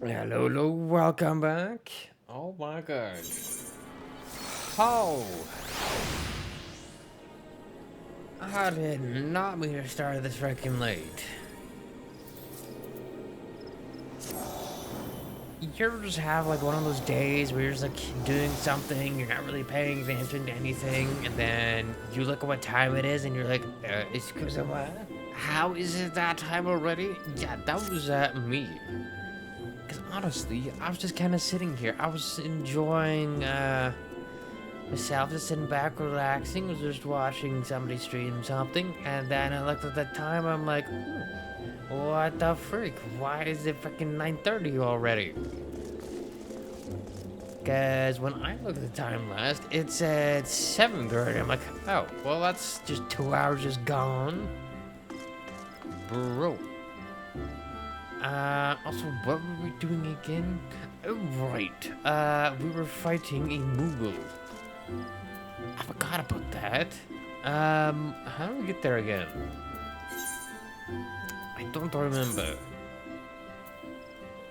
Hello, hello, welcome back. Oh my god. Oh, I did not mean to start this freaking late. You ever just have like one of those days where you're just like doing something, you're not really paying attention to anything, and then you look at what time it is and you're like, excuse me, what? How is it that time already? Yeah, that was me. Because honestly, I was just kind of sitting here. I was enjoying, myself, just sitting back, relaxing, was just watching somebody stream something, and then I looked at the time, I'm like, what the freak? Why is it freaking 9:30 already? Because when I looked at the time last, it said 7:30. I'm like, oh, well, that's just 2 hours just gone. Bro. Also, what were we doing again? Oh, right. We were fighting a Moogle. I forgot about that. How do we get there again? I don't remember.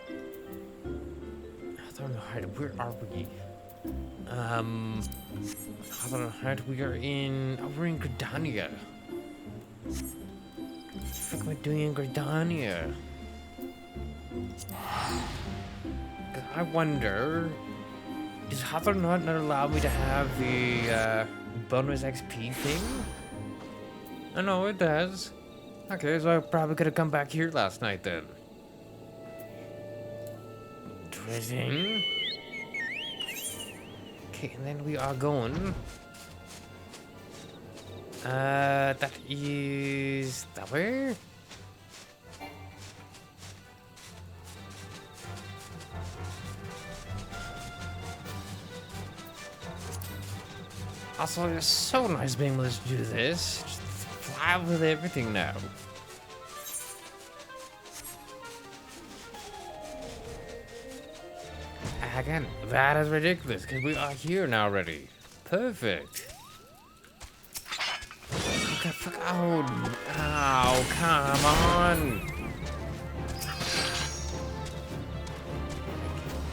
I don't know how to, where are we? I don't know how to, we are in, oh, we're in Gridania. What the fuck am I doing in Gridania? I wonder, does Hathor not allow me to have the, bonus XP thing? I know it does. Okay, so I probably could have come back here last night then. Drizzing. Okay, and then we are going. That is that way. Also, it's so nice being able to do this. Just fly with everything now. Again, that is ridiculous because we are here now already. Perfect. Okay, fuck. Oh, come on.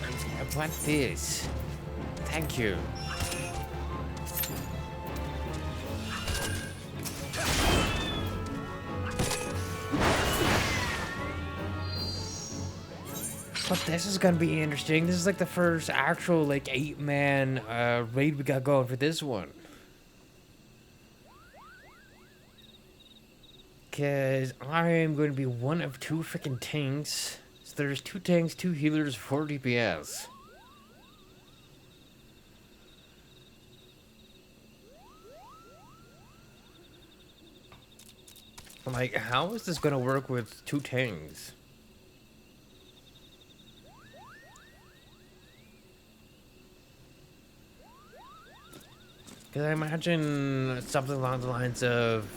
I want this. Thank you. But this is gonna be interesting. This is like the first actual like 8-man raid we got going for this one. Cause I am going to be one of 2 freaking tanks. So there's 2 tanks, 2 healers, 4 DPS. Like, how is this gonna work with 2 tanks? Cause I imagine something along the lines of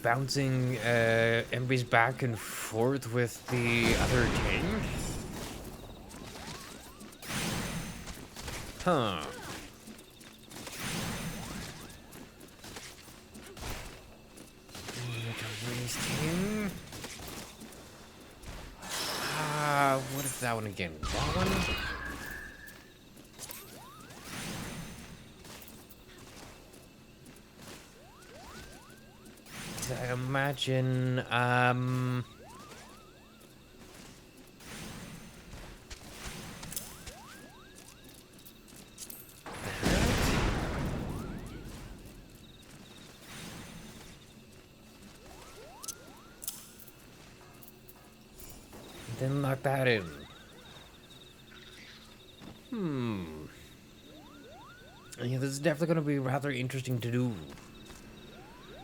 bouncing enemies back and forth with the other tank? Huh. What is that one again? That one? I imagine, then lock that in. Yeah, this is definitely going to be rather interesting to do.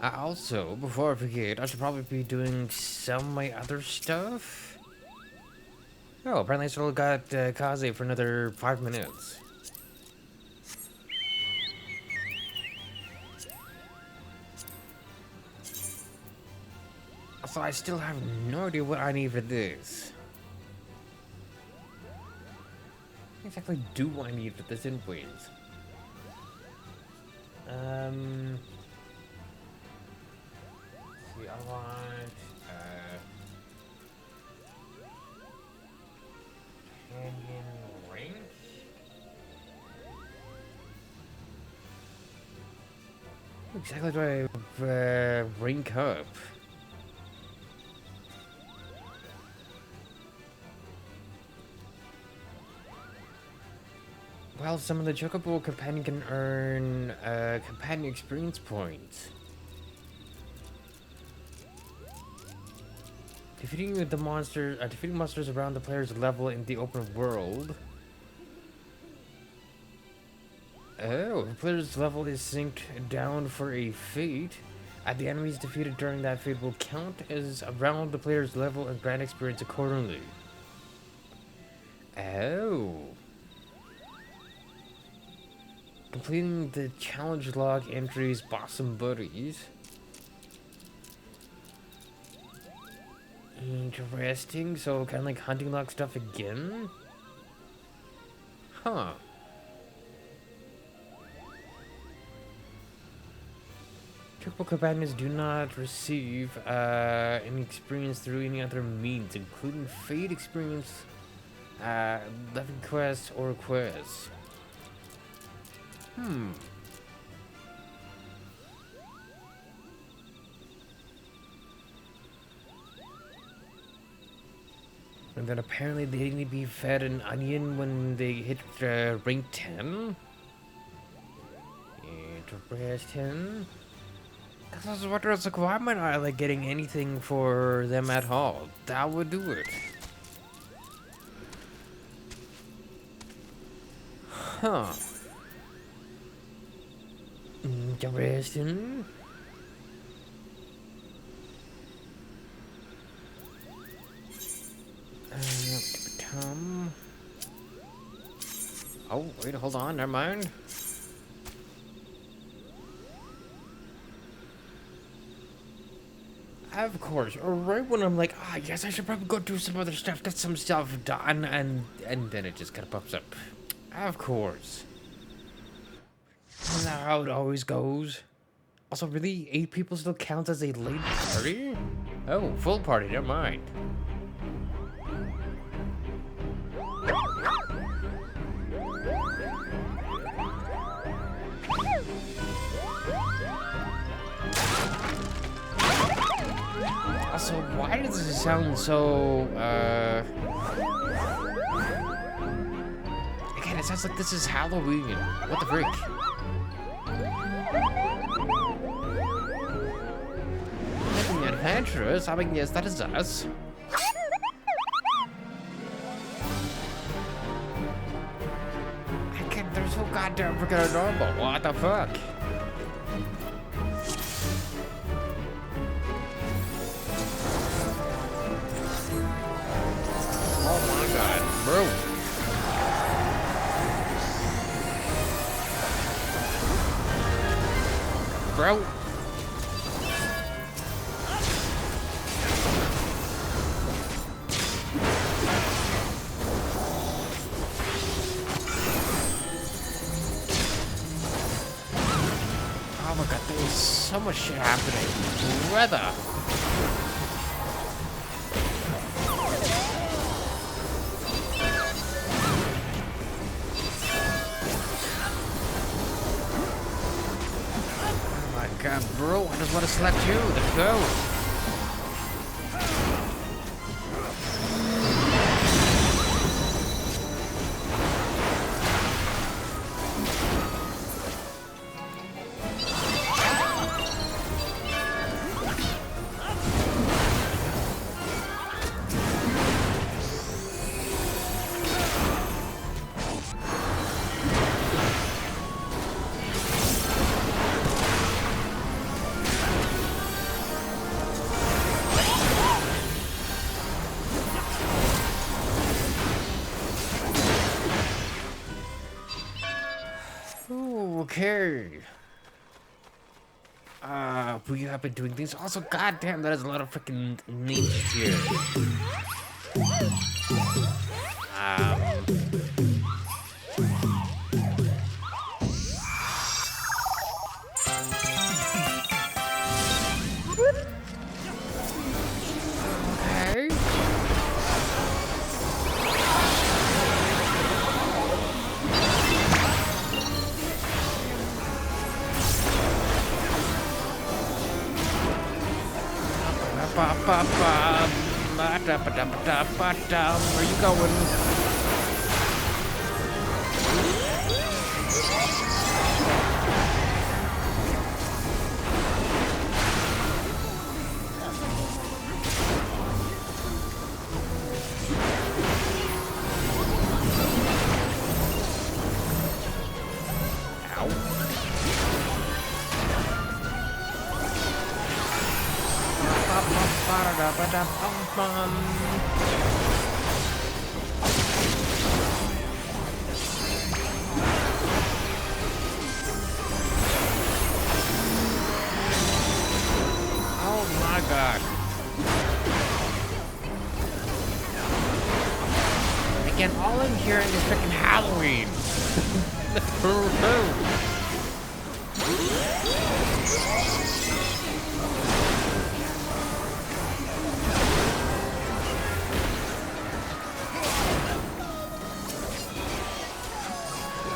Also, before I forget, I should probably be doing some of my other stuff. Oh, apparently I still got Kaze for another 5 minutes. So I still have no idea what I need for this. What exactly do I need for this anyways? see, I want canyon rank. What exactly do I rank up? Well, some of the Chocobo companion can earn companion experience points. Defeating monsters around the player's level in the open world. Oh, the player's level is synced down for a fate. The enemies defeated during that fate will count as around the player's level and grant experience accordingly. Oh. Completing the challenge log entries, Bosom Buddies. Interesting. So kind of like hunting log stuff again? Huh. Chocobo companions do not receive any experience through any other means, including fate experience, living quests, or quests. And then apparently they need to be fed an onion when they hit rank 10. Interesting. Because I was wondering, like, why am I not like getting anything for them at all? That would do it. Huh. Interesting. Oh, wait, hold on, never mind. Of course, right when I'm like, yes, I should probably go do some other stuff, get some stuff done, and then it just kind of pops up. Of course. Isn't that how it always goes? Also, really, 8 people still counts as a late party? Oh, full party, never mind. Also, why does it sound so, Again, it sounds like this is Halloween. What the frick? Looking adventurous? I mean, yes, that is us. They're so goddamn freaking adorable. What the fuck? Oh my god, bro. Bro. Oh my god, there's so much shit happening. Brother. God, bro, I just want to select you. Let's go. Okay. We have been doing things. Also, goddamn, that is a lot of freaking ninjas here. Where you going? Oh my god. Again, all I'm hearing is freaking Halloween.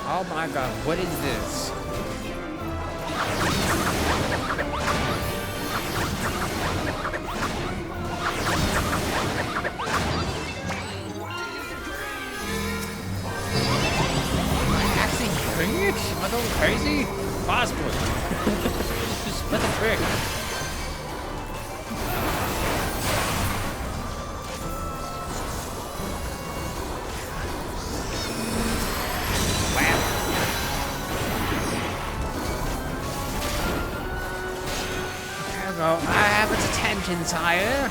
Oh my god, what is this? Actually doing it? Am I going crazy? Possible. Just what the frick? I have its attention, sire.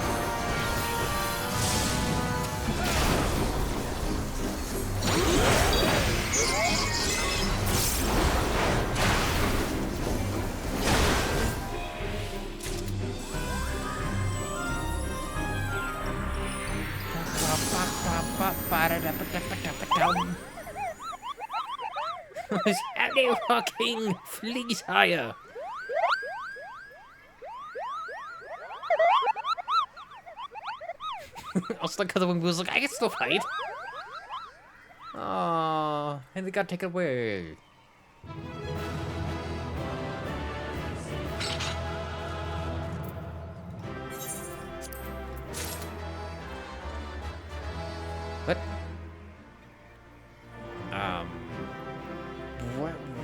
Hello, fucking fleas higher. I was like, the one was like, I can still fight. Oh, and they got taken away. What?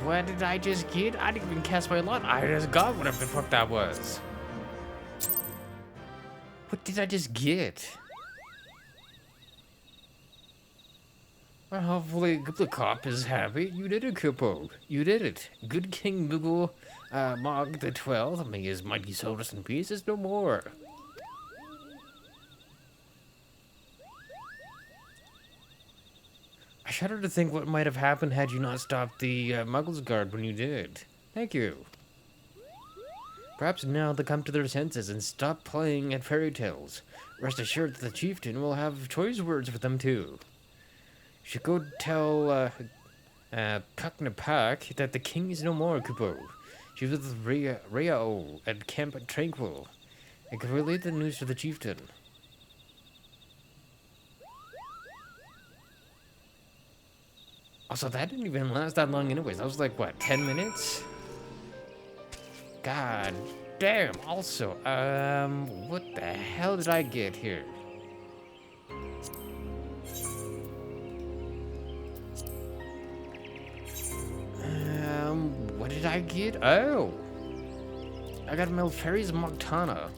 What did I just get? I didn't even cast my lot. I just got whatever the fuck that was. What did I just get? Well, hopefully the cop is happy. You did it, Kupo. You did it. Good King Moogle, Mog the 12th, may his mighty soul rest in peace, is no more. I shudder to think what might have happened had you not stopped the Muggles Guard when you did. Thank you. Perhaps now they'll come to their senses and stop playing at fairy tales. Rest assured that the chieftain will have choice words for them too. You should go tell Pucknapak that the king is no more, Kupo. She was with Rao at Camp Tranquil. I can relate the news to the chieftain. Also, that didn't even last that long anyways. That was like, what, 10 minutes? God damn. Also, what the hell did I get here? What did I get? Oh! I got Melfari's Montana.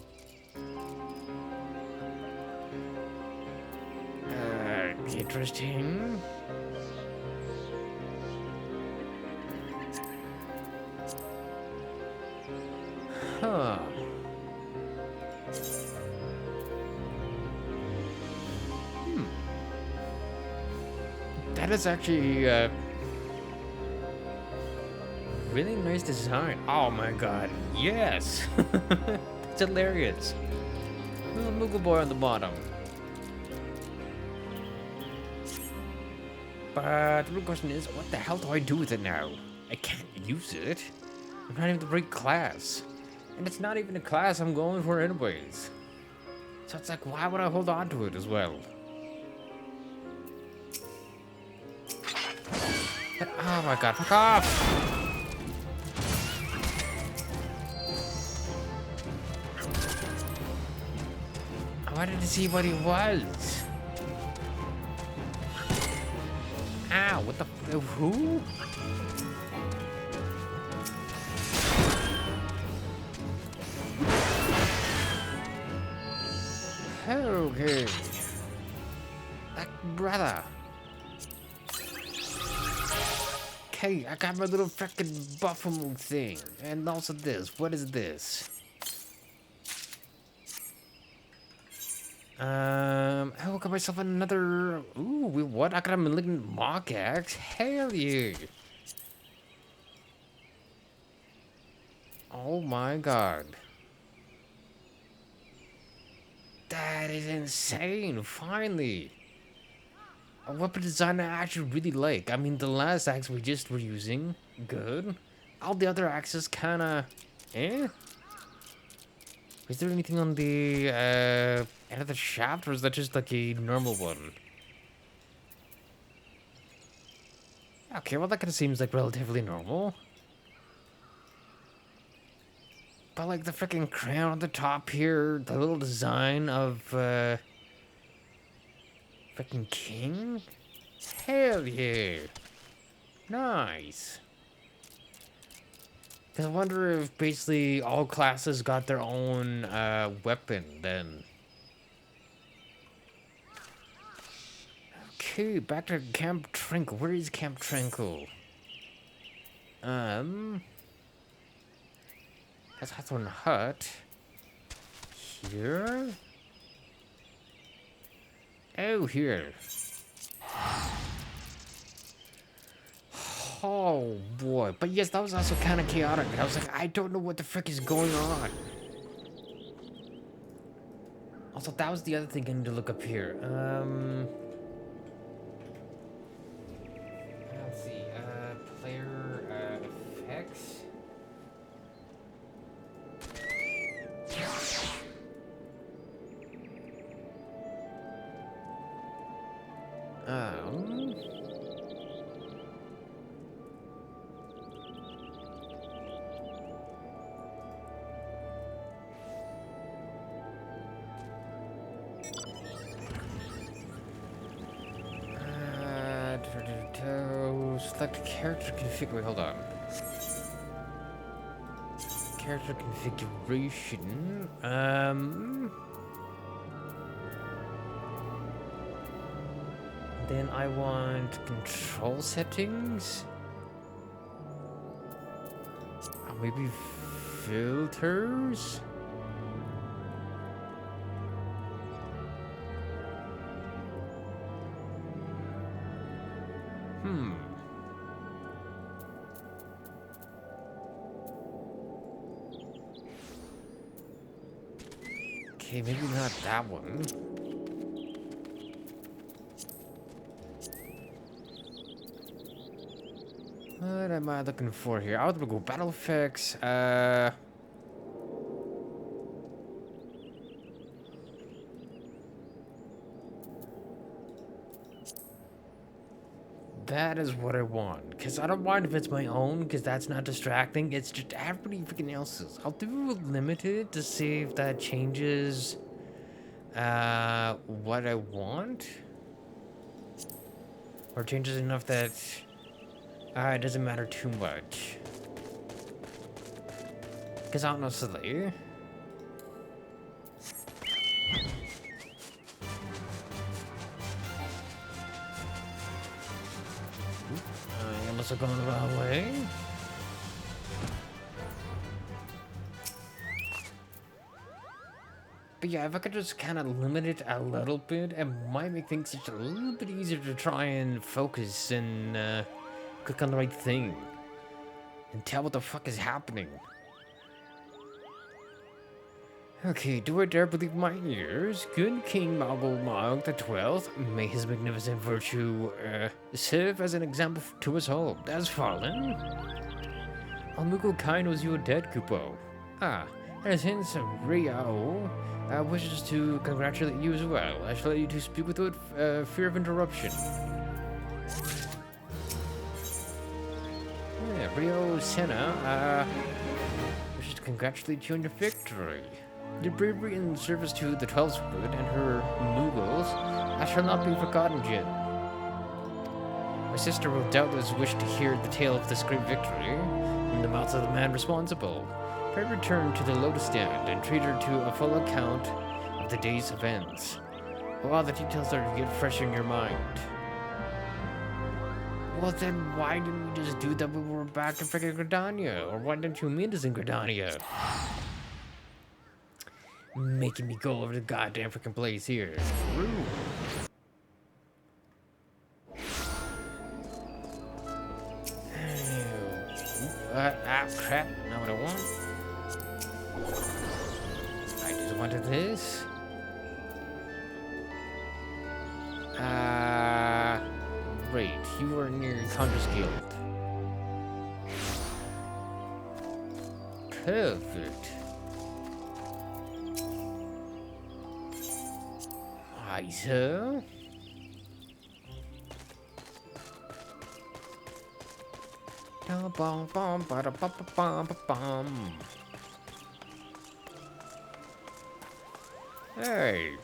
Interesting. Huh. That is actually, really nice design. Oh my god, yes! It's hilarious. Little Moogle boy on the bottom. But the real question is, what the hell do I do with it now? I can't use it. I'm not even the right class. And it's not even a class I'm going for anyways. So it's like, why would I hold on to it as well? Oh my god, fuck off! I wanted to see what he was. Ow, what the who? Okay. Brother. Okay, I got my little freaking buffalo thing. And also this. What is this? I got myself another. Ooh, what? I got a malignant mock axe? Hell yeah. Oh my god. That is insane, finally. A weapon design I actually really like. I mean, the last axe we just were using, good. All the other axes kinda, eh? Is there anything on the, end of the shaft, or is that just like a normal one? Okay, well that kinda seems like relatively normal. But like the freaking crown on the top here, the little design of, freaking king? Hell yeah. Nice. I wonder if basically all classes got their own weapon then. Okay, back to Camp Tranquil. Where is Camp Tranquil? That's Hawthorne Hut. Here? Oh, here. Oh boy, but yes, that was also kind of chaotic. I was like, I don't know what the frick is going on. Also, that was the other thing I need to look up here. Let's see, player effects. Select character config. Wait, hold on. Character configuration. Then I want control settings. Maybe filters. Okay, maybe not that one. What am I looking for here? I was gonna go battle effects. That is what I want. Because I don't mind if it's my own, because that's not distracting. It's just everybody freaking else's. I'll do limited to see if that changes what I want. Or changes enough that it doesn't matter too much. Because honestly... I must have gone the wrong way. But yeah, if I could just kind of limit it a little bit, it might make things just a little bit easier to try and focus and click on the right thing. And tell what the fuck is happening. Okay, do I dare believe my ears? Good King Malbolmog the 12th, may his magnificent virtue serve as an example to us all. As fallen, Almugo Kai knows you are dead, Kupo. And since Riao wishes to congratulate you as well, I shall let you two speak without fear of interruption. Yeah, Rio Senna wishes to congratulate you on your victory. Your bravery in service to the Twelveswood and her Mughals, I shall not be forgotten, Jin. My sister will doubtless wish to hear the tale of this great victory from the mouth of the man responsible. Pray return to the Lotus Stand and treat her to a full account of the day's events. While the details are yet fresh in your mind. Well then, why didn't we just do that when we were back in freaking Gridania? Or why didn't you meet us in Gridania? Making me go over the goddamn freaking place here. Rude. Crap. Not what I want. I just wanted this. Great. You are near Conjurer's Guild. Perfect. Hi, sir. Hey.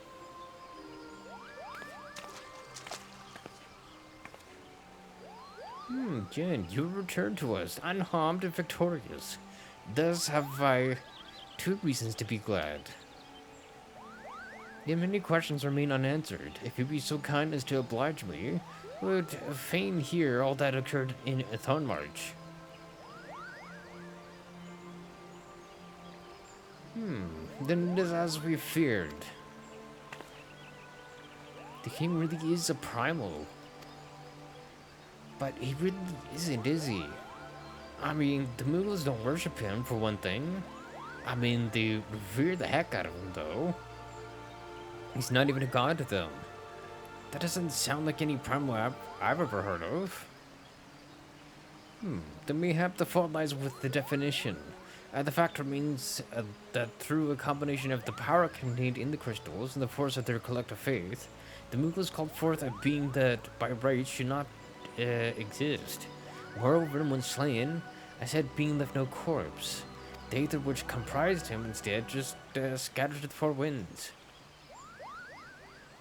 Jen, you returned to us, unharmed and victorious. Thus have I 2 reasons to be glad. Yet many questions remain unanswered. If you be so kind as to oblige me, I would fain hear all that occurred in Thornmarch. Then it is as we feared. The king really is a primal. But he really isn't, is he? I mean, the Mughals don't worship him, for one thing. I mean, they revere the heck out of him, though. He's not even a god to them. That doesn't sound like any primal I've ever heard of. Then mayhap the fault lies with the definition. The fact remains that through a combination of the power contained in the crystals and the force of their collective faith, the Mughals called forth a being that, by right, should not exist. Moreover, when slain, I said being left no corpse. The aether which comprised him instead just scattered to the 4 winds.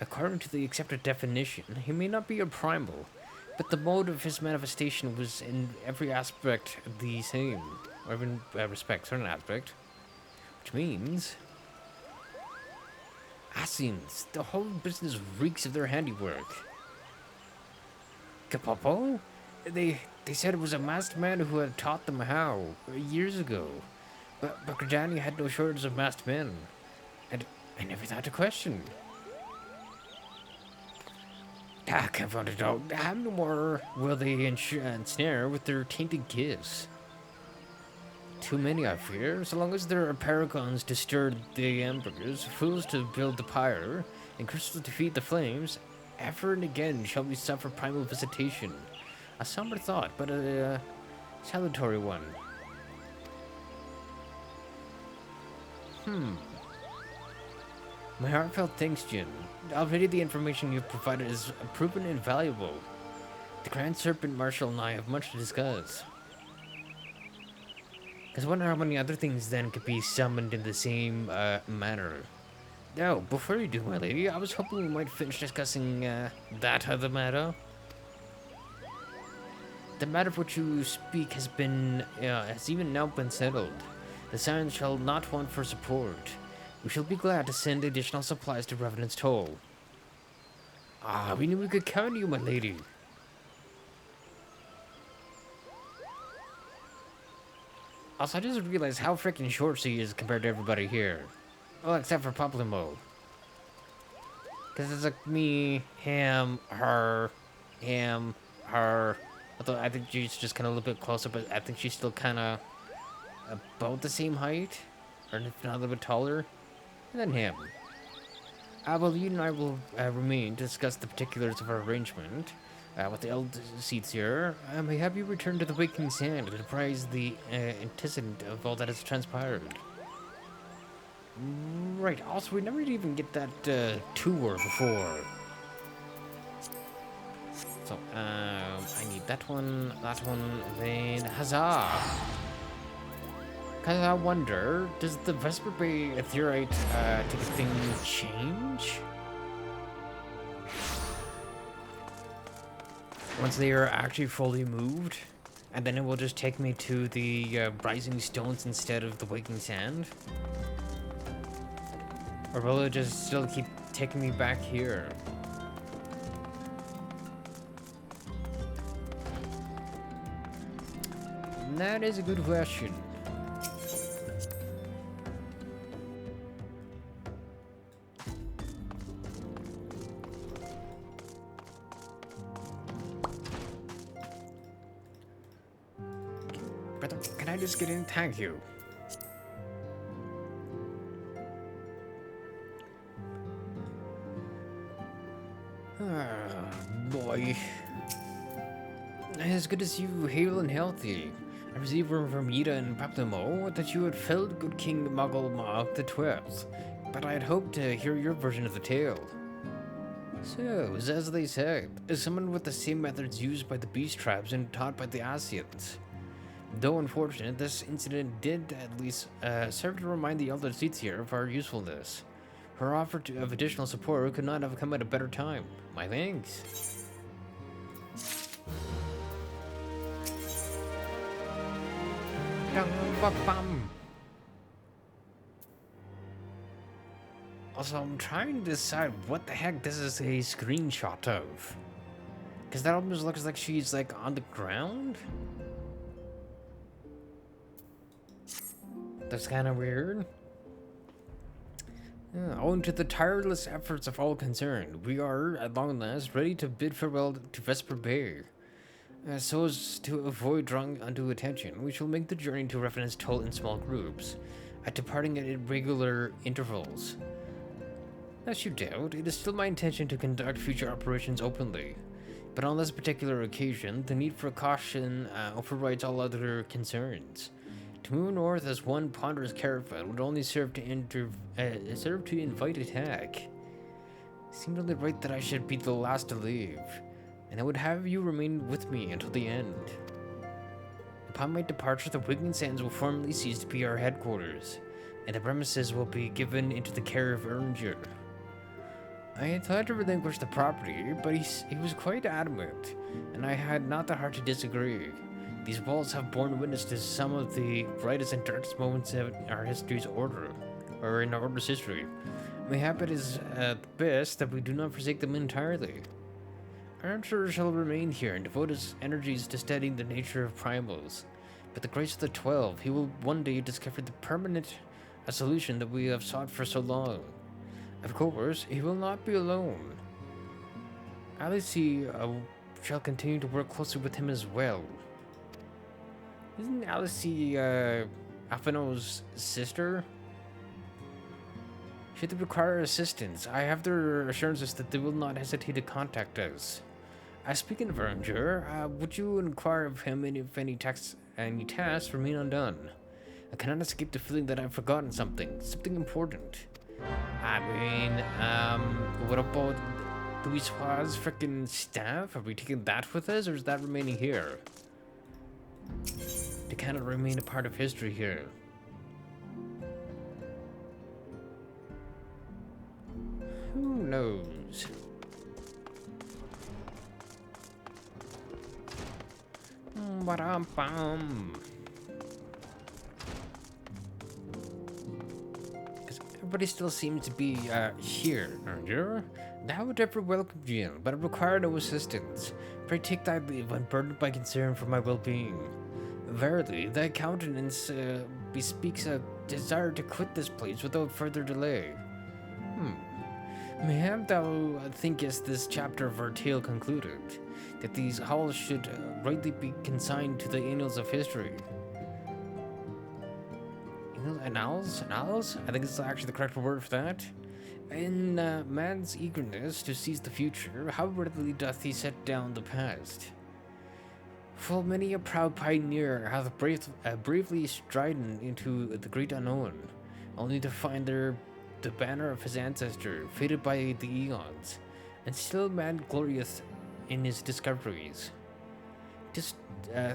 According to the accepted definition, he may not be a primal, but the mode of his manifestation was in every aspect the same, or even certain aspect, which means Assassins, the whole business reeks of their handiwork. Kapopo? They said it was a masked man who had taught them how, years ago. But Gridania had no shortage of masked men. And I never thought to question. Confounded dog. How no more will they ensnare with their tainted gifts? Too many, I fear. So long as there are paragons to stir the embers, fools to build the pyre, and crystals to feed the flames, ever and again shall we suffer primal visitation. A somber thought, but a salutary one. My heartfelt thanks, Jin. Already the information you've provided is proven invaluable. The Grand Serpent Marshal and I have much to discuss. I wonder how many other things then could be summoned in the same manner. Now, before you do, my lady, I was hoping we might finish discussing that other matter. The matter of which you speak has even now been settled. The Scions shall not want for support. We shall be glad to send additional supplies to Revenant's Toll. We knew we could count on you, my lady. Also, I just realized how freaking short she is compared to everybody here. Well, except for Paplimo. Because it's like me, him, her. Although I think she's just kind of a little bit closer, but I think she's still kind of about the same height. Or if not a little bit taller. And then him. Well, you and I will remain to discuss the particulars of our arrangement. With the elder seats here, I may have you return to the Waking Sand and apprise the antecedent of all that has transpired. Right, also, we never even get that tour before. So, I need that one, and then huzzah! Because I wonder, does the Vesper Bay Etheorite ticket thing change? Once they are actually fully moved? And then it will just take me to the Rising Stones instead of the Waking Sand? Or will it just still keep taking me back here? That is a good question. Brother, can I just get in? Thank you. Ah, boy. As good as you, hale and healthy. I received word from Yida and Paptamo that you had felled good King Mogulma the 12th, but I had hoped to hear your version of the tale. So, as they said, is someone with the same methods used by the beast tribes and taught by the Asians. Though unfortunate, this incident did at least serve to remind the elder seats here of our usefulness. Her offer of additional support could not have come at a better time. My thanks. Also, I'm trying to decide what the heck this is a screenshot of. Because that almost looks like she's like on the ground. That's kind of weird. Owing to the tireless efforts of all concerned, we are, at long last, ready to bid farewell to Vesper Bay. So as to avoid drawing undue attention, we shall make the journey to Revenant's Toll in small groups, departing at irregular intervals. As you doubt, it is still my intention to conduct future operations openly, but on this particular occasion, the need for caution overrides all other concerns. To move north as one ponderous caravan would only serve to invite attack. It seemed only right that I should be the last to leave, and I would have you remain with me until the end. Upon my departure, the Wiggling Sands will formally cease to be our headquarters, and the premises will be given into the care of Ernger. I had thought to relinquish the property, but he was quite adamant, and I had not the heart to disagree. These walls have borne witness to some of the brightest and darkest moments in our history's order, or in our order's history. Mayhap it is best that we do not forsake them entirely. Archer shall remain here and devote his energies to studying the nature of primals. By the grace of the 12, he will one day discover the permanent solution that we have sought for so long. Of course, he will not be alone. Alice shall continue to work closely with him as well. Isn't Alice Afino's sister? Should they require assistance, I have their assurances that they will not hesitate to contact us. Speaking of Ernger, would you inquire of him if any tasks remain undone? I cannot escape the feeling that I've forgotten something important. I mean, what about Louisoire's frickin' staff? Are we taking that with us, or is that remaining here? They cannot remain a part of history here. Who knows? Ba-dum-bum. Because everybody still seems to be here, Ernger. That would ever welcome you, but I require no assistance. Pray take thy leave, unburdened by concern for my well-being. Verily, thy countenance bespeaks a desire to quit this place without further delay. Mayhap thou thinkest this chapter of our tale concluded, that these halls should rightly be consigned to the annals of history. Annals? Annals? I think it's actually the correct word for that. In man's eagerness to seize the future, how readily doth he set down the past? Full many a proud pioneer hath bravely stridden into the great unknown, only to find the banner of his ancestor faded by the eons, and still man glorieth in his discoveries. Just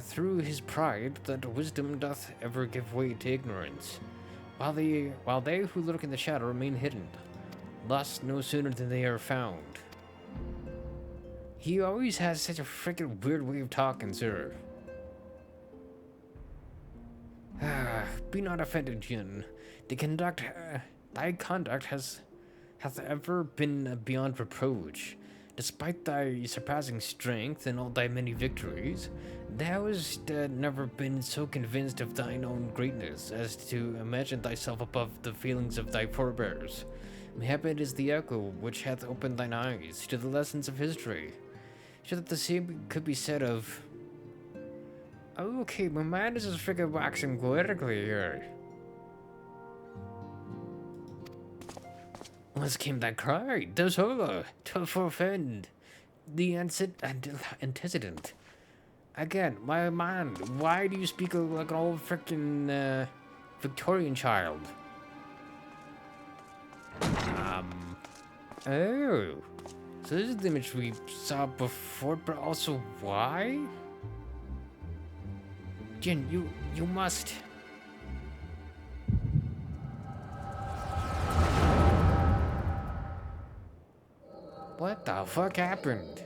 through his pride that wisdom doth ever give way to ignorance, while they who lurk in the shadow remain hidden, lost no sooner than they are found. He always has such a freaking weird way of talking, sir. Be not offended, Jin. Thy conduct hath ever been beyond reproach. Despite thy surpassing strength and all thy many victories, thou hast never been so convinced of thine own greatness as to imagine thyself above the feelings of thy forebears. Mayhap it is the echo which hath opened thine eyes to the lessons of history. So that the same could be said of... Okay, my mind is just freaking waxing politically here. Whence came that cry? Does hola to offend the antecedent? Again, my man, why do you speak like an old freaking Victorian child? Oh. So this is the image we saw before, but also why? Jin, you must... What the fuck happened?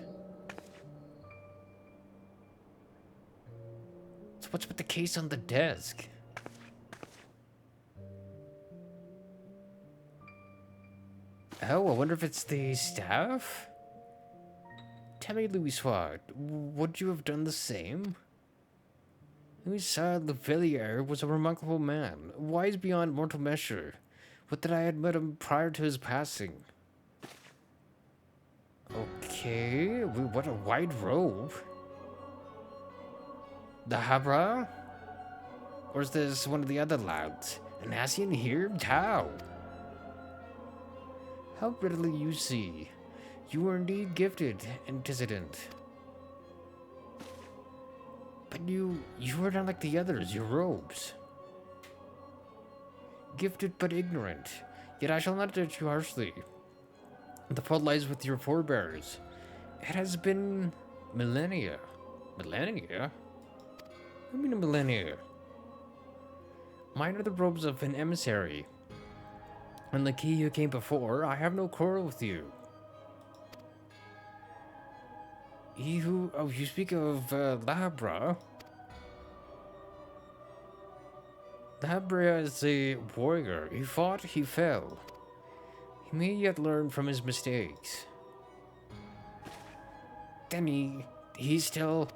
So what's with the case on the desk? Oh, I wonder if it's the staff? Tell me, Heavensward, would you have done the same? Louis Levillier was a remarkable man, wise beyond mortal measure. Would that I had met him prior to his passing. Okay, what a wide robe. The Habra? Or is this one of the other lads? An Asian here? How? How readily you see. You are indeed gifted, antecedent. But you are not like the others, your robes. Gifted but ignorant, yet I shall not judge you harshly. The fault lies with your forebears. It has been millennia. Millennia? I mean a millennia. Mine are the robes of an emissary. Unlike he who came before, I have no quarrel with you. He who... Oh, you speak of Labra. Labra is a warrior. He fought, he fell. He may yet learn from his mistakes. Then he's still...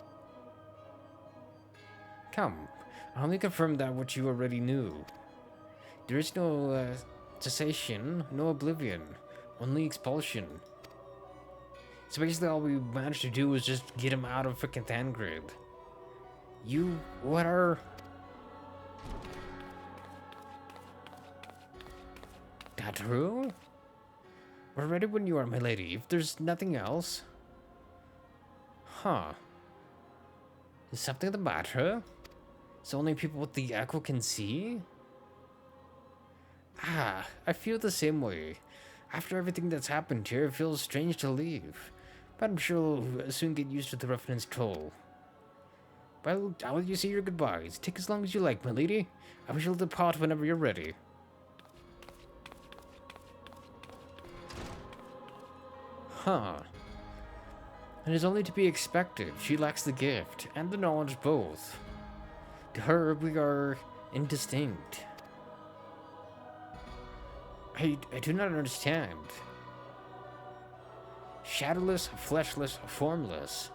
Come, I only confirm that which you already knew. There is no cessation, no oblivion, only expulsion. So basically all we managed to do was just get him out of frickin' Thangrid. What are... That true? We're ready when you are, my lady, if there's nothing else. Huh. Is something the matter? So only people with the echo can see? I feel the same way. After everything that's happened here, it feels strange to leave. But I'm sure we'll soon get used to the ruffian's toll. Well, I'll let you say your goodbyes. Take as long as you like, my lady. I shall depart whenever you're ready. Huh. It is only to be expected. She lacks the gift, and the knowledge both. To her, we are indistinct. I do not understand. Shadowless, fleshless, formless.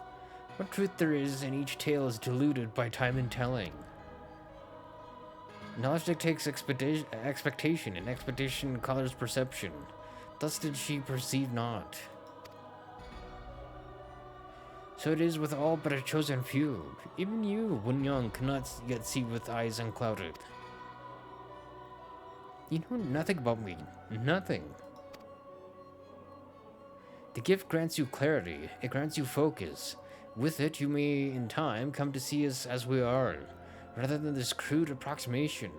What truth there is in each tale is diluted by time and telling. Knowledge dictates expectation, and expectation colors perception. Thus did she perceive not. So it is with all but a chosen few. Even you, when young, cannot yet see with eyes unclouded. You know nothing about me. Nothing. The gift grants you clarity. It grants you focus. With it, you may, in time, come to see us as we are, rather than this crude approximation.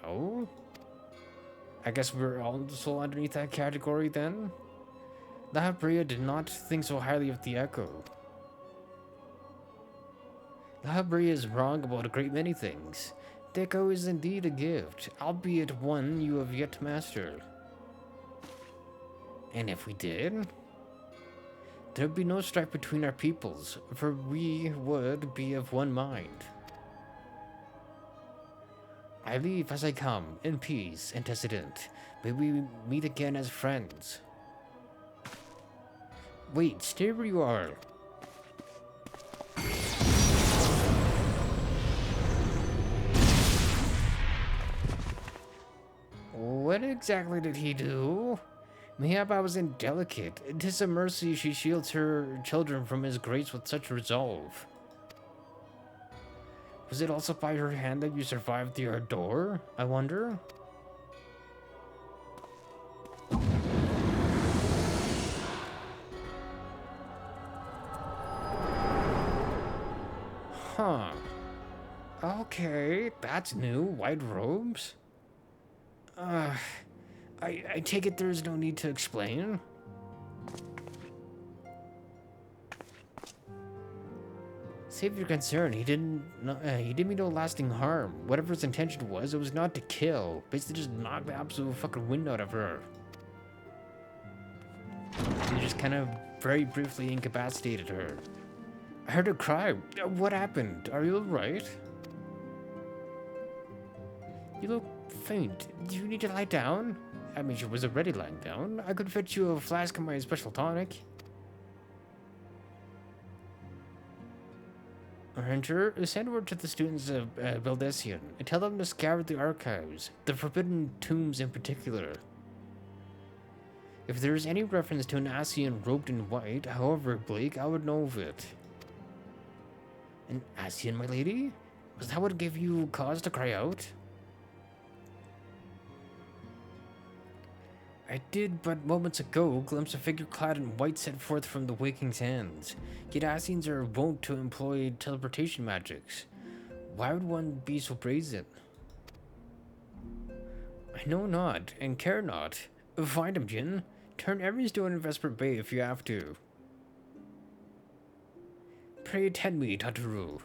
Oh? I guess we're also underneath that category, then? Lahabrea did not think so highly of the Echo. Library is wrong about a great many things. Deco is indeed a gift, albeit one you have yet to master. And if we did, there'd be no strife between our peoples, for we would be of one mind. I leave as I come, in peace, antecedent. May we meet again as friends. Wait, stay where you are. What exactly did he do? Mayhap I was indelicate. 'Tis a mercy she shields her children from his grace with such resolve. Was it also by her hand that you survived the ardor, I wonder? Huh. Okay, that's new. White robes? I take it there's no need to explain? Save your concern, he didn't mean no lasting harm. Whatever his intention was, it was not to kill. Basically just knock the absolute fucking wind out of her. He just kind of very briefly incapacitated her. I heard her cry. What happened? Are you alright? You look faint. Do you need to lie down? I mean, she was already lying down. I could fetch you a flask of my special tonic. Ranger, send word to the students of Baldessian and tell them to scour the archives, the forbidden tombs in particular. If there is any reference to an Asian robed in white, however bleak, I would know of it. An Asian, my lady? Was that what gave you cause to cry out? I did but moments ago glimpse a figure clad in white set forth from the waking's hands. Yet Asians are wont to employ teleportation magics. Why would one be so brazen? I know not, and care not. Find him, Jin. Turn every stone in Vesper Bay if you have to. Pray attend me, Tataru.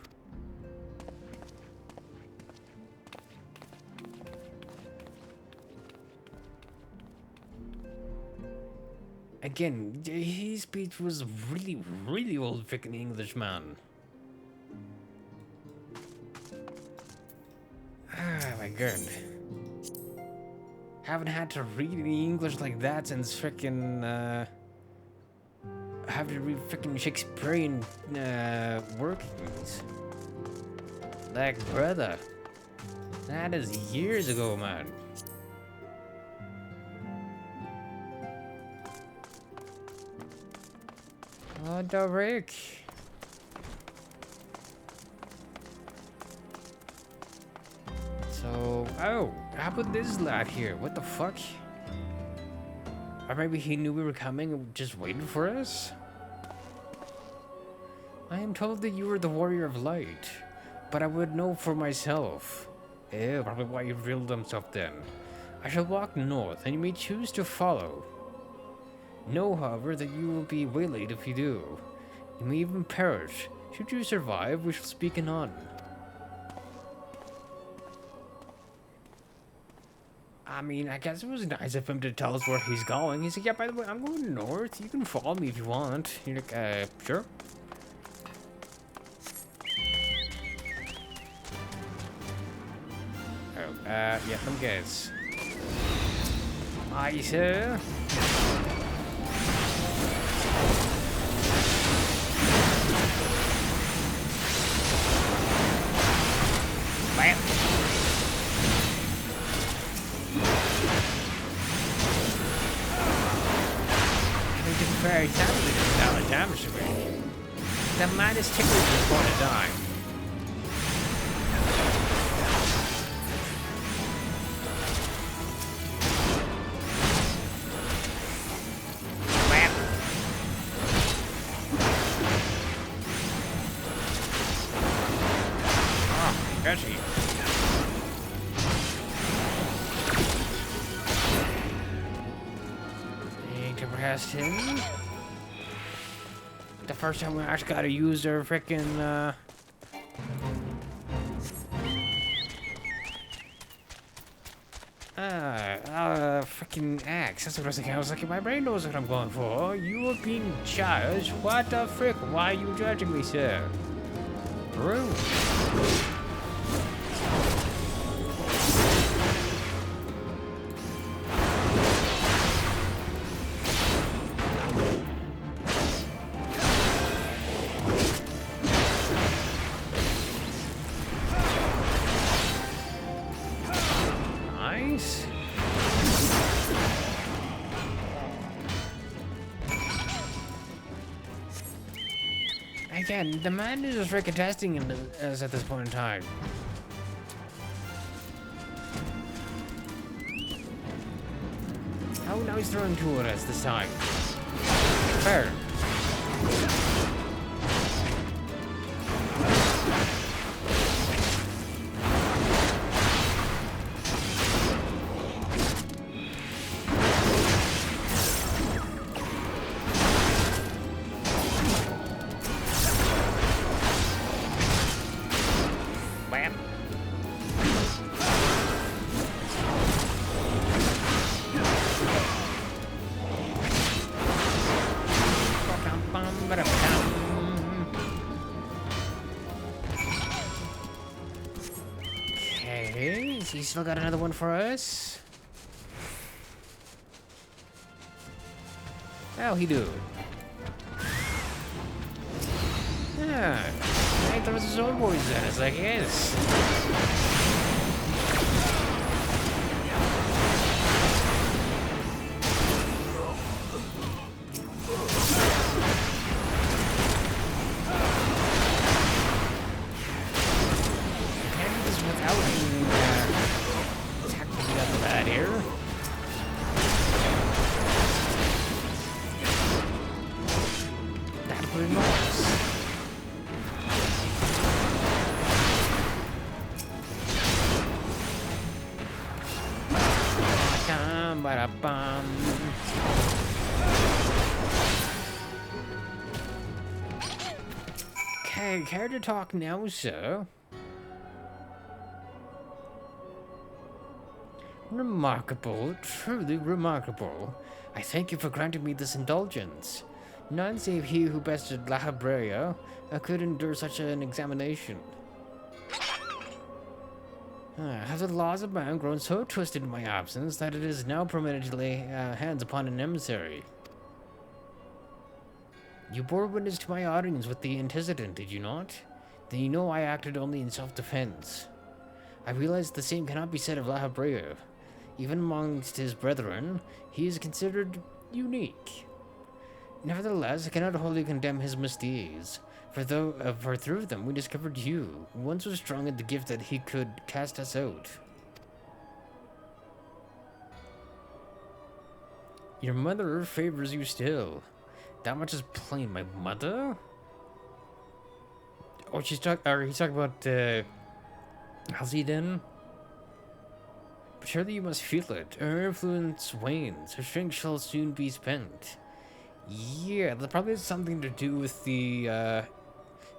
Again, his speech was really old freaking English, man. Ah, my god. Haven't had to read any English like that since freaking, have to read freaking Shakespearean, workings. Like, brother. That is years ago, man. Oh, Derek. So, oh, how about this lad here? What the fuck? Or maybe he knew we were coming and just waited for us? I am told that you were the warrior of light, but I would know for myself. Eh, probably why he revealed himself then. I shall walk north, and you may choose to follow. Know, however, that you will be waylaid if you do. You may even perish. Should you survive, we shall speak anon. I mean, I guess it was nice of him to tell us where he's going. He said, yeah, by the way, I'm going north. You can follow me if you want. You're like, sure. Oh, yeah, let me guess. Aye, sir. Bam. We did very terribly to the damage to me. The man is tickled is going to die. Bam. Oh, gotcha. Past him. The first time we actually got to use their freaking Freaking axe. That's what I was thinking. I was like, my brain knows what I'm going for. You are being judged. What the frick? Why are you judging me, sir? Rude. Nice. Again, the man is just freaking testing us at this point in time. Oh, now he's throwing two at us this time. Fair. Bam. Okay, so you still got another one for us? How he do? Yeah, he throws his own boys at us, I guess. Ba-da-bum. Okay, care to talk now, sir? Remarkable, truly remarkable. I thank you for granting me this indulgence. None save he who bested La Habrea could endure such an examination. Have the laws of man grown so twisted in my absence that it is now permitted to lay hands upon an emissary? You bore witness to my audience with the antecedent, did you not? Then you know I acted only in self-defense. I realize the same cannot be said of La Habrea. Even amongst his brethren, he is considered unique. Nevertheless, I cannot wholly condemn his misdeeds. For through them we discovered you, who once was strong in the gift that he could cast us out. Your mother favors you still. That much is plain. My mother? Oh, he's talking about, Halcyon? But surely you must feel it. Her influence wanes. Her strength shall soon be spent. Yeah, that probably has something to do with the,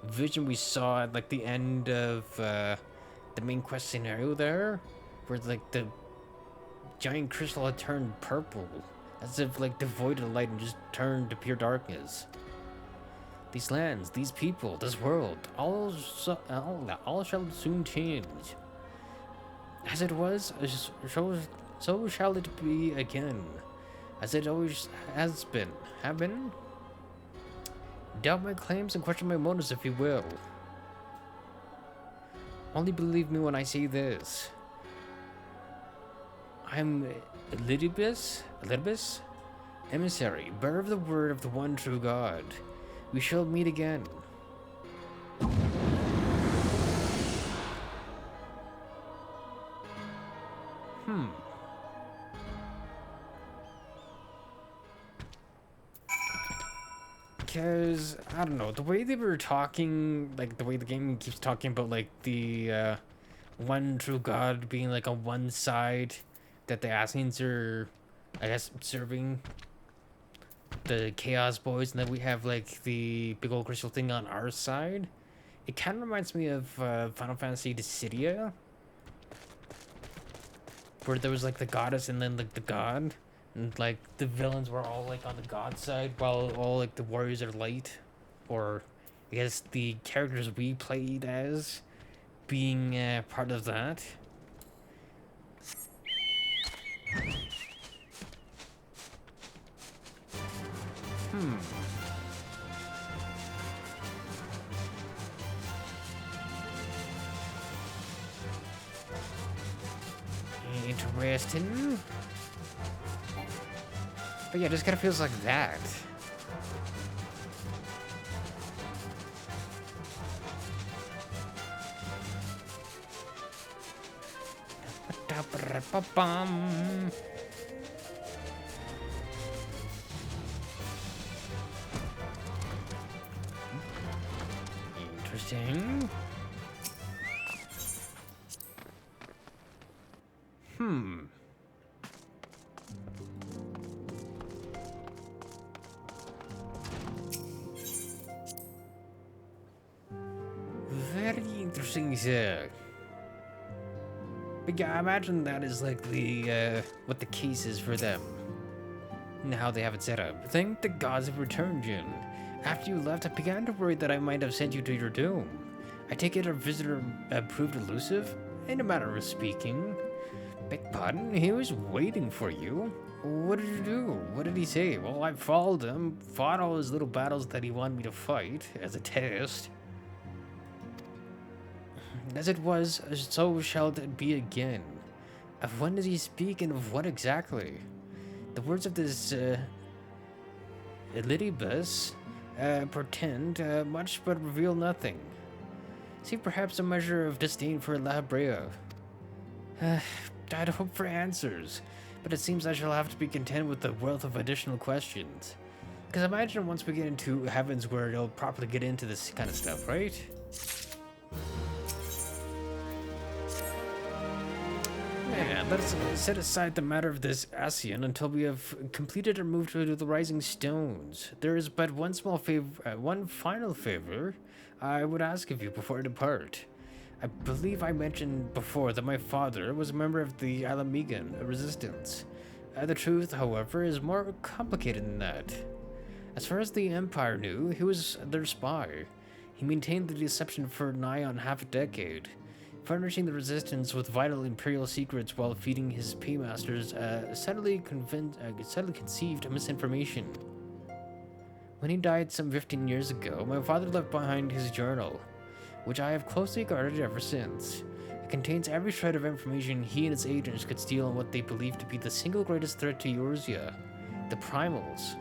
vision we saw at, like, the end of, the main quest scenario there. Where, like, the giant crystal had turned purple. As if, like, devoid of light and just turned to pure darkness. These lands, these people, this world, all shall soon change. As it was, so shall it be again. As it always has been. Have been? Doubt my claims and question my motives if you will. Only believe me when I say this. I'm Elidibus, emissary, bearer of the word of the one true God. We shall meet again. Because, I don't know, the way they were talking, like, the way the game keeps talking about, like, the, one true God being, like, on one side, that the Assassins are, I guess, serving the Chaos Boys, and then we have, like, the big old crystal thing on our side. It kind of reminds me of Final Fantasy Dissidia, where there was like the goddess and then like the god, and like the villains were all like on the god side, while all like the warriors are light, or I guess the characters we played as being part of that. Hmm. Interesting. But yeah, it just kind of feels like that. Ba-da-ba-da-ba-bum. Interesting. Hmm. Very interesting, sir. But yeah, I imagine that is like the, what the case is for them. And how they have it set up. Thank the gods have returned, Jin. After you left, I began to worry that I might have sent you to your doom. I take it our visitor proved elusive? In a manner of speaking. Beg pardon? He was waiting for you. What did you do? What did he say? Well, I followed him, fought all his little battles that he wanted me to fight, as a test. As it was, so shall it be again. Of when does he speak, and of what exactly? The words of this, Elidibus, portend much but reveal nothing. See perhaps a measure of disdain for La Brea. I'd hope for answers, but it seems I shall have to be content with the wealth of additional questions. Because I imagine once we get into Heavensward, it'll properly get into this kind of stuff, right? Yeah, let us set aside the matter of this ASEAN until we have completed our move to the Rising Stones. There is but one small favor, one final favor I would ask of you before I depart. I believe I mentioned before that my father was a member of the Alamigan resistance. The truth, however, is more complicated than that. As far as the Empire knew, he was their spy. He maintained the deception for nigh on half a decade, furnishing the resistance with vital imperial secrets while feeding his paymasters subtly conceived misinformation. When he died some 15 years ago, my father left behind his journal, which I have closely guarded ever since. It contains every shred of information he and his agents could steal on what they believe to be the single greatest threat to Eorzea, the Primals.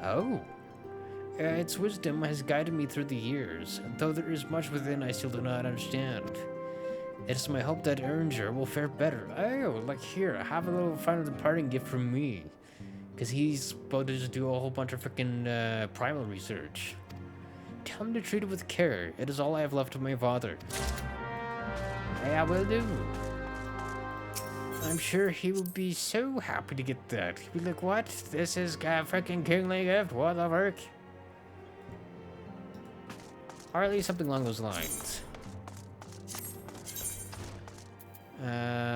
Oh. Its wisdom has guided me through the years, though there is much within I still do not understand. It is my hope that Ernger will fare better. Oh, like here, have a little final departing gift from me. Because he's about to just do a whole bunch of freaking primal research. Tell him to treat it with care. It is all I have left of my father. Yeah, I will do. I'm sure he will be so happy to get that. He'll be like, what? This is a freaking kingly gift? What the frick? Or at least something along those lines.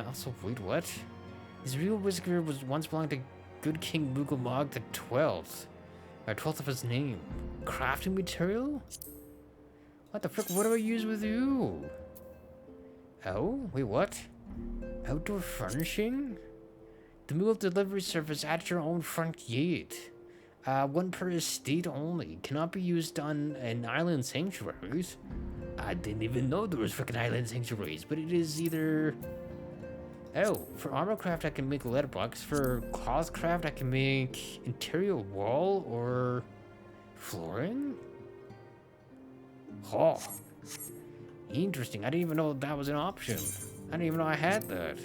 Also, wait, what? His real whisker was once belonged to good King Mughal the 12th. Or 12th of his name. Crafting material? What the frick? What do I use with you? Oh, wait, what? Outdoor furnishing? The mule delivery service at your own front gate. One per estate only. Cannot be used on an island sanctuaries. I didn't even know there was freaking island sanctuaries, but it is either... Oh, for armor craft I can make letterbox. For cloth craft I can make interior wall or flooring? Oh. Interesting. I didn't even know that was an option. I didn't even know I had that.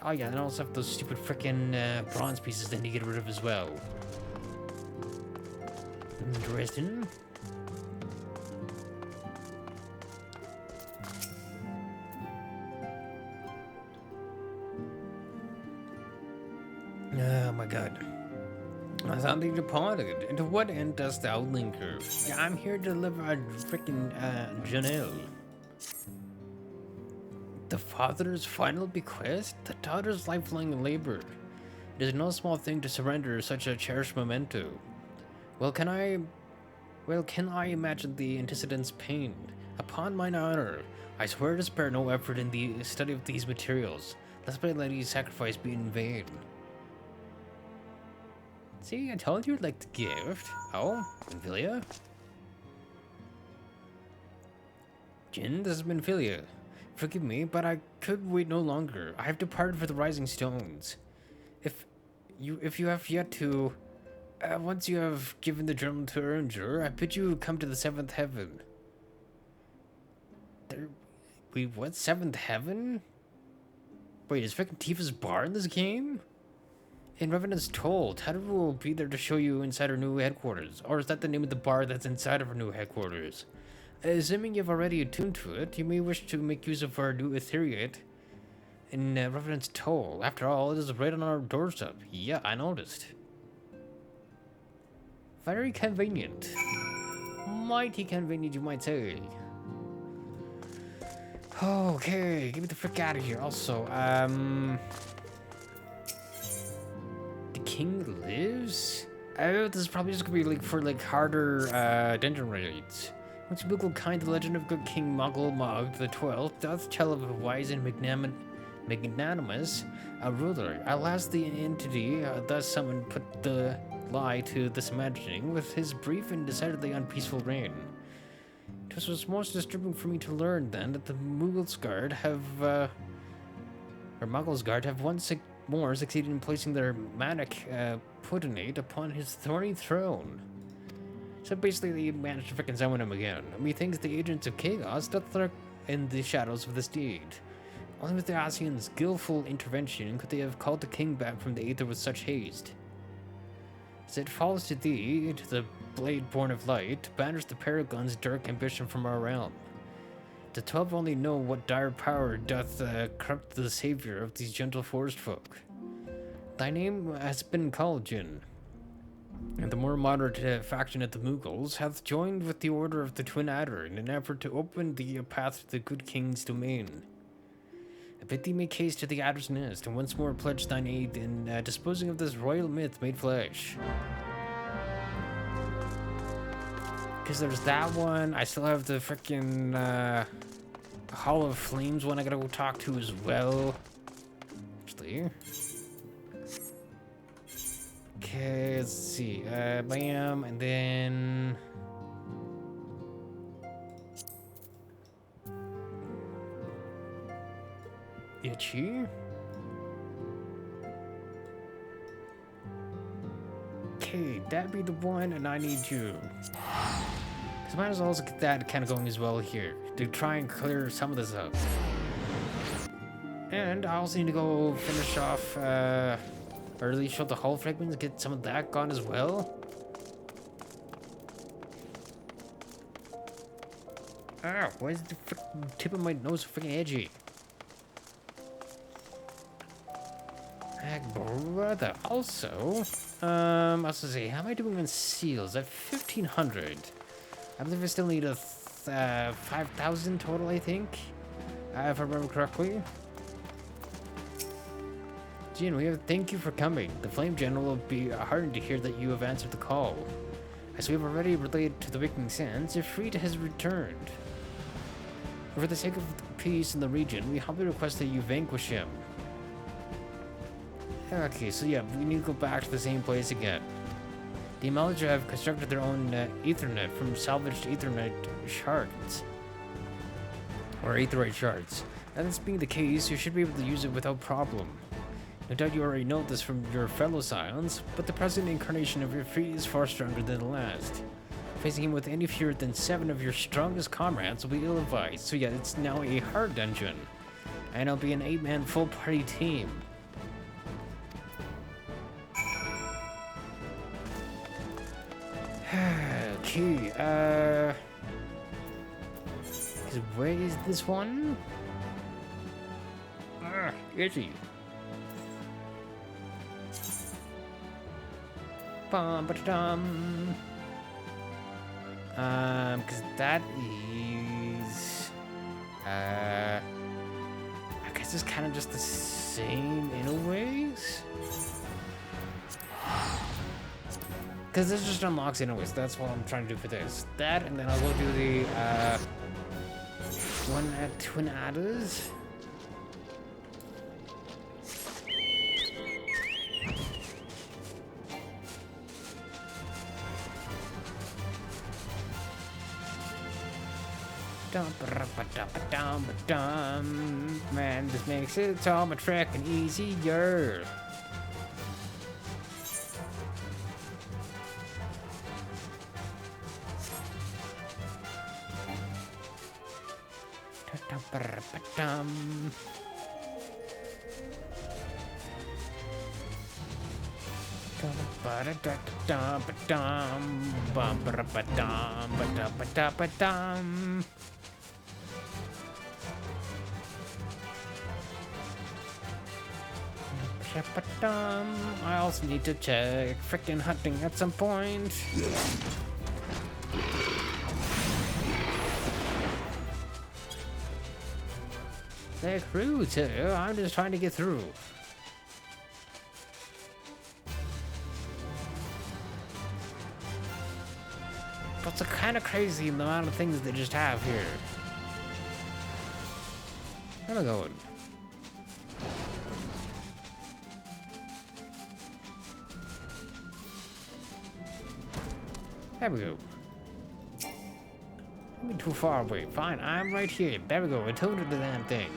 Oh yeah, and I also have those stupid frickin' bronze pieces that I need to get rid of as well. Interesting. Oh my god. Something departed. And to what end dost thou linger? I'm here to deliver a freaking Janelle. The father's final bequest? The daughter's lifelong labor. It is no small thing to surrender such a cherished memento. Well, can I imagine the antecedent's pain? Upon mine honor, I swear to spare no effort in the study of these materials, lest my lady's sacrifice be in vain. See, I told you I'd like the gift. Oh, Benfilia? Jin, this is Benfilia. Forgive me, but I could wait no longer. I have departed for the Rising Stones. If you have yet to, once you have given the journal to Ernger, I bid you come to the 7th heaven. What, 7th heaven? Wait, is freaking Tifa's bar in this game? In Revenant's Toll, Tata will be there to show you inside our new headquarters. Or is that the name of the bar that's inside of our new headquarters? Assuming you've already attuned to it, you may wish to make use of our new Ethereate in Revenant's Toll. After all, it is right on our doorstep. Yeah, I noticed. Very convenient. Mighty convenient, you might say. Okay, get me the frick out of here. Also, the king lives? Oh, this is probably just gonna be like for like harder dungeon raids. Which book will kind the legend of good King Muggle Mog the 12th doth tell of a wise and magnanimous ruler. Alas, the entity thus summoned put the lie to this imagining with his brief and decidedly unpeaceful reign. It was most disturbing for me to learn then that the Muggles Guard have once more succeeded in placing their manic potentate upon his thorny throne. So basically, they managed to frickin' summon him again. Methinks the agents of chaos doth lurk in the shadows of this deed. Only with the Asian's skillful intervention could they have called the king back from the aether with such haste. As it falls to thee, to the blade born of light, to banish the Paragon's dark ambition from our realm. The 12 only know what dire power doth corrupt the savior of these gentle forest folk. Thy name has been called, Jin, and the more moderate faction of the Muggles hath joined with the Order of the Twin Adder in an effort to open the path to the good king's domain. I bid thee make haste to the Adder's Nest, and once more pledge thine aid in disposing of this royal myth made flesh. Because there's that one. I still have the frickin' Hall of Flames one I gotta go talk to as well. Actually. Okay, let's see. Bam, and then... Itchy. Okay, that'd be the one, and I need you. Because I might as well also get that kind of going as well here, to try and clear some of this up. And I also need to go finish off, or at least show the hull fragments, get some of that gone as well. Ah, why is the tip of my nose so freaking edgy? Brother, also, I was to say, how am I doing on seals? At 1,500. I believe I still need a 5,000 total, I think, if I remember correctly. Jin, thank you for coming. The Flame General will be heartened to hear that you have answered the call. As we have already relayed to the Waking Sands, Ifrit has returned. For the sake of peace in the region, we humbly request that you vanquish him. Okay, so yeah, we need to go back to the same place again. The Amalja have constructed their own Ethernet from salvaged Ethernet shards. Or Aetherite shards. And this being the case, you should be able to use it without problem. No doubt you already know this from your fellow Scions, but the present incarnation of your Ifrit is far stronger than the last. Facing him with any fewer than 7 of your strongest comrades will be ill-advised, so yeah, it's now a hard dungeon. And it'll be an 8-man full-party team. Okay, where is this one? Itchy. Bum, ba-dum. Because that is, I guess it's kind of just the same in a ways. Because this just unlocks anyways. That's what I'm trying to do for this. That, and then I'll go do the one at Twin Adders. Man, this makes it so much freaking easier. I also need to check frickin' hunting at some point. They're through too. I'm just trying to get through. But it's kind of crazy the amount of things they just have here. Where am I going? There we go. I'm too far away. Fine, I'm right here. There we go. I told you the damn thing.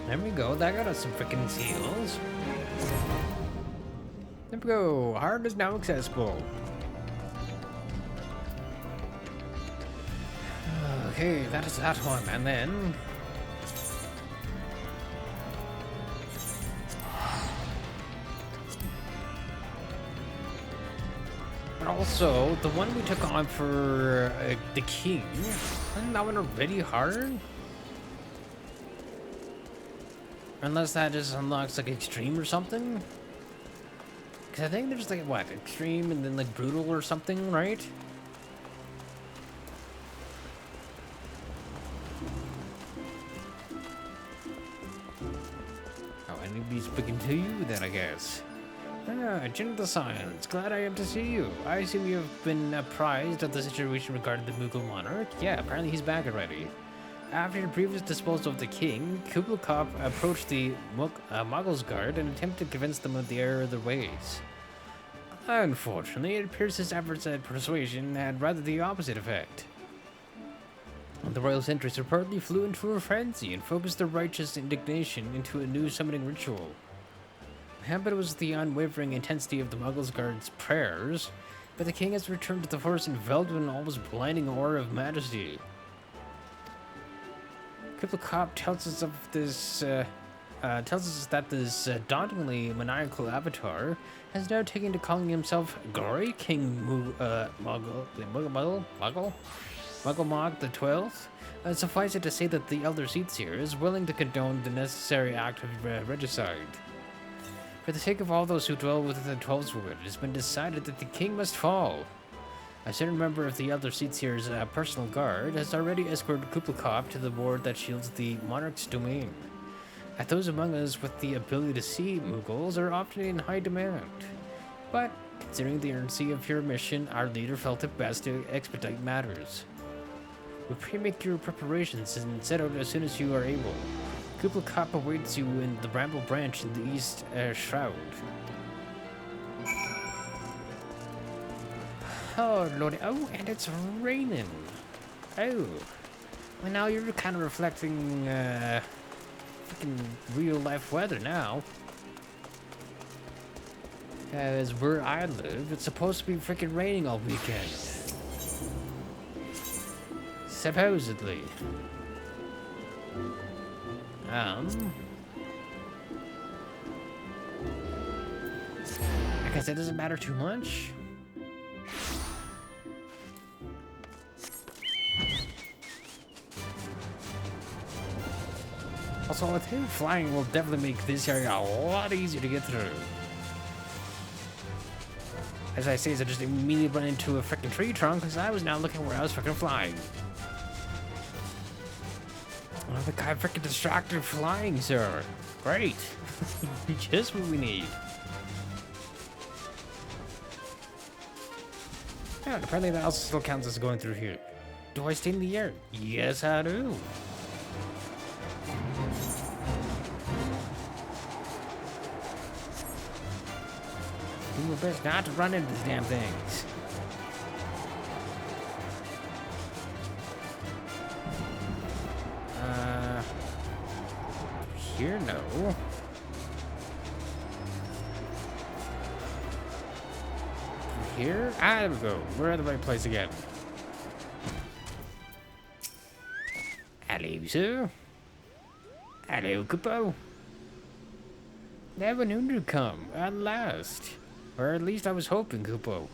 There we go. That got us some freaking seals. There we go. Heart is now accessible. Okay, that is that one. And then... and also, the one we took on for the king, isn't that one already hard? Unless that just unlocks like extreme or something? Because I think there's like, what, extreme and then like brutal or something, right? Oh, I need to be speaking to you then, I guess. Ah, Gentle Science, glad I am to see you. I assume you have been apprised of the situation regarding the Mughal monarch? Yeah, apparently he's back already. After the previous disposal of the king, Kublai Khan approached the Mughals guard and attempted to convince them of the error of their ways. Unfortunately, it appears his efforts at persuasion had rather the opposite effect. The royal sentries reportedly flew into a frenzy and focused their righteous indignation into a new summoning ritual. But it was the unwavering intensity of the Mughals guard's prayers, but the king has returned to the forest enveloped in an almost blinding aura of majesty. Kublai Khan tells us that this dauntingly maniacal avatar has now taken to calling himself Glory King Muggle Mog the 12th. Suffice it to say that the Elder Seatseer is willing to condone the necessary act of regicide. For the sake of all those who dwell within the 12th, it has been decided that the king must fall. A certain member of the Elder Seatseer's personal guard has already escorted Kublai Khan to the ward that shields the monarch's domain. And those among us with the ability to see Mughals are often in high demand. But, considering the urgency of your mission, our leader felt it best to expedite matters. We pray make your preparations and set out as soon as you are able. Kublai Khan awaits you in the Bramble Branch in the East Shroud. Oh lordy, oh, and it's raining. Oh, well now you're kind of reflecting freaking real life weather now. As where I live, it's supposed to be freaking raining all weekend. Supposedly. I guess it doesn't matter too much. Also, I think flying will definitely make this area a lot easier to get through. As I say, I just immediately run into a freaking tree trunk because I was now looking where I was freaking flying. Oh, the guy freaking distracted flying, sir. Great. Just what we need. Yeah, and apparently that also still counts as going through here. Do I stay in the air? Yes, I do. Do my best not to run into these damn things. Here, no. Here? Ah, there we go. We're at the right place again. Hello, sir. Hello, Kupo. Never knew to come, at last. Or at least I was hoping, Kupo.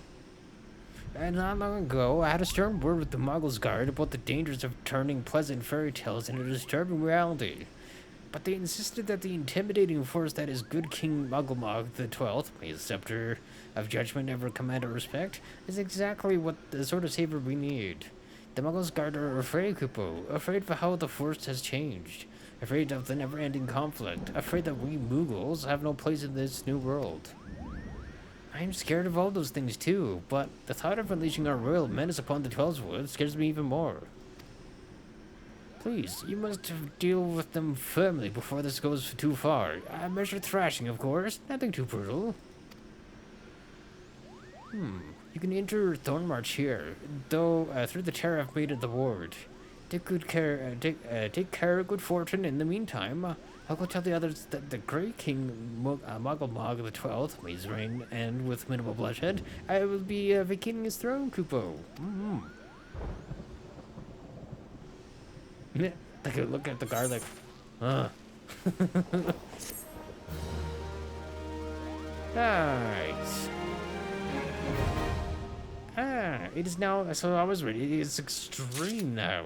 And not long ago, I had a stern word with the Muggles Guard about the dangers of turning pleasant fairy tales into disturbing reality. But they insisted that the intimidating force that is good King Muggle the 12th, may his scepter of judgment ever command our respect, is exactly what the sort of savior we need. The Muggles Guard are afraid, Kupo, afraid of how the force has changed, afraid of the never-ending conflict, afraid that we Muggles have no place in this new world. I'm scared of all those things too, but the thought of unleashing our royal menace upon the Twelveswood scares me even more. Please, you must deal with them firmly before this goes too far. A measured thrashing, of course. Nothing too brutal. You can enter Thornmarch here, though through the terror I've made of the ward. Take good care. Take care of good fortune. In the meantime, I'll go tell the others that the Great King Muggle the 12th, may his reign end with minimal bloodshed, I will be vacating his throne, Kupo. Yeah, like look at the guard like, Nice. It is now, so I was ready, it is extreme now.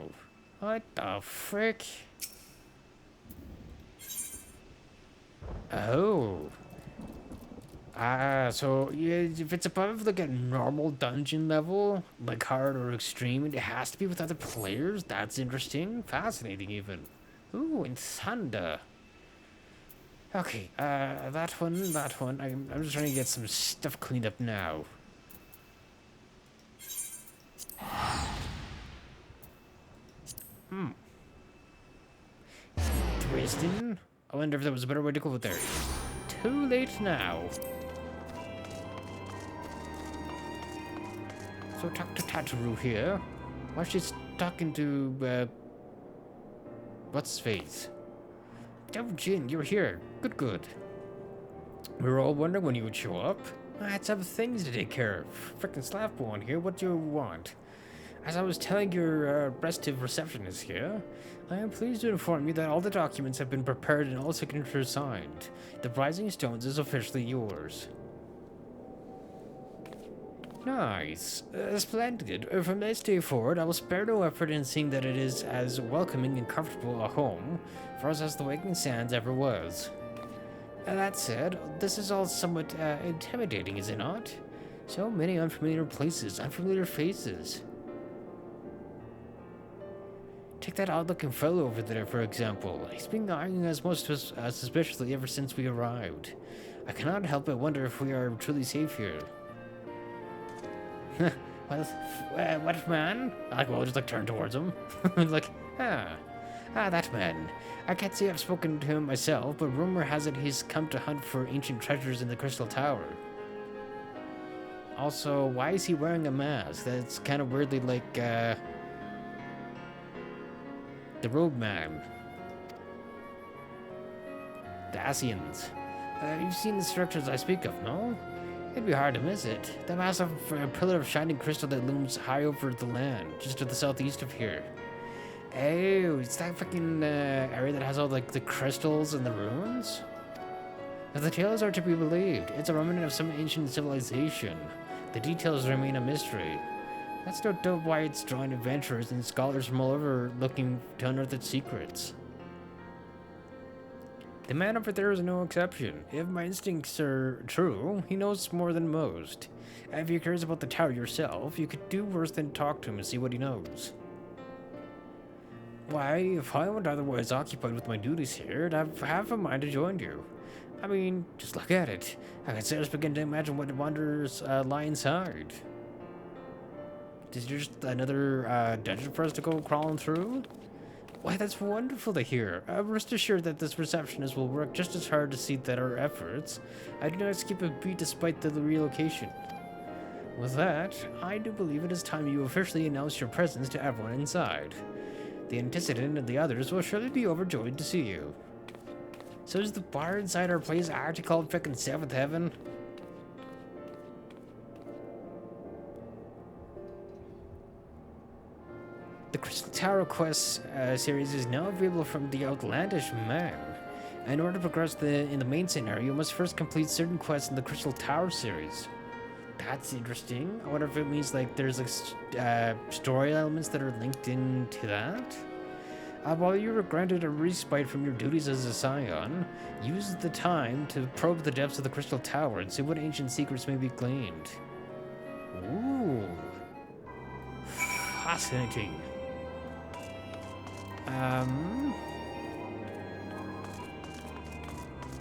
What the frick? Oh. So yeah, if it's above like a normal dungeon level, like hard or extreme, it has to be with other players? That's interesting. Fascinating even. Ooh, and thunder. Okay, that one. I'm just trying to get some stuff cleaned up now. Twisting? I wonder if there was a better way to go there. Too late now. So talk to Tataru here. While she's talking to, what's his face? Oh, Jin, you're here. Good. We were all wondering when you would show up. I had some things to take care of. Frickin' Slapborn here, what do you want? As I was telling your restive receptionist here, I am pleased to inform you that all the documents have been prepared and all signatures signed. The Rising Stones is officially yours. Nice. Splendid. From this day forward, I will spare no effort in seeing that it is as welcoming and comfortable a home for us as the Waking Sands ever was. That said, this is all somewhat intimidating, is it not? So many unfamiliar places, unfamiliar faces. Take that odd-looking fellow over there, for example. He's been eyeing us most suspiciously ever since we arrived. I cannot help but wonder if we are truly safe here. Well, what man? We'll just turn towards him. That man. I can't say I've spoken to him myself, but rumor has it he's come to hunt for ancient treasures in the Crystal Tower. Also, why is he wearing a mask? That's kind of weirdly like, the Robe Man. The Asians. You've seen the structures I speak of, no? It'd be hard to miss it. The massive pillar of shining crystal that looms high over the land, just to the southeast of here. Oh, it's that fucking area that has all like the crystals and the ruins? If the tales are to be believed, it's a remnant of some ancient civilization. The details remain a mystery. That's no doubt why it's drawing adventurers and scholars from all over looking to unearth its secrets. The man over there is no exception. If my instincts are true, he knows more than most. And if he cares about the tower yourself, you could do worse than talk to him and see what he knows. Why, if I weren't otherwise occupied with my duties here, I'd have half a mind to join you. I mean, just look at it. I can scarce begin to imagine what wonders lie inside. Is there just another dungeon for us to go crawling through? Why, that's wonderful to hear. Rest assured that this receptionist will work just as hard to see that our efforts. I do not skip a beat despite the relocation. With that, I do believe it is time you officially announce your presence to everyone inside. The antecedent and the others will surely be overjoyed to see you. So is the bar inside our place actually called frickin' Seventh Heaven? The Crystal Tower Quest series is now available from the Outlandish Man. In order to progress in the main scenario, you must first complete certain quests in the Crystal Tower series. That's interesting. I wonder if it means like there's like story elements that are linked into that. While you were granted a respite from your duties as a scion, use the time to probe the depths of the Crystal Tower and see what ancient secrets may be gleaned. Ooh. Fascinating.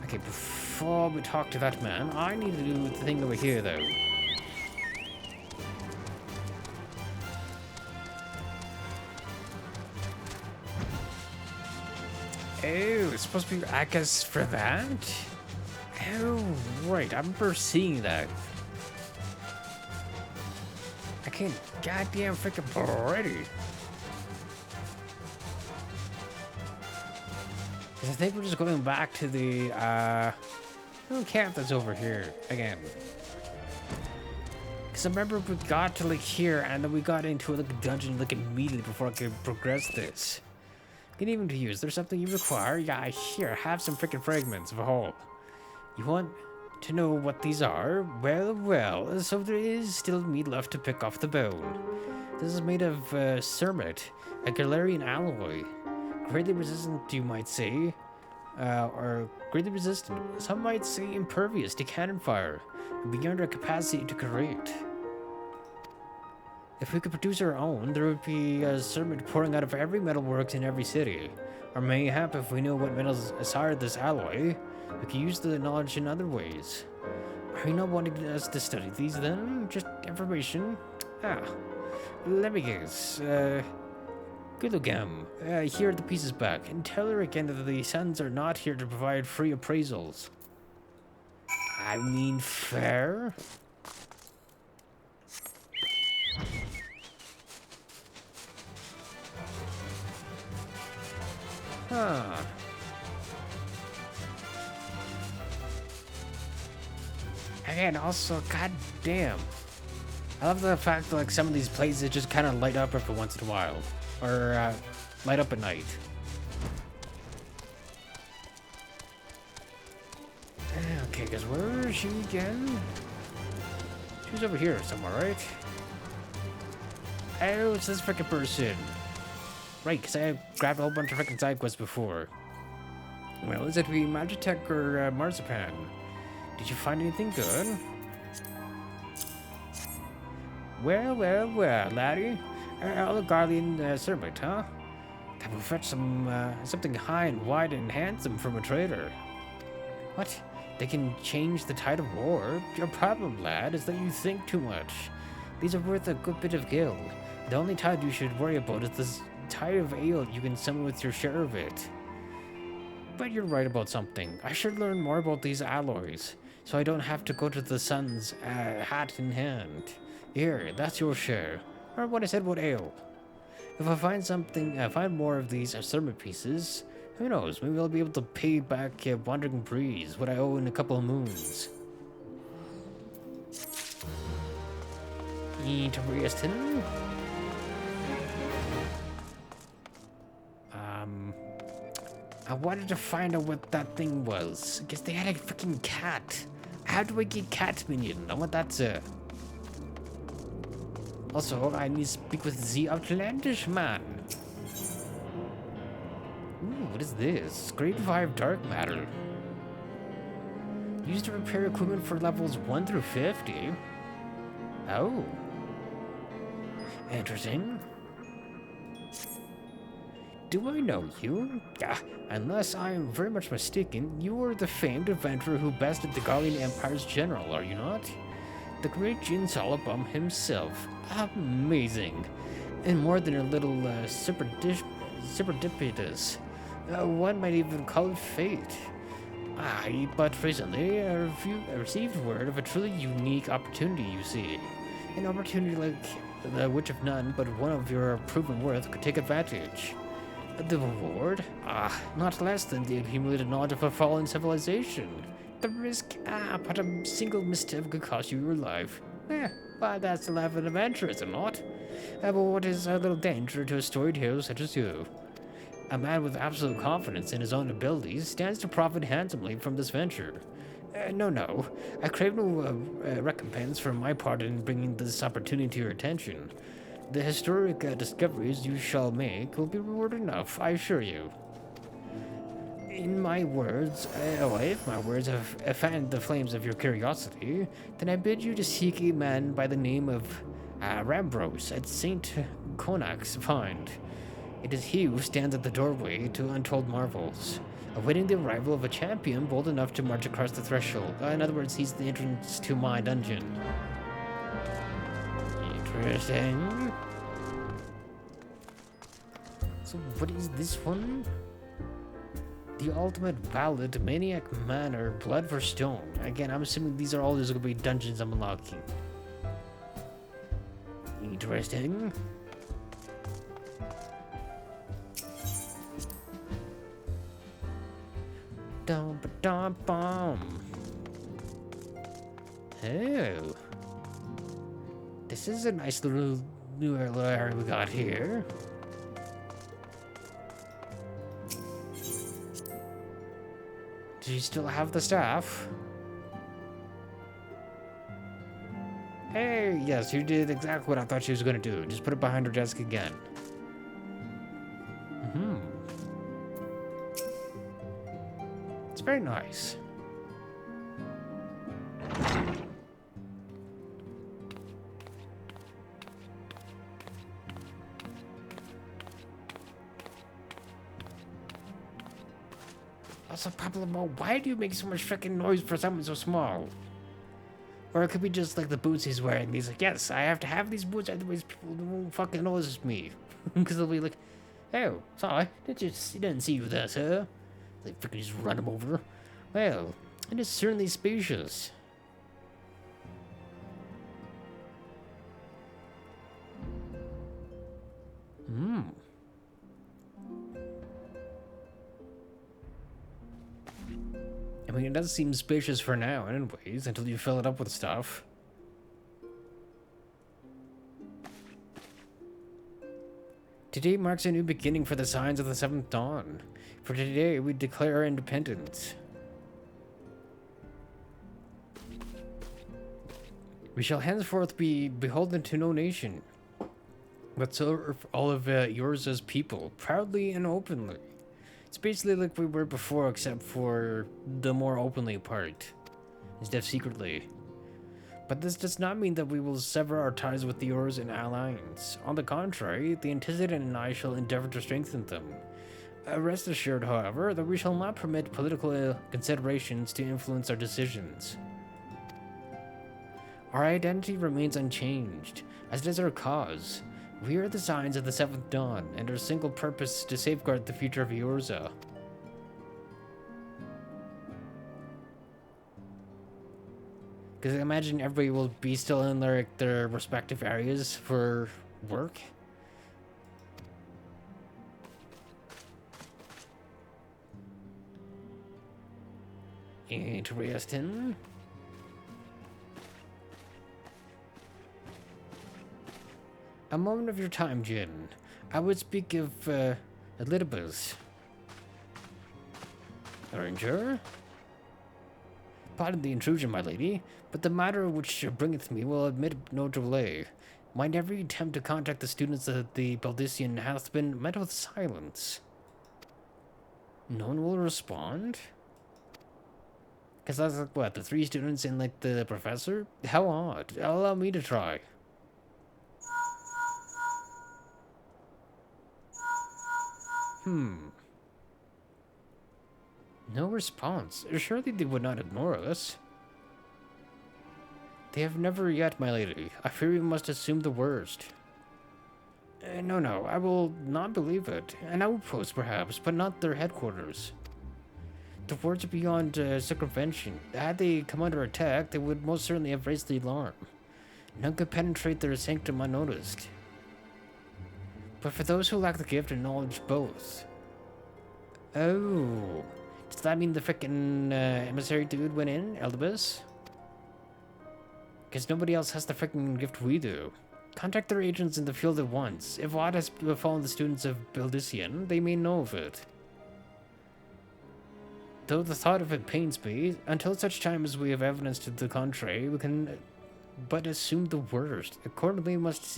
Okay, before we talk to that man, I need to do the thing over here, though. Oh, it's supposed to be Akkas for that? Oh, right, I remember seeing that. I can't goddamn freaking ready. I think we're just going back to the little camp that's over here again. Because I remember we got to like here and then we got into like a dungeon like immediately before I could progress this. Good evening to you. Is there something you require? Yeah, here, have some freaking fragments of a hole. You want to know what these are? Well, so there is still meat left to pick off the bone. This is made of cermet, a Galarian alloy. Greatly resistant, you might say, or greatly resistant. Some might say impervious to cannon fire, and beyond our capacity to create. If we could produce our own, there would be a cermet pouring out of every metalworks in every city. Or mayhap, if we know what metals are this alloy, we could use the knowledge in other ways. Are you not wanting us to study these then? Just information? Let me guess. Good look, here are the pieces back, and tell her again that the sons are not here to provide free appraisals. I mean, fair? Huh. And also, goddamn. I love the fact that like some of these places just kind of light up every once in a while. Or light up at night. Okay, guys, where is she again? She was over here somewhere, right? Oh, it's this freaking person. Right, because I grabbed a whole bunch of freaking side quests before. Well, is it to be Magitech or Marzipan? Did you find anything good? Well, laddie. Oligarlian cermet, huh? That will fetch something high and wide and handsome from a trader. What? They can change the tide of war? Your problem, lad, is that you think too much. These are worth a good bit of gil. The only tide you should worry about is this tide of ale you can summon with your share of it. But you're right about something. I should learn more about these alloys, so I don't have to go to the sun's hat in hand. Here, that's your share. Or what I said about ale. If I find more of these cermet pieces, who knows, maybe I'll be able to pay back Wandering Breeze what I owe in a couple of moons. Interesting. I wanted to find out what that thing was. I guess they had a freaking cat. How do I get cat minion? I want that, sir. Also, I need to speak with the Outlandish Man. Ooh, what is this? Grade 5 dark matter. Used to repair equipment for levels 1 through 50. Oh. Interesting. Do I know you? Unless I am very much mistaken, you are the famed adventurer who bested the Garlean Empire's general, are you not? The great Jin Solobum himself. Amazing. And more than a little serendipitous. One might even call it fate. But recently I received word of a truly unique opportunity, you see. An opportunity like the which of none but one of your proven worth could take advantage. The reward? Not less than the accumulated knowledge of a fallen civilization. The risk, but a single misstep could cost you your life. But that's the life of an adventurer, is it not? But what is a little danger to a storyteller such as you? A man with absolute confidence in his own abilities stands to profit handsomely from this venture. No. I crave no recompense for my part in bringing this opportunity to your attention. The historic discoveries you shall make will be reward enough, I assure you. In my words, if my words have fanned the flames of your curiosity, then I bid you to seek a man by the name of Rambros at St. Conach's Find. It is he who stands at the doorway to untold marvels, awaiting the arrival of a champion bold enough to march across the threshold. In other words, he's the entrance to my dungeon. Interesting. So what is this one? The ultimate ballad, Maniac Manor, Blood for Stone. Again, I'm assuming these are all just going to be dungeons I'm unlocking. Interesting. Dum-ba-dum-bum. Oh. This is a nice little new area we got here. Do you still have the staff? Hey, yes, you did exactly what I thought she was going to do. Just put it behind her desk again. It's very nice. Also, Pablo, why do you make so much freaking noise for something so small? Or it could be just like the boots he's wearing. He's like, yes, I have to have these boots, otherwise people won't fucking notice me. Because they'll be like, oh, sorry, didn't see you there, sir. They freaking just run him over. Well, it is certainly spacious. I mean, it does seem spacious for now, anyways, until you fill it up with stuff. Today marks a new beginning for the signs of the seventh dawn. For today, we declare our independence. We shall henceforth be beholden to no nation, but serve all of yours as people, proudly and openly. It's basically like we were before, except for the more openly part, instead of secretly. But this does not mean that we will sever our ties with the yours and alliance. On the contrary, the antecedent and I shall endeavor to strengthen them. Rest assured, however, that we shall not permit political considerations to influence our decisions. Our identity remains unchanged, as does our cause. We are the signs of the seventh dawn, and our single purpose is to safeguard the future of Eorza. Because I imagine everybody will be still in their respective areas for work. Interesting. A moment of your time, Jin. I would speak of Elidibus. Ranger? Pardon the intrusion, my lady, but the matter which bringeth me will admit no delay. Mind every attempt to contact the students of the Baldician hath been met with silence. No one will respond? Because that's like, what, the 3 students and like the professor? How odd. Allow me to try. No response. Surely they would not ignore us. They have never yet, my lady. I fear we must assume the worst. No, I will not believe it. An outpost, perhaps, but not their headquarters. The words are beyond circumvention. Had they come under attack, they would most certainly have raised the alarm. None could penetrate their sanctum unnoticed. But for those who lack the gift and knowledge both. Oh. Does that mean the frickin' emissary dude went in, Eldibus? Because nobody else has the frickin' gift we do. Contact their agents in the field at once. If aught has befallen the students of Bildician, they may know of it. Though the thought of it pains me, until such time as we have evidence to the contrary, we can but assume the worst. Accordingly, must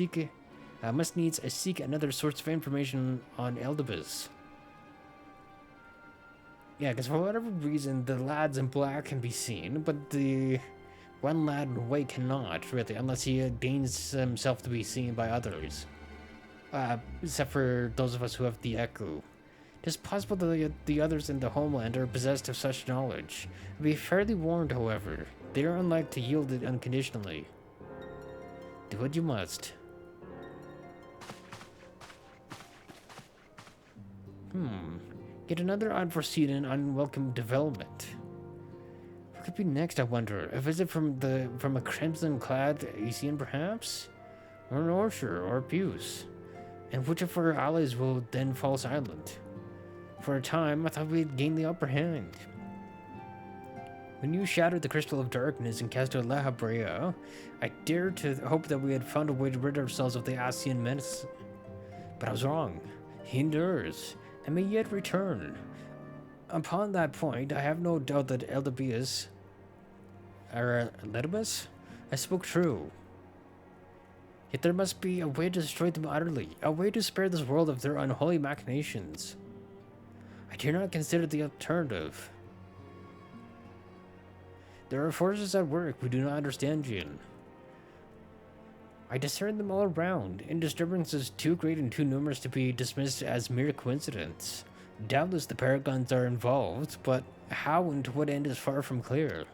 needs seek another source of information on Eldibus. Yeah, because for whatever reason, the lads in black can be seen, but the one lad in white cannot, really, unless he deigns himself to be seen by others. Except for those of us who have the echo. It is possible that the others in the homeland are possessed of such knowledge. Be fairly warned, however. They are unlike to yield it unconditionally. Do what you must. Yet another unforeseen and unwelcome development. What could be next, I wonder? A visit from a crimson-clad Asian, perhaps? Or an Orcher, or Buse? And which of our allies will then fall silent? For a time, I thought we had gained the upper hand. When you shattered the Crystal of Darkness and cast out La Habrea, I dared to hope that we had found a way to rid ourselves of the Asian menace. But I was wrong. He endures, and may yet return. Upon that point, I have no doubt that Eldibus, I spoke true. Yet there must be a way to destroy them utterly, a way to spare this world of their unholy machinations. I dare not consider the alternative. There are forces at work we do not understand, Jin. I discern them all around, in disturbances too great and too numerous to be dismissed as mere coincidence. Doubtless the Paragons are involved, but how and to what end is far from clear.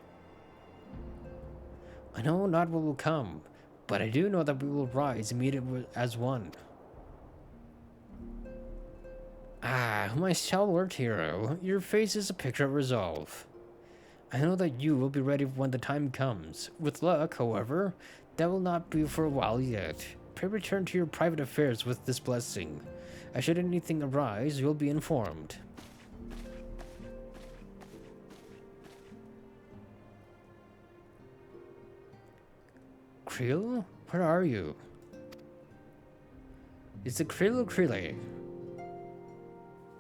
I know not what will come, but I do know that we will rise and meet it as one. Ah, my stalwart hero, your face is a picture of resolve. I know that you will be ready when the time comes. With luck, however, that will not be for a while yet. Pray return to your private affairs with this blessing. Should anything arise, you'll be informed. Krill? Where are you? Is it Krill or Krille?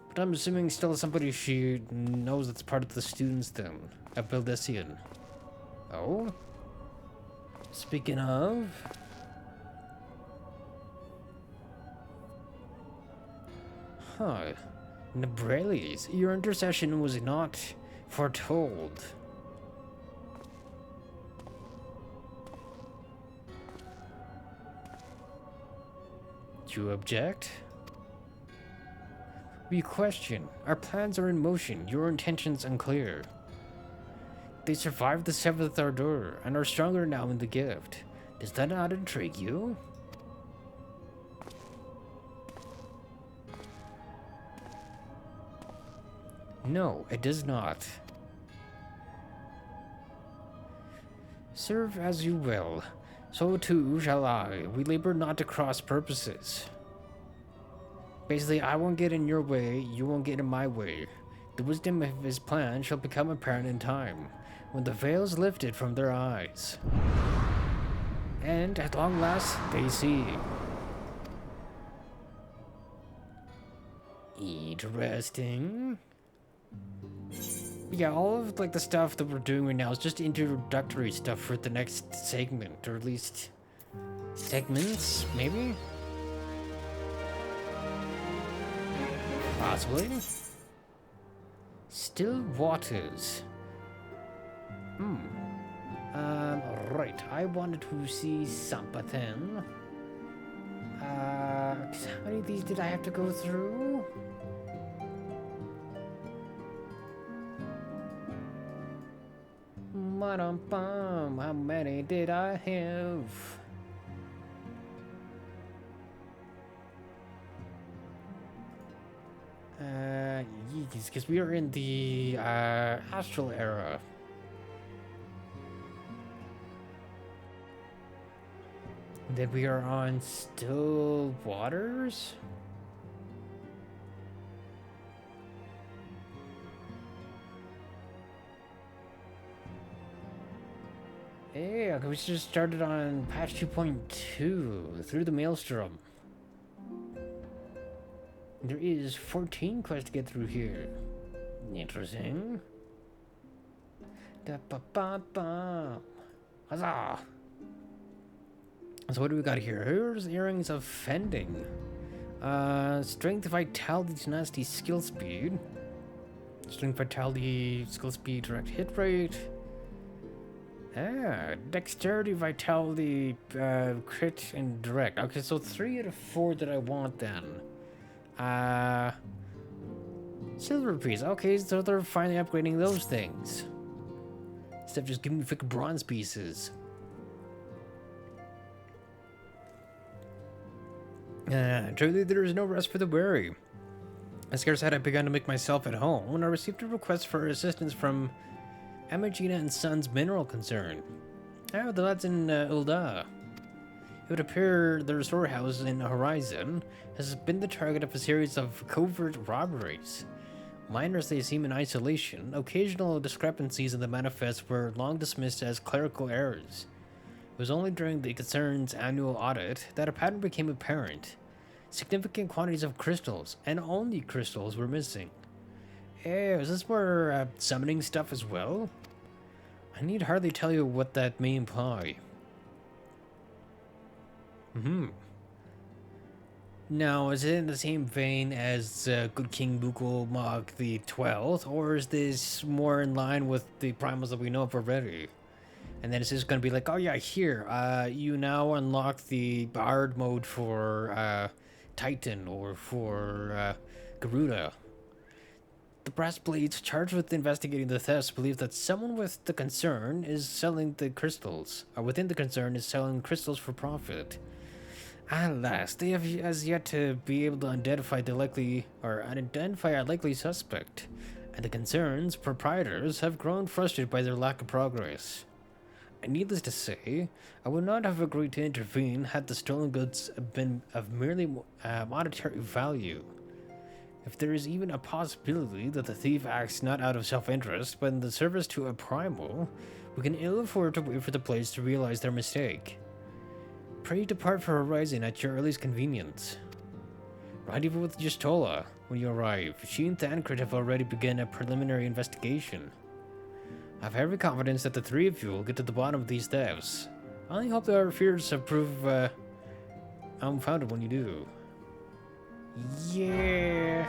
But I'm assuming still somebody she knows that's part of the students then, at Bildician. Oh? Speaking of... Huh. Nebrales, your intercession was not foretold. Do you object? We question. Our plans are in motion, your intentions unclear. They survived the 7th Ardor and are stronger now in the gift. Does that not intrigue you? No, it does not. Serve as you will. So too shall I. We labor not to cross purposes. Basically, I won't get in your way, you won't get in my way. The wisdom of his plan shall become apparent in time, when the veil is lifted from their eyes. And at long last, they see. Interesting. Yeah, all of like the stuff that we're doing right now is just introductory stuff for the next segment, or at least segments, maybe? Possibly. still waters. Right. I wanted to see something. How many of these did I have to go through? How many did I have? Because we are in the astral era. Then we are on still waters. Yeah, we just started on patch 2.2 through the Maelstrom. There is 14 quests to get through here. Interesting. Da-ba-ba-ba. Huzzah! So what do we got here? Here's earrings of fending. Strength, vitality, tenacity, skill speed. Strength, vitality, skill speed, direct hit rate. Dexterity, vitality, crit, and direct. Okay, so 3 out of 4 that I want then. Silver piece. Okay, so they're finally upgrading those things. Instead of just giving me freaking bronze pieces. Truly, there is no rest for the weary. I scarce had I begun to make myself at home when I received a request for assistance from Amagina and Sons Mineral Concern. Oh, the lads in Ulda. It would appear their storehouse in Horizon has been the target of a series of covert robberies. Minor as they seem in isolation, occasional discrepancies in the manifest were long dismissed as clerical errors. It was only during the concern's annual audit that a pattern became apparent. Significant quantities of crystals, and only crystals, were missing. Is this more summoning stuff as well? I need hardly tell you what that may imply. Now, is it in the same vein as Good King Bukul Mog the 12th, or is this more in line with the primals that we know of already? And then it's just going to be like, oh yeah, here, you now unlock the Bard mode for Titan or for Garuda. The Brass Blades, charged with investigating the thefts, believe that someone with the concern is selling the crystals, or within the concern is selling crystals for profit. Alas, they have as yet to be able to identify a likely suspect, and the concern's proprietors have grown frustrated by their lack of progress. And needless to say, I would not have agreed to intervene had the stolen goods been of merely monetary value. If there is even a possibility that the thief acts not out of self-interest, but in the service to a primal, we can ill afford to wait for the place to realize their mistake. Pray depart for Horizon at your earliest convenience. Rendezvous with Justola when you arrive. She and Thancred have already begun a preliminary investigation. I have every confidence that the three of you will get to the bottom of these thefts. I only hope that our fears have proved unfounded when you do. Yeah.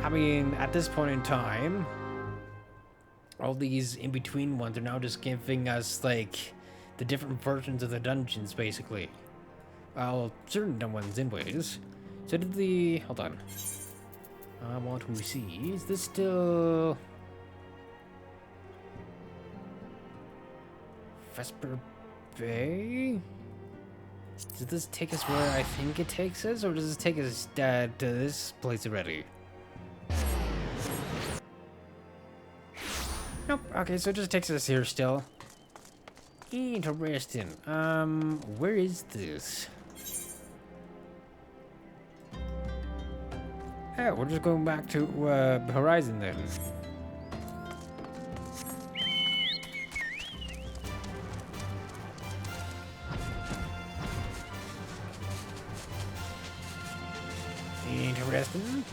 I mean, at this point in time, all these in-between ones are now just giving us, like, the different versions of the dungeons, basically. Well, certain ones, anyways. So did the... Hold on. I want to see... Is this still... Vesper Bay? Does this take us where I think it takes us, or does this take us to this place already? Nope. Okay, so it just takes us here still. Interesting. Where is this? Yeah, we're just going back to Horizon then. Interesting.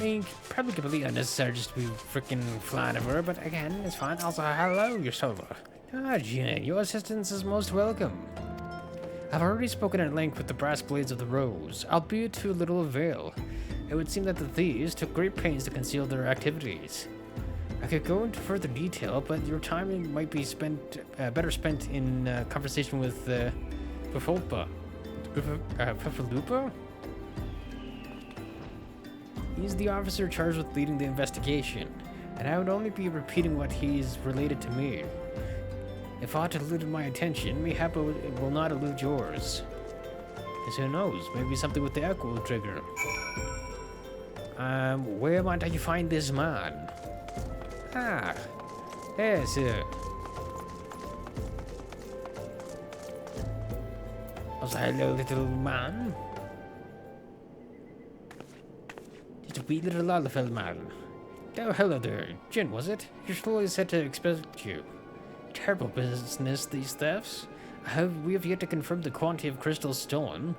think probably completely unnecessary just to be freaking flying over, but again, it's fine. Also, hello, you're solo. Ah, Jin, your assistance is most welcome. I've already spoken at length with the brass blades of the Rose, albeit to little avail. It would seem that the thieves took great pains to conceal their activities. I could go into further detail, but your time might be spent better spent in conversation with Fafulpa. Fafulupa? He's the officer charged with leading the investigation, and I would only be repeating what he's related to me. If aught eluded my attention, mayhap it will not elude yours. As who knows, maybe something with the echo will trigger. Where might I find this man? Ah, yes, hello, little man. Just a wee little Lalafell man. Oh, hello there. Jin, was it? You're slowly set to expect you. Terrible business, these thefts. We have yet to confirm the quantity of crystal stolen,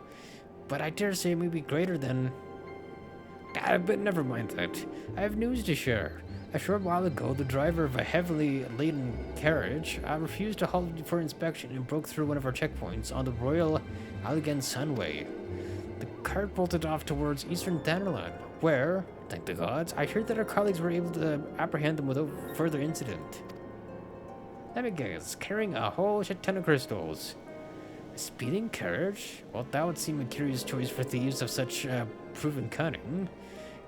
but I dare say it may be greater than... but never mind that. I have news to share. A short while ago, the driver of a heavily laden carriage refused to halt for inspection and broke through one of our checkpoints on the Royal Allegan Sunway. The cart bolted off towards eastern Thanalan, where, thank the gods, I heard that our colleagues were able to apprehend them without further incident. Let me guess, carrying a whole shit ton of crystals. A speeding carriage? Well, that would seem a curious choice for thieves of such proven cunning.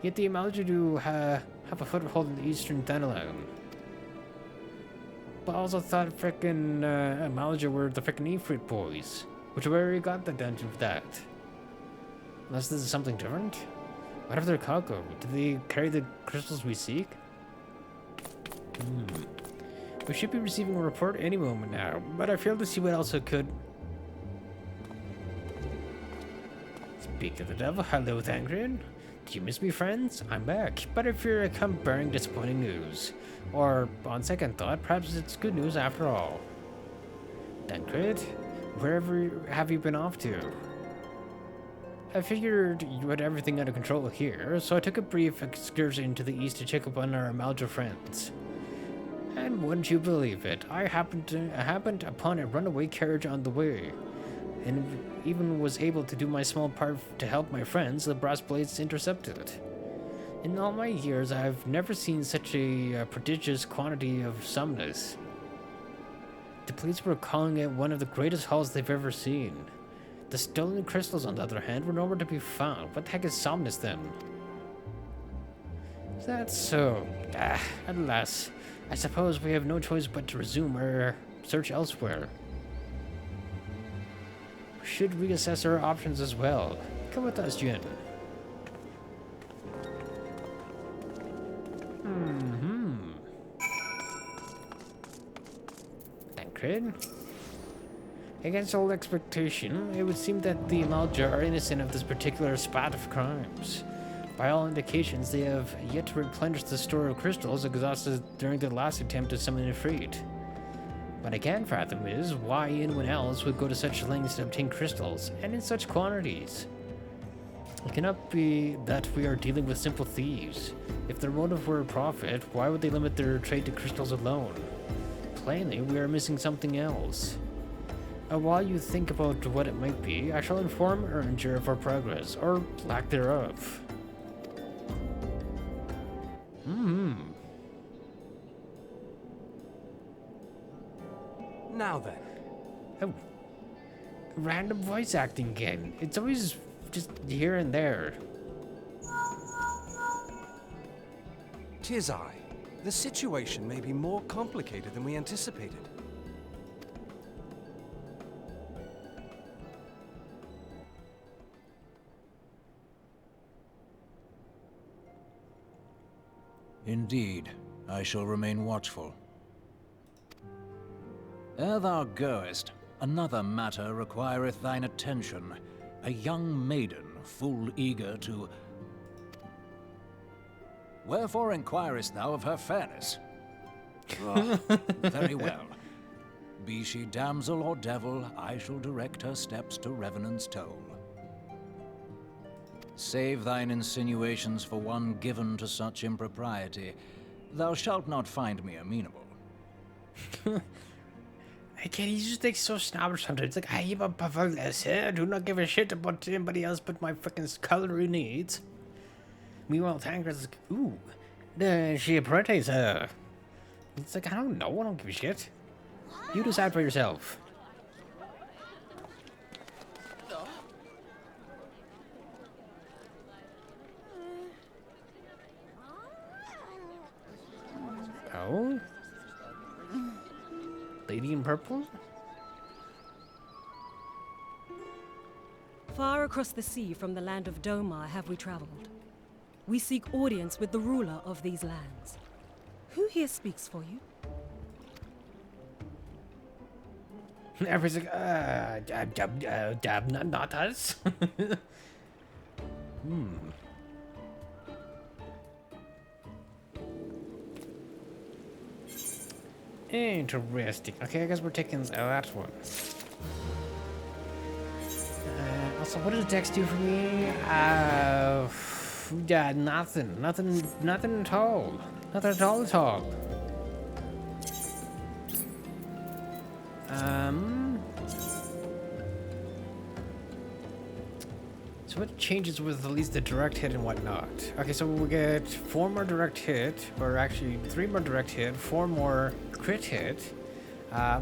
Yet the Amalja do have a foothold in the eastern Thanalan. But I also thought frickin' Amalja were the frickin' Ifrit boys, which where we got the dungeon for that. Unless this is something different? What of their cargo? Do they carry the crystals we seek? We should be receiving a report any moment now, but I fail to see what else it could. Speak to the devil. Hello, Thangren. Do you miss me, friends? I'm back, but I fear I come bearing disappointing news. Or, on second thought, perhaps it's good news after all. Thangren, wherever have you been off to? I figured you had everything under control here, so I took a brief excursion to the east to check up on our Amalja friends. And wouldn't you believe it, I happened upon a runaway carriage on the way, and even was able to do my small part to help my friends the brass blades intercepted it. In all my years, I've never seen such a prodigious quantity of sumnus. The police were calling it one of the greatest hauls they've ever seen. The stolen crystals, on the other hand, were nowhere to be found. What the heck is Somnus, then? That's so. Alas, I suppose we have no choice but to resume our search elsewhere. We should reassess our options as well. Come with us, Jin. Tancred? Against all expectation, it would seem that the Amalja are innocent of this particular spat of crimes. By all indications, they have yet to replenish the store of crystals exhausted during their last attempt to summon a Ifrit. What I can fathom is why anyone else would go to such lengths to obtain crystals, and in such quantities. It cannot be that we are dealing with simple thieves. If their motive were profit, why would they limit their trade to crystals alone? Plainly, we are missing something else. While you think about what it might be, I shall inform Erninger of our progress, or lack thereof. Now then. Oh. Random voice acting again. It's always just here and there. 'Tis I. The situation may be more complicated than we anticipated. Indeed, I shall remain watchful. Ere thou goest, another matter requireth thine attention. A young maiden, full eager to... Wherefore inquirest thou of her fairness? Very well. Be she damsel or devil, I shall direct her steps to Revenant's Toll. Save thine insinuations for one given to such impropriety. Thou shalt not find me amenable. I can't, he just thinks so snobbish sometimes. It's like, I am a powerless, I do not give a shit about anybody else but my freaking culinary needs. Meanwhile, Tanker's like, ooh, she apprentice her. It's like, I don't know, I don't give a shit. You decide for yourself. Oh? Lady in purple? Far across the sea from the land of Domar have we traveled. We seek audience with the ruler of these lands. Who here speaks for you? Everybody's like, not us. Interesting. Okay, I guess we're taking that one. Also, what does Dex do for me? Yeah, nothing at all. Nothing at all at all. So what changes with at least the direct hit and whatnot? Okay, so we get 4 more direct hit, or actually 3 more direct hit, 4 more crit hit.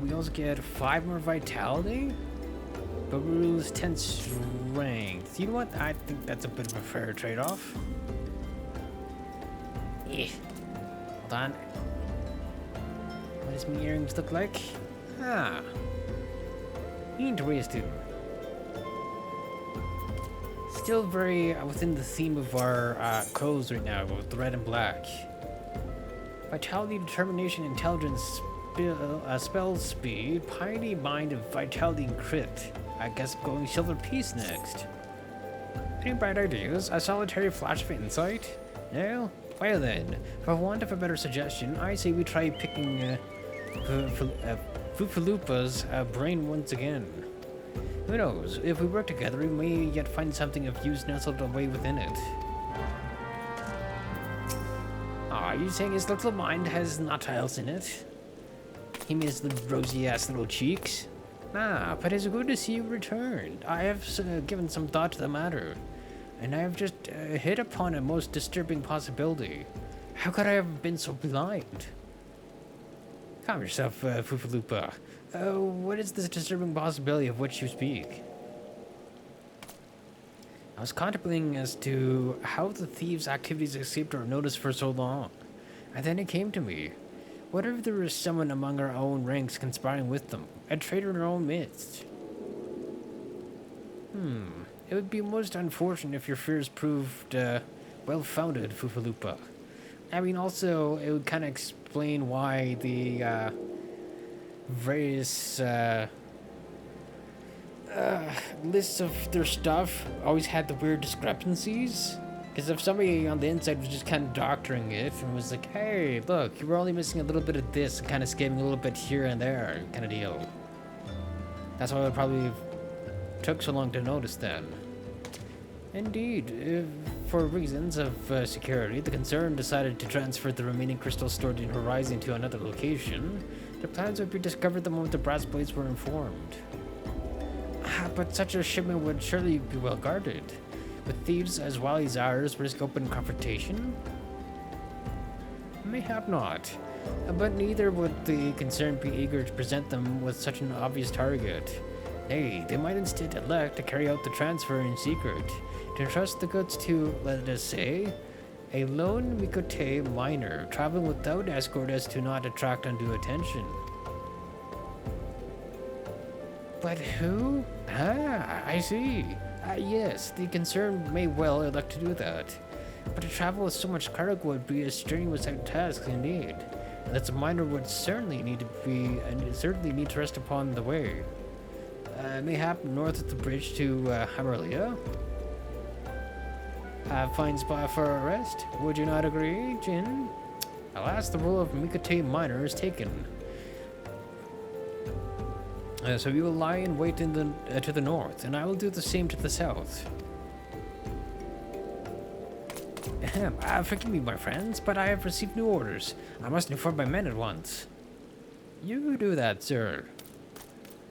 We also get 5 more vitality, but we lose 10 strength. You know what? I think that's a bit of a fair trade-off. Yeah. Hold on. What does my earrings look like? Ah. Interesting. Still very within the theme of our clothes right now, with the red and black. Vitality, determination, intelligence, spell speed, piety, mind, and vitality and crit. I guess I'm going silver piece next. Any bright ideas? A solitary flash of insight? No? Well then, for want of a better suggestion, I say we try picking Fufalupa's brain once again. Who knows? If we work together, we may yet find something of use nestled away within it. Are you saying his little mind has nut-tiles in it? He means the rosy-ass little cheeks? Ah, but it's good to see you returned. I have given some thought to the matter, and I have just hit upon a most disturbing possibility. How could I have been so blind? Calm yourself, Fufalupa. What is this disturbing possibility of which you speak? I was contemplating as to how the thieves' activities escaped our notice for so long, and then it came to me. What if there was someone among our own ranks conspiring with them, a traitor in our own midst? It would be most unfortunate if your fears proved, well-founded, Fufalupa. I mean, also, it would kind of explain why the, various, lists of their stuff always had the weird discrepancies. Because if somebody on the inside was just kind of doctoring it and was like, hey, look, you were only missing a little bit of this and kind of skimming a little bit here and there kind of deal. That's why it probably took so long to notice then. Indeed, for reasons of security, the concern decided to transfer the remaining crystals stored in Horizon to another location. Their plans would be discovered the moment the brass blades were informed. But such a shipment would surely be well guarded. With thieves as well as ours risk open confrontation? Mayhap not. But neither would the concerned be eager to present them with such an obvious target. Nay, they might instead elect to carry out the transfer in secret, to entrust the goods to, let us say, a lone Mikote miner traveling without escort as to not attract undue attention. But who? Ah, I see. Yes, the concerned may well elect to do that. But to travel with so much cargo would be a strenuous task indeed. And that a miner would certainly need to rest upon the way. Mayhap north of the bridge to Hammerlia. A fine spot for a rest. Would you not agree, Jin? Alas, the role of Mikote miner is taken. So you will lie in wait to the north, and I will do the same to the south. Forgive me, my friends, but I have received new orders. I must inform my men at once. You do that, sir.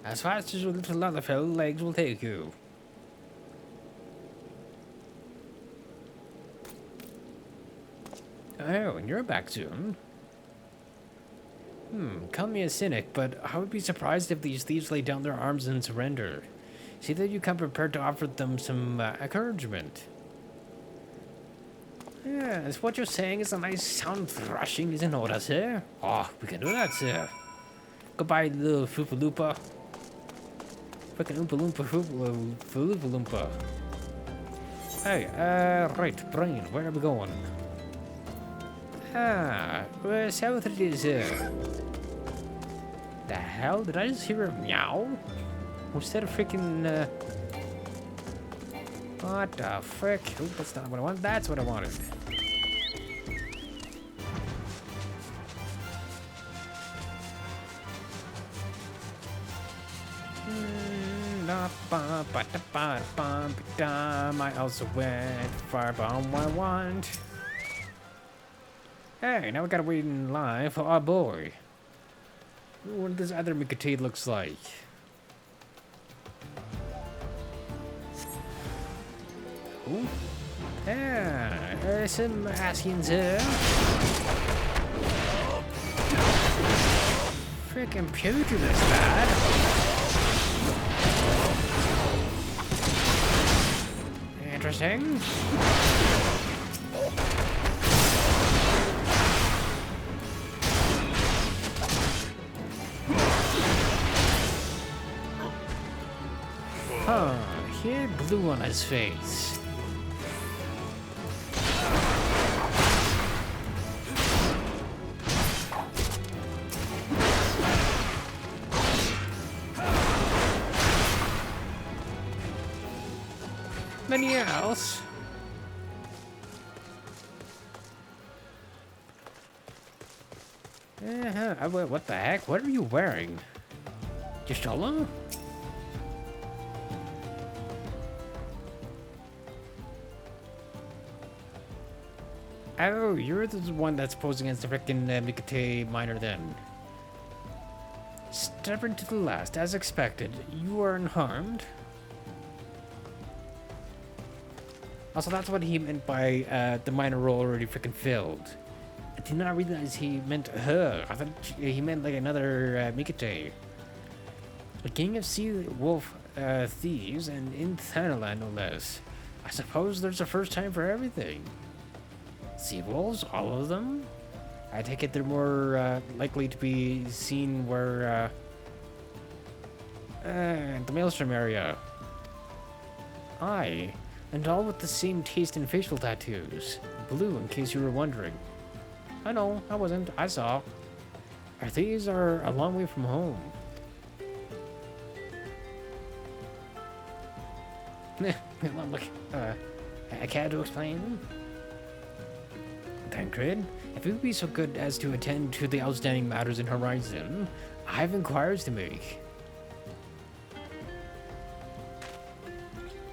As fast as your little Lalafell legs will take you. Oh, and you're back soon. Call me a cynic, but I would be surprised if these thieves lay down their arms and surrender. See that you come prepared to offer them some encouragement. Yes, what you're saying is a nice sound thrashing is in order, sir. Oh, we can do that, sir. Goodbye, little Foopaloopa. Frickin' Oompa Loompa Foopaloopa. Hey, right, Brain, where are we going? South it is, The hell? Did I just hear a meow? Instead of freaking, What the frick? Oop, that's not what I want. That's what I wanted. I also went firebomb I want. Hey, now we gotta wait in line for our boy. What this other Mikate looks like. Ooh. Yeah, some Askians here. Freaking pugilist, lad. Interesting. Huh, he had blue on his face. Many else. What the heck? What are you wearing? Just solo? Oh, you're the one that's posing as the frickin' Mikate miner then. Stubborn to the last, as expected. You are unharmed. Also, that's what he meant by the miner role already freaking filled. I did not realize he meant her. I thought he meant like another Mikate. A king of sea wolf thieves and in Thanalan, no less. I suppose there's a first time for everything. Sea wolves, all of them? I take it they're more likely to be seen where the Maelstrom area. Aye, and all with the same taste in facial tattoos. Blue, in case you were wondering. I know, I wasn't. I saw. Our thieves are a long way from home. Look, I can't to explain. Tancred, if you would be so good as to attend to the outstanding matters in Horizon, I have inquiries to make.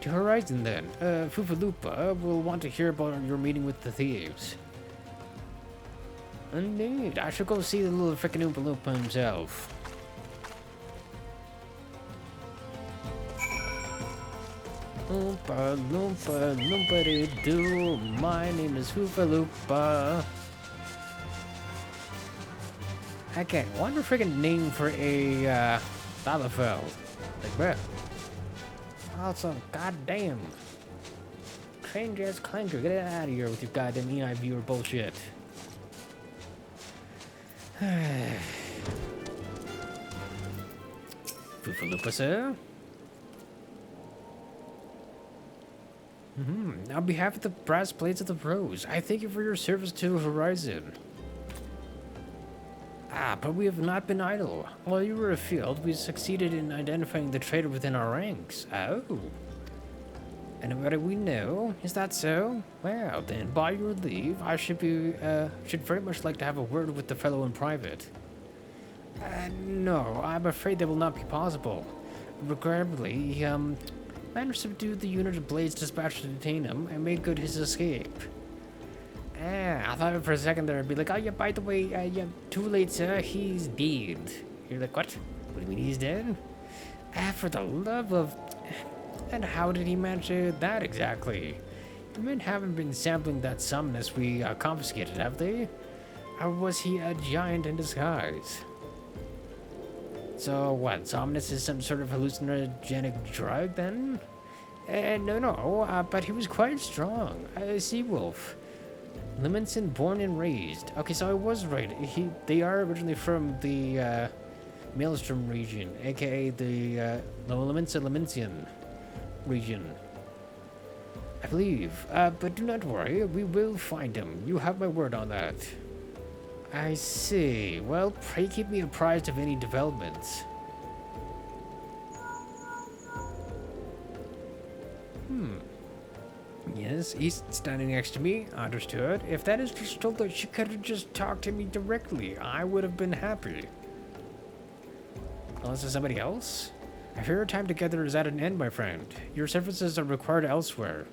To Horizon then, Foopaloopa will want to hear about your meeting with the thieves. Indeed, I shall go see the little frickin' Oompa Loompa himself. Oompa Loompa Loompa-dee-doo, my name is Foopaloopa. Okay, what a freaking name for a Lalafell. Like, bruh. Also, goddamn. Train Jazz Clanker, get it out of here with your goddamn EI viewer bullshit. Foopaloopa, sir? On behalf of the brass plates of the Rose, I thank you for your service to Horizon. But we have not been idle. While you were afield, we succeeded in identifying the traitor within our ranks. Oh. And what do we know? Is that so? Well, then, by your leave, I should very much like to have a word with the fellow in private. No, I'm afraid that will not be possible. Regrettably, he, managed to subdue the unit of Blades dispatched to detain him and made good his escape. I thought for a second there I'd be like, oh yeah, by the way, yeah, too late, sir, he's dead. You're like, what? What do you mean he's dead? For the love of... And how did he manage that exactly? The men haven't been sampling that sumnus we confiscated, have they? Or was he a giant in disguise? So what, Somnus is some sort of hallucinogenic drug then? No, but he was quite strong. A sea wolf. Liminson born and raised. Okay, so I was right. They are originally from the Maelstrom region, aka the Liminsian region, I believe. But do not worry, we will find him. You have my word on that. I see. Well, pray keep me apprised of any developments. Yes, he's standing next to me. Understood. If that is Crystal, she could have just talked to me directly. I would have been happy. Unless there's somebody else? I fear our time together is at an end, my friend. Your services are required elsewhere.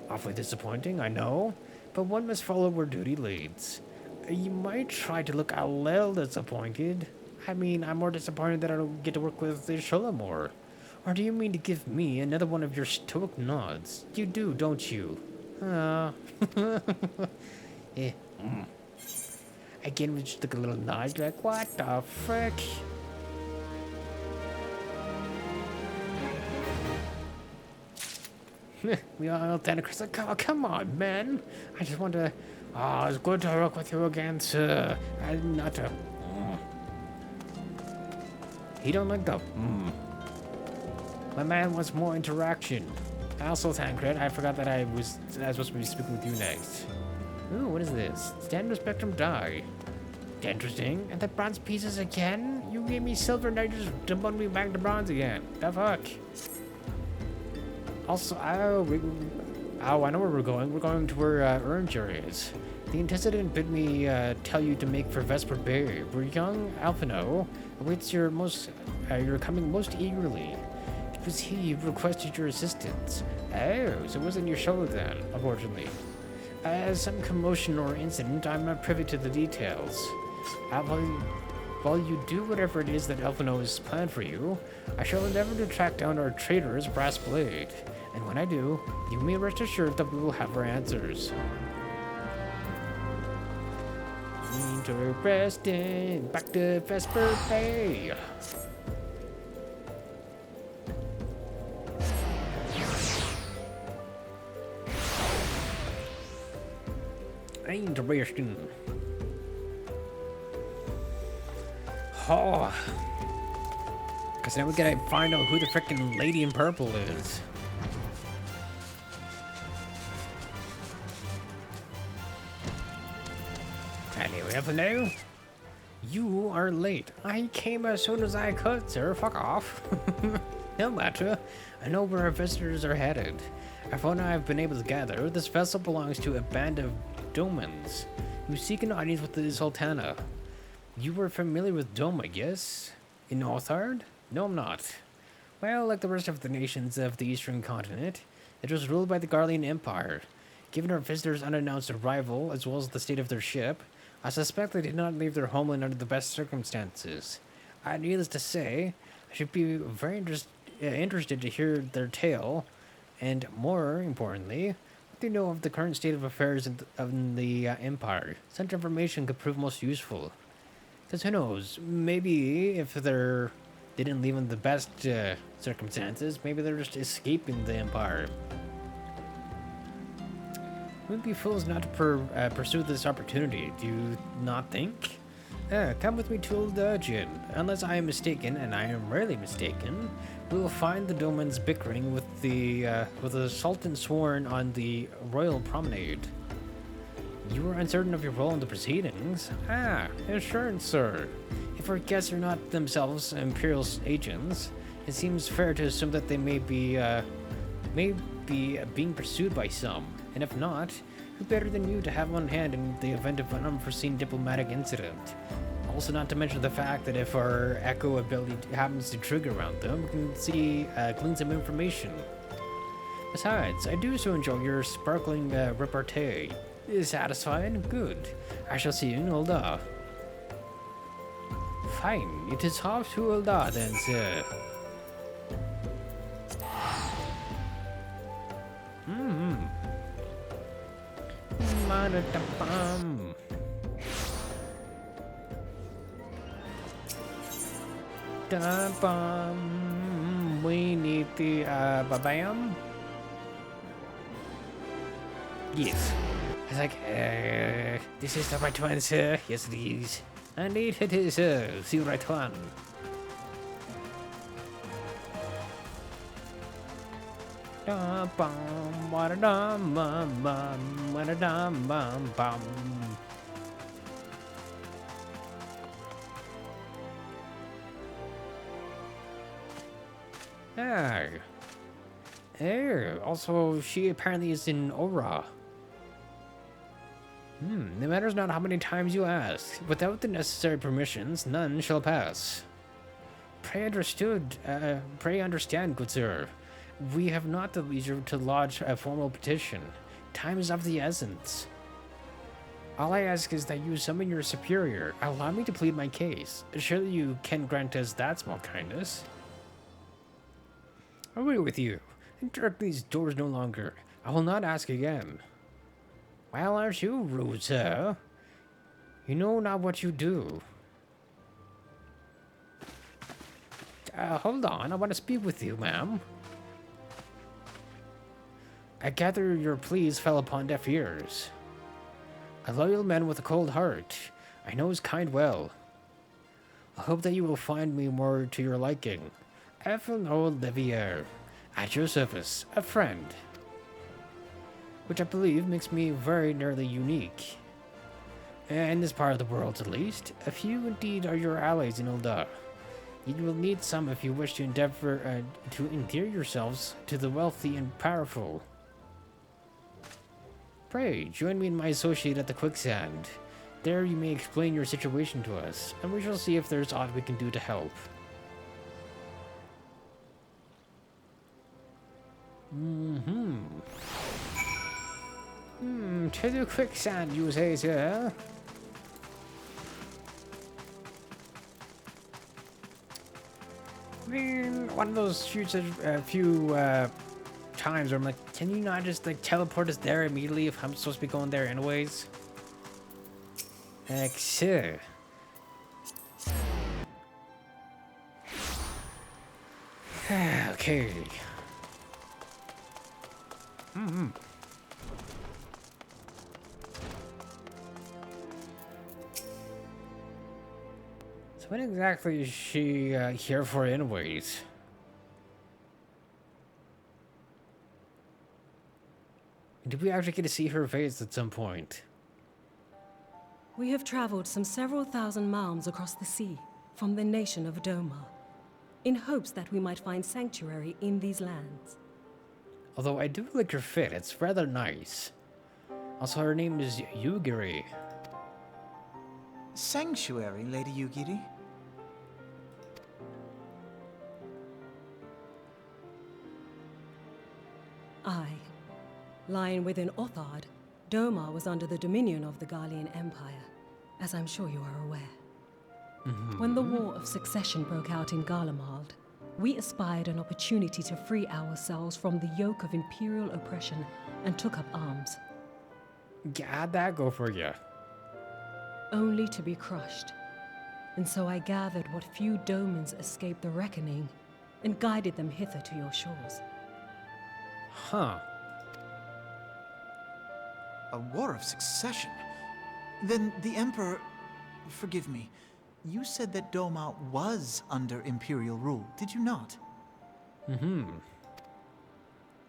Awfully disappointing, I know, but one must follow where duty leads. You might try to look a little disappointed. I mean, I'm more disappointed that I don't get to work with Shola more. Or do you mean to give me another one of your stoic nods? You do, don't you? Again, we just took a little nod, like, what the frick? We all then Chris like, oh, come on, man. I just want to. Oh, it's good to work with you again, sir. I'm not a. He don't like the. My man wants more interaction. Also, Tancred, I forgot that I was supposed to be speaking with you next. Ooh, what is this? Standard spectrum die. Interesting. And the bronze pieces again? You gave me silver and I just dumped me back to bronze again. The fuck? Also, I know where we're going. We're going to where Ernjer is. The antecedent bid me tell you to make for Vesper Bay, where young Alphino awaits your coming most eagerly. It was he who requested your assistance. Oh, so it wasn't your show then, unfortunately. Some commotion or incident, I'm not privy to the details. While you do whatever it is that Alphino has planned for you, I shall endeavor to track down our traitor's brass blade. And when I do, you may rest assured that we will have our answers. Interesting. Back to Vesper Bay. Interesting. Oh. Because now we gotta find out who the frickin' lady in purple is. Anyway, hello? You are late. I came as soon as I could, sir. Fuck off. No matter. I know where our visitors are headed. From what I've been able to gather, this vessel belongs to a band of Domans who seek an audience with the Sultana. You were familiar with Doma, yes? In Northard? No, I'm not. Well, like the rest of the nations of the Eastern Continent, it was ruled by the Garlean Empire. Given our visitors' unannounced arrival, as well as the state of their ship, I suspect they did not leave their homeland under the best circumstances. Needless to say, I should be very interested to hear their tale, and more importantly, what they know of the current state of affairs in the Empire. Such information could prove most useful. Because who knows, maybe if they didn't leave in the best circumstances, maybe they're just escaping the Empire. We'd be fools not to pursue this opportunity, do you not think? Come with me to the dungeon. Unless I am mistaken, and I am rarely mistaken, we will find the Domans bickering with the Sultan sworn on the Royal Promenade. You are uncertain of your role in the proceedings? Assurance, sir. If our guests are not themselves Imperial agents, it seems fair to assume that they may be being pursued by some. And if not, who better than you to have on hand in the event of an unforeseen diplomatic incident? Also, not to mention the fact that if our echo ability happens to trigger around them, we can glean some information. Besides, I do so enjoy your sparkling repartee. Satisfied? Good. I shall see you in Ulda. Fine. It is off to Ulda then, sir. Ma-da-da-bum. Da-bum. We need the ba-bam. Yes. I was like, this is the right one, sir. Yes, it is. Indeed it is, sir. The right one. Da-bum, wa-da-dum, bum, wa-da-dum, bum, bum. Ah. Also, she apparently is in Aura. The matters not how many times you ask. Without the necessary permissions, none shall pass. Pray understand, good sir. We have not the leisure to lodge a formal petition. Time is of the essence. All I ask is that you summon your superior. Allow me to plead my case. Surely you can grant us that small kindness. I agree with you. Interrupt these doors no longer. I will not ask again. Well, aren't you rude, sir? You know not what you do. Hold on. I want to speak with you, ma'am. I gather your pleas fell upon deaf ears. A loyal man with a cold heart. I know his kind well. I hope that you will find me more to your liking. Evan Olivier. At your service, a friend. Which I believe makes me very nearly unique. In this part of the world, at least, a few indeed are your allies in Ulda. You will need some if you wish to endeavor to endear yourselves to the wealthy and powerful. Pray, join me and my associate at the Quicksand. There you may explain your situation to us, and we shall see if there's aught we can do to help. To the Quicksand, you say, sir? I mean, one of those few times where I'm like, can you not just like teleport us there immediately if I'm supposed to be going there anyways? Sure. Okay. So what exactly is she here for anyways? Did we actually get to see her face at some point? We have traveled some several thousand miles across the sea from the nation of Doma, in hopes that we might find sanctuary in these lands. Although I do like her fit, it's rather nice. Also, her name is Yugiri. Sanctuary, Lady Yugiri? Aye. Lying within Othard, Doma was under the dominion of the Garlean Empire, as I'm sure you are aware. When the War of Succession broke out in Garlemald, we espied an opportunity to free ourselves from the yoke of imperial oppression and took up arms. How'd that go for you? Only to be crushed. And so I gathered what few Domans escaped the reckoning and guided them hither to your shores. Huh. A war of succession? Then the Emperor... Forgive me. You said that Doma was under Imperial rule, did you not? Did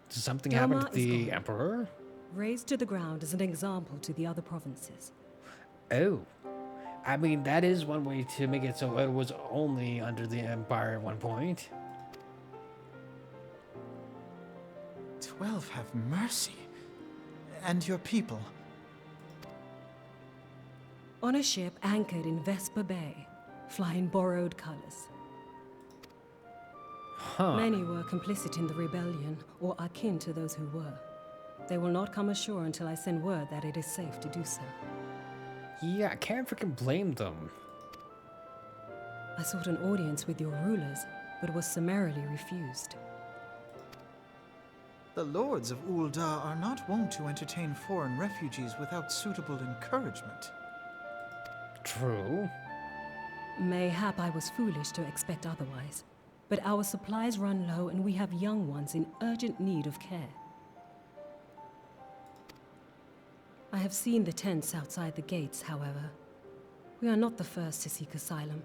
something happen to Doma is the gone. Emperor? Razed to the ground as an example to the other provinces. Oh. I mean, that is one way to make it so it was only under the Empire at one point. 12 have mercy. And your people? On a ship anchored in Vesper Bay, flying borrowed colors. Huh. Many were complicit in the rebellion, or akin to those who were. They will not come ashore until I send word that it is safe to do so. Yeah, I can't freaking blame them. I sought an audience with your rulers, but was summarily refused. The lords of Ul'dah are not wont to entertain foreign refugees without suitable encouragement. True. Mayhap I was foolish to expect otherwise, but our supplies run low and we have young ones in urgent need of care. I have seen the tents outside the gates, however. We are not the first to seek asylum,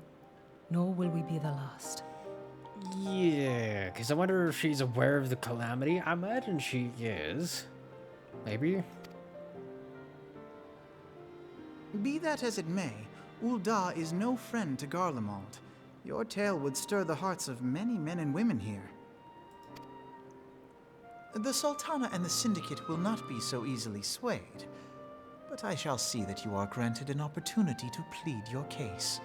nor will we be the last. Yeah, because I wonder if she's aware of the calamity. I imagine she is. Maybe. Be that as it may, Ul'dah is no friend to Garlemald. Your tale would stir the hearts of many men and women here. The Sultana and the Syndicate will not be so easily swayed, but I shall see that you are granted an opportunity to plead your case.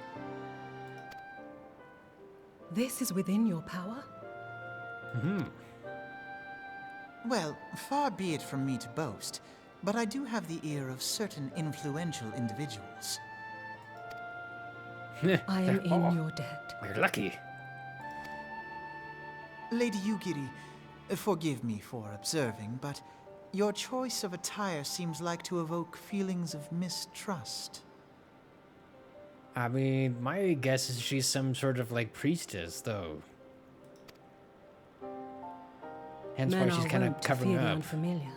This is within your power? Well, far be it from me to boast, but I do have the ear of certain influential individuals. I am in your debt. You're lucky. Lady Yugiri, forgive me for observing, but your choice of attire seems like to evoke feelings of mistrust. I mean, my guess is she's some sort of like priestess, though. Hence Men why she's are kind of wont to covering fear the up. unfamiliar.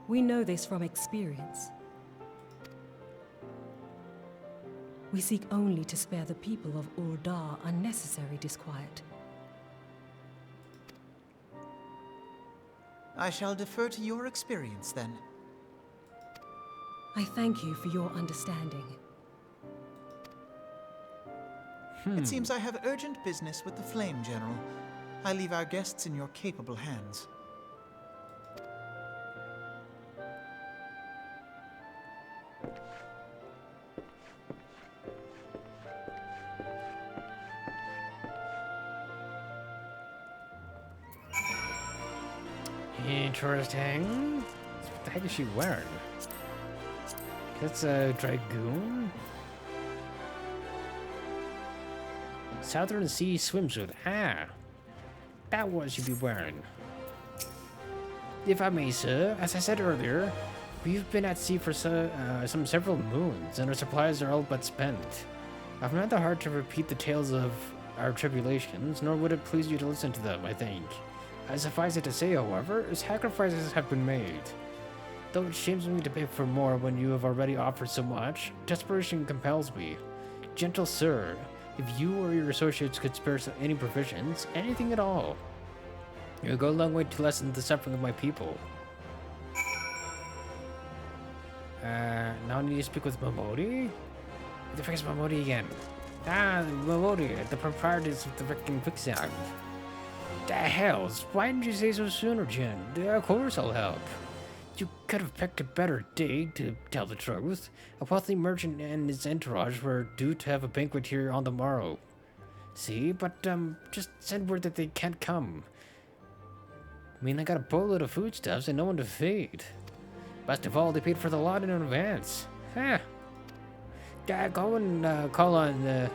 We know this from experience. We seek only to spare the people of Ul'dah unnecessary disquiet. I shall defer to your experience, then. I thank you for your understanding. It seems I have urgent business with the Flame General. I leave our guests in your capable hands. Interesting. What the heck is she wearing? That's a dragoon? Southern Sea swimsuit. Ah, that what she'd be wearing. If I may, sir, as I said earlier, we've been at sea for some several moons, and our supplies are all but spent. I've not the heart to repeat the tales of our tribulations, nor would it please you to listen to them, I think. Suffice it to say, however, sacrifices have been made. Though it shames me to beg for more when you have already offered so much, desperation compels me. Gentle sir, if you or your associates could spare any provisions, anything at all, it would go a long way to lessen the suffering of my people. Now I need to speak with Momodi? Who the frick is Momodi again? Ah, Momodi, the proprietors of the frickin' Quicksand. The hells, why didn't you say so sooner, Jen? Of course I'll help. You could have picked a better day, to tell the truth. A wealthy merchant and his entourage were due to have a banquet here on the morrow. See, but just send word that they can't come. I mean, I got a boatload of foodstuffs and no one to feed. Best of all, they paid for the lot in advance. Huh. Go and call on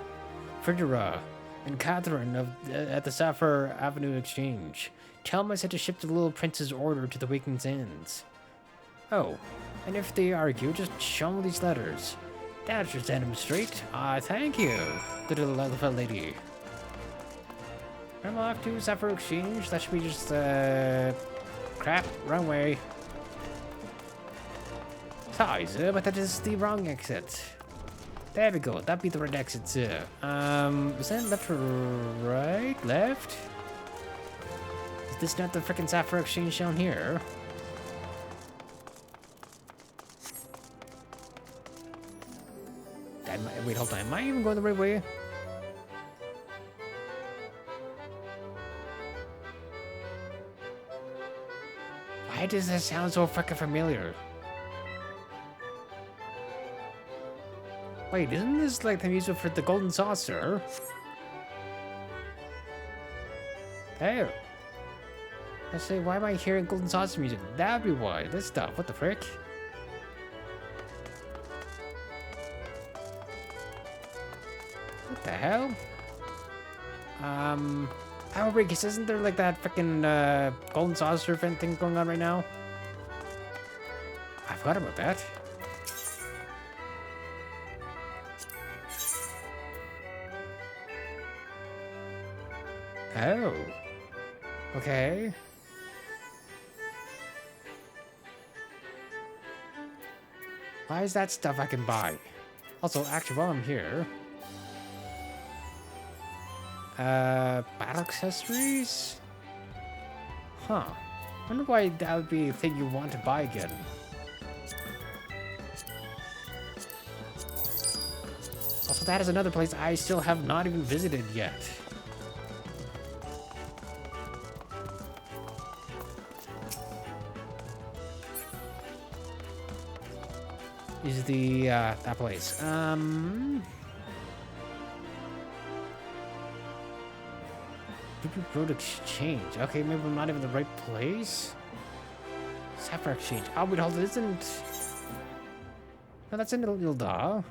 Fridera and Catherine at the Sapphire Avenue Exchange. Tell them I said to ship the little prince's order to the Waking Sands. Oh, and if they argue, just show them these letters. That should set them straight. Thank you, little elephant lady. I'm off to Sapphire Exchange. That should be just, crap, wrong way. Sorry, sir, but that is the wrong exit. There we go, that'd be the right exit, sir. Is that left or right? Left? Is this not the frickin' Sapphire Exchange down here? Wait, hold on, am I even going the right way? Why does this sound so frickin' familiar? Wait, isn't this like the music for the Golden Saucer? Hey. I say, why am I hearing Golden Saucer music? That'd be why. This stuff. What the frick? What the hell? Oh, Rikus, isn't there like that freaking Golden Saucer event thing going on right now? I forgot about that. Oh. Okay. Why is that stuff I can buy? Also, actually, while I'm here... battle accessories? Huh. Wonder why that would be a thing you want to buy again. Also, that is another place I still have not even visited yet. Is the, that place. Road Exchange. Okay, maybe I'm not even in the right place. Sapphire Exchange. Oh, wait, hold it isn't... No, that's in Ilda.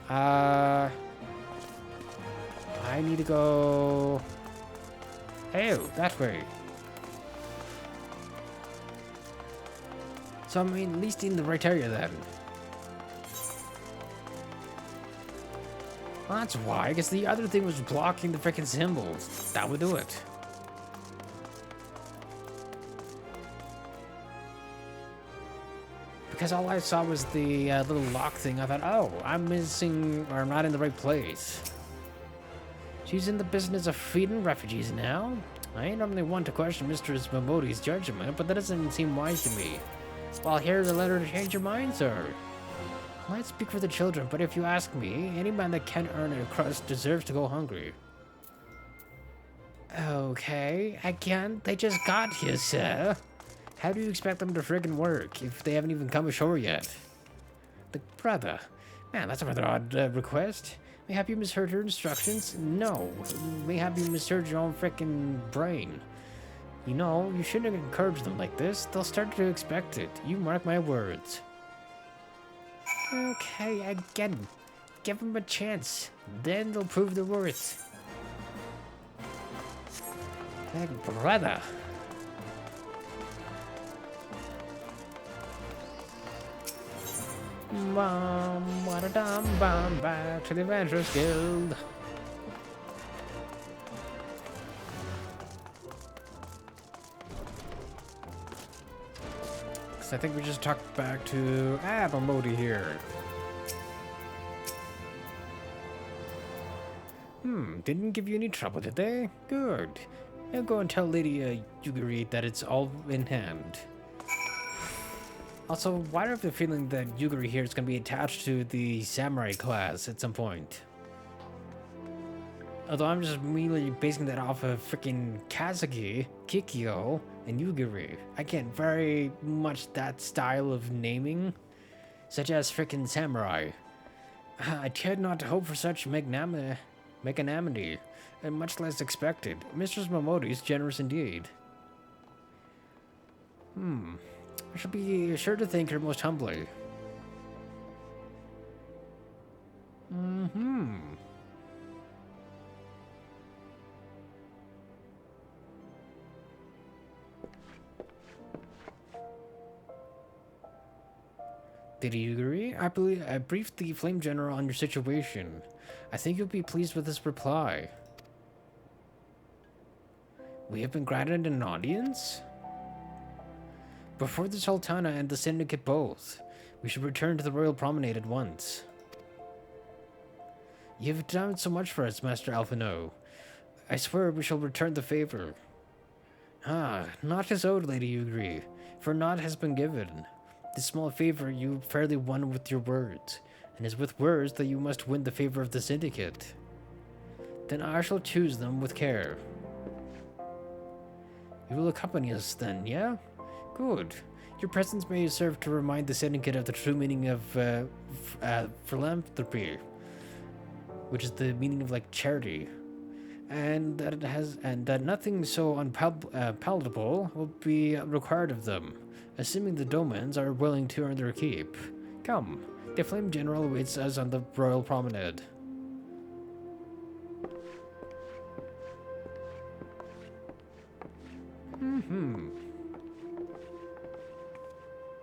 I need to go... Oh, that way. So I'm at least in the right area then. Well, that's why. I guess the other thing was blocking the freaking symbols. That would do it. Because all I saw was the little lock thing. I thought, oh, I'm missing, or I'm not in the right place. She's in the business of feeding refugees now. I ain't normally one to question Mistress Momodi's judgment, but that doesn't seem wise to me. Well, here's a letter to change your mind, sir. I might speak for the children, but if you ask me, any man that can't earn a crust deserves to go hungry. Okay, again, they just got here, sir. How do you expect them to friggin' work if they haven't even come ashore yet? The brother. Man, that's a rather odd request. Mayhap you misheard her instructions? No. Mayhap you misheard your own frickin' brain. You know, you shouldn't have encouraged them like this. They'll start to expect it. You mark my words. Okay, again. Give them a chance. Then they'll prove their worth. Big brother. Bum, wa-da-dum, bum, back to the Adventurers Guild. I think we just talked back to Momodi here. Didn't give you any trouble, did they? Good. Now go and tell Lady Yugiri that it's all in hand. Also, why do I have the feeling that Yugiri here is going to be attached to the samurai class at some point? Although I'm just merely basing that off of freaking Kazuki, Kikyo, and Yugiri. I get very much that style of naming, such as freaking samurai. I dared not to hope for such magnanimity, and much less expected. Mistress Momodi is generous indeed. I shall be sure to thank her most humbly. Did you agree? I believe I briefed the Flame General on your situation. I think you'll be pleased with this reply. We have been granted an audience? Before the Sultana and the Syndicate both, we should return to the Royal Promenade at once. You have done so much for us, Master Alphino. I swear we shall return the favor. Naught is owed, Lady Yugri, for naught has been given. This small favor you fairly won with your words, and is with words that you must win the favor of the Syndicate. Then I shall choose them with care. You will accompany us then, yeah? Good. Your presence may serve to remind the Syndicate of the true meaning of philanthropy, which is the meaning of like charity. and that nothing so unpalatable will be required of them, assuming the Domans are willing to earn their keep. Come, the Flame General awaits us on the Royal Promenade.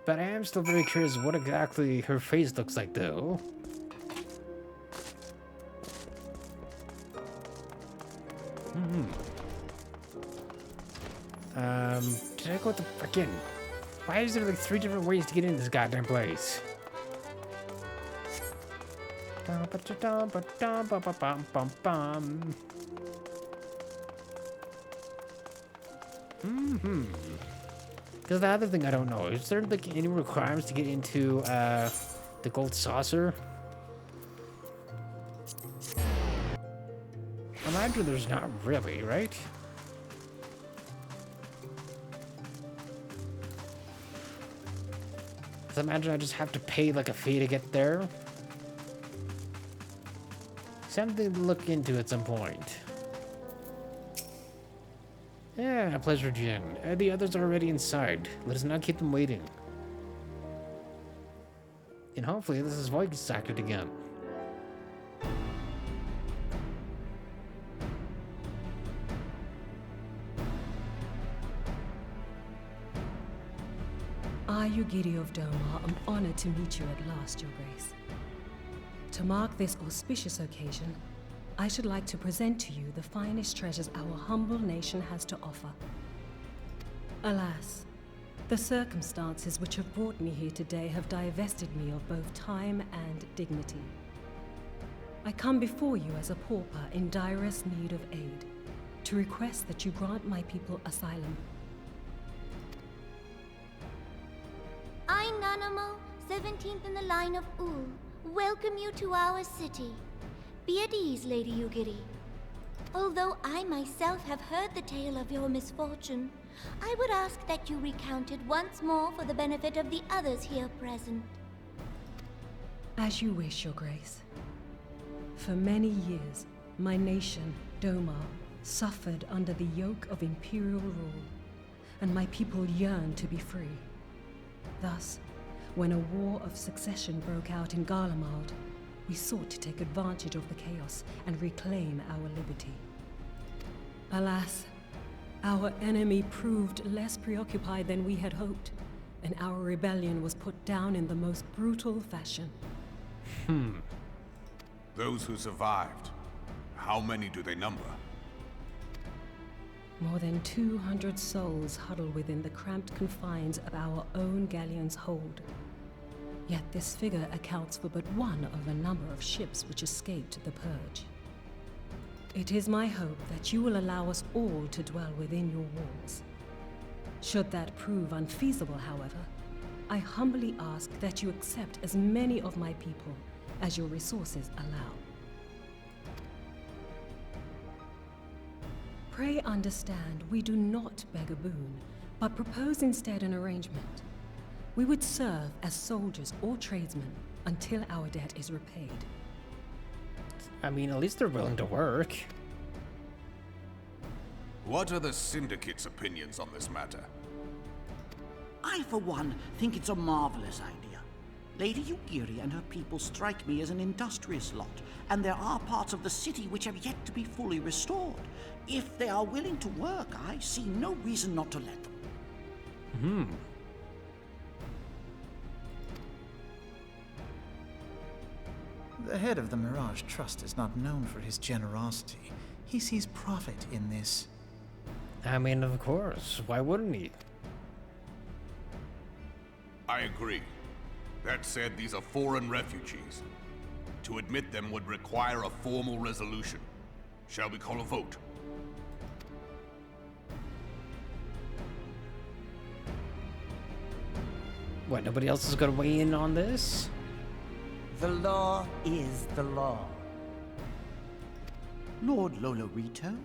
But I am still very curious what exactly her face looks like, though. Did I go with the frickin'? Why is there like 3 different ways to get into this goddamn place? Because the other thing I don't know, is there like any requirements to get into the gold saucer? I imagine there's not really, right? I imagine I just have to pay like a fee to get there. Something to look into at some point. Yeah, pleasure, Jin. The others are already inside. Let us not keep them waiting. And hopefully this is voice acted again. I, Yugiri of Domar, am honored to meet you at last, Your Grace. To mark this auspicious occasion, I should like to present to you the finest treasures our humble nation has to offer. Alas, the circumstances which have brought me here today have divested me of both time and dignity. I come before you as a pauper in direst need of aid, to request that you grant my people asylum. I, Nanamo, 17th in the line of Ul, welcome you to our city. Be at ease, Lady Yugiri. Although I myself have heard the tale of your misfortune, I would ask that you recount it once more for the benefit of the others here present. As you wish, Your Grace. For many years, my nation, Domar, suffered under the yoke of imperial rule, and my people yearned to be free. Thus, when a war of succession broke out in Garlemald, we sought to take advantage of the chaos and reclaim our liberty. Alas, our enemy proved less preoccupied than we had hoped, and our rebellion was put down in the most brutal fashion. Those who survived, how many do they number? More than 200 souls huddle within the cramped confines of our own galleon's hold. Yet this figure accounts for but one of a number of ships which escaped the purge. It is my hope that you will allow us all to dwell within your walls. Should that prove unfeasible, however, I humbly ask that you accept as many of my people as your resources allow. Pray understand, we do not beg a boon, but propose instead an arrangement. We would serve as soldiers or tradesmen until our debt is repaid. I mean, at least they're willing to work. What are the Syndicate's opinions on this matter? I, for one, think it's a marvelous idea. Lady Yugiri and her people strike me as an industrious lot, and there are parts of the city which have yet to be fully restored. If they are willing to work, I see no reason not to let them. The head of the Mirage Trust is not known for his generosity. He sees profit in this. I mean, of course. Why wouldn't he? I agree. That said, these are foreign refugees. To admit them would require a formal resolution. Shall we call a vote? What, nobody else is gonna weigh in on this? The law is the law. Lord Lolorito?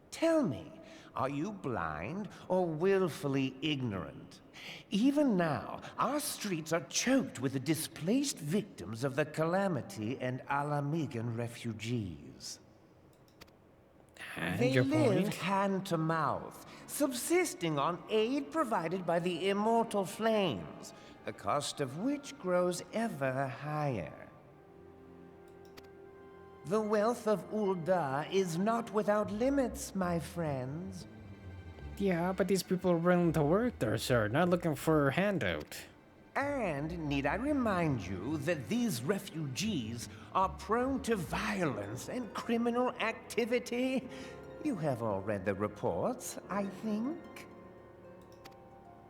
Tell me, are you blind or willfully ignorant? Even now, our streets are choked with the displaced victims of the Calamity and Alamigan refugees. And They your live point? hand to mouth, subsisting on aid provided by the immortal flames, the cost of which grows ever higher. The wealth of Ul'dah is not without limits, my friends. Yeah, but these people are willing to work there, sir, not looking for a handout. And need I remind you that these refugees are prone to violence and criminal activity? You have all read the reports, I think.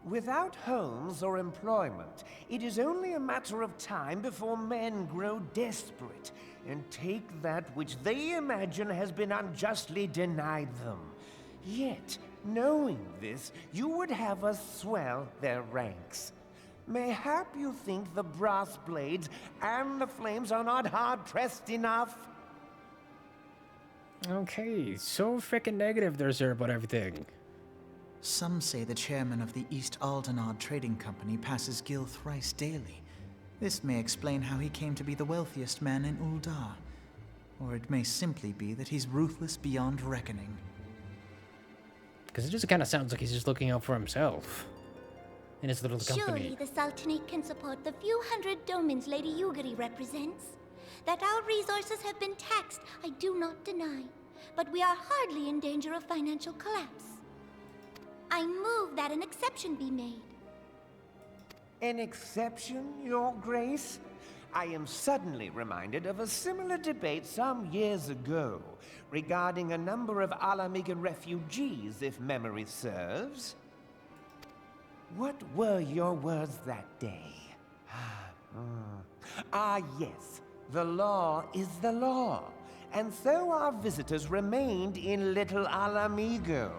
Without homes or employment, it is only a matter of time before men grow desperate and take that which they imagine has been unjustly denied them. Yet, knowing this, you would have us swell their ranks. Mayhap you think the brass blades and the flames are not hard-pressed enough? Okay, so freaking negative there, sir, about everything. Some say the chairman of the East Aldenard Trading Company passes Gil thrice daily. This may explain how he came to be the wealthiest man in Ul'dah. Or it may simply be that he's ruthless beyond reckoning. Because it just kind of sounds like he's just looking out for himself in his little company. Surely the Sultanate can support the few hundred domins Lady Yugiri represents. That our resources have been taxed, I do not deny. But we are hardly in danger of financial collapse. I move that an exception be made. An exception, Your Grace? I am suddenly reminded of a similar debate some years ago regarding a number of Alamigan refugees, if memory serves. What were your words that day? Yes. The law is the law, and so our visitors remained in Little Alamigo.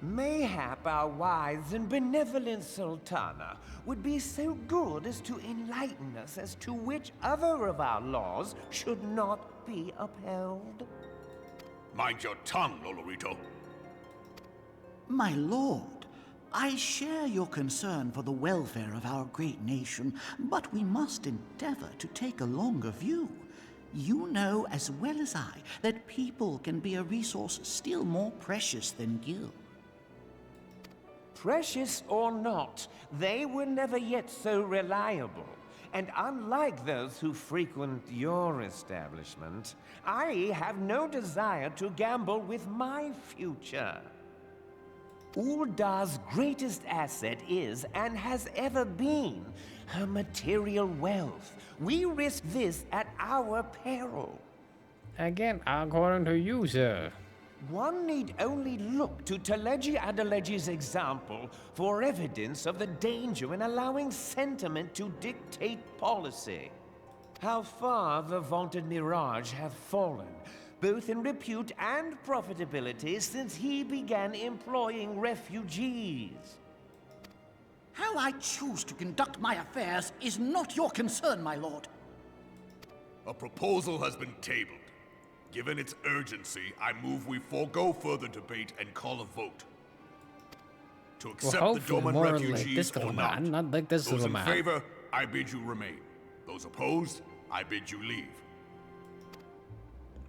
Mayhap our wise and benevolent Sultana would be so good as to enlighten us as to which other of our laws should not be upheld. Mind your tongue, Lolorito. My lord, I share your concern for the welfare of our great nation, but we must endeavor to take a longer view. You know as well as I that people can be a resource still more precious than gil. Precious or not, they were never yet so reliable. And unlike those who frequent your establishment, I have no desire to gamble with my future. Ul'dah's greatest asset is, and has ever been, her material wealth. We risk this at our peril. Again, according to you, sir. One need only look to Teleji Adeleji's example for evidence of the danger in allowing sentiment to dictate policy. How far the vaunted Mirage hath fallen, both in repute and profitability, since he began employing refugees. How I choose to conduct my affairs is not your concern, my lord. A proposal has been tabled. Given its urgency, I move we forego further debate and call a vote. To accept the hopefully Doman more refugees like this or little not. man, not like this Those little in man. favor, I bid you remain. Those opposed, I bid you leave.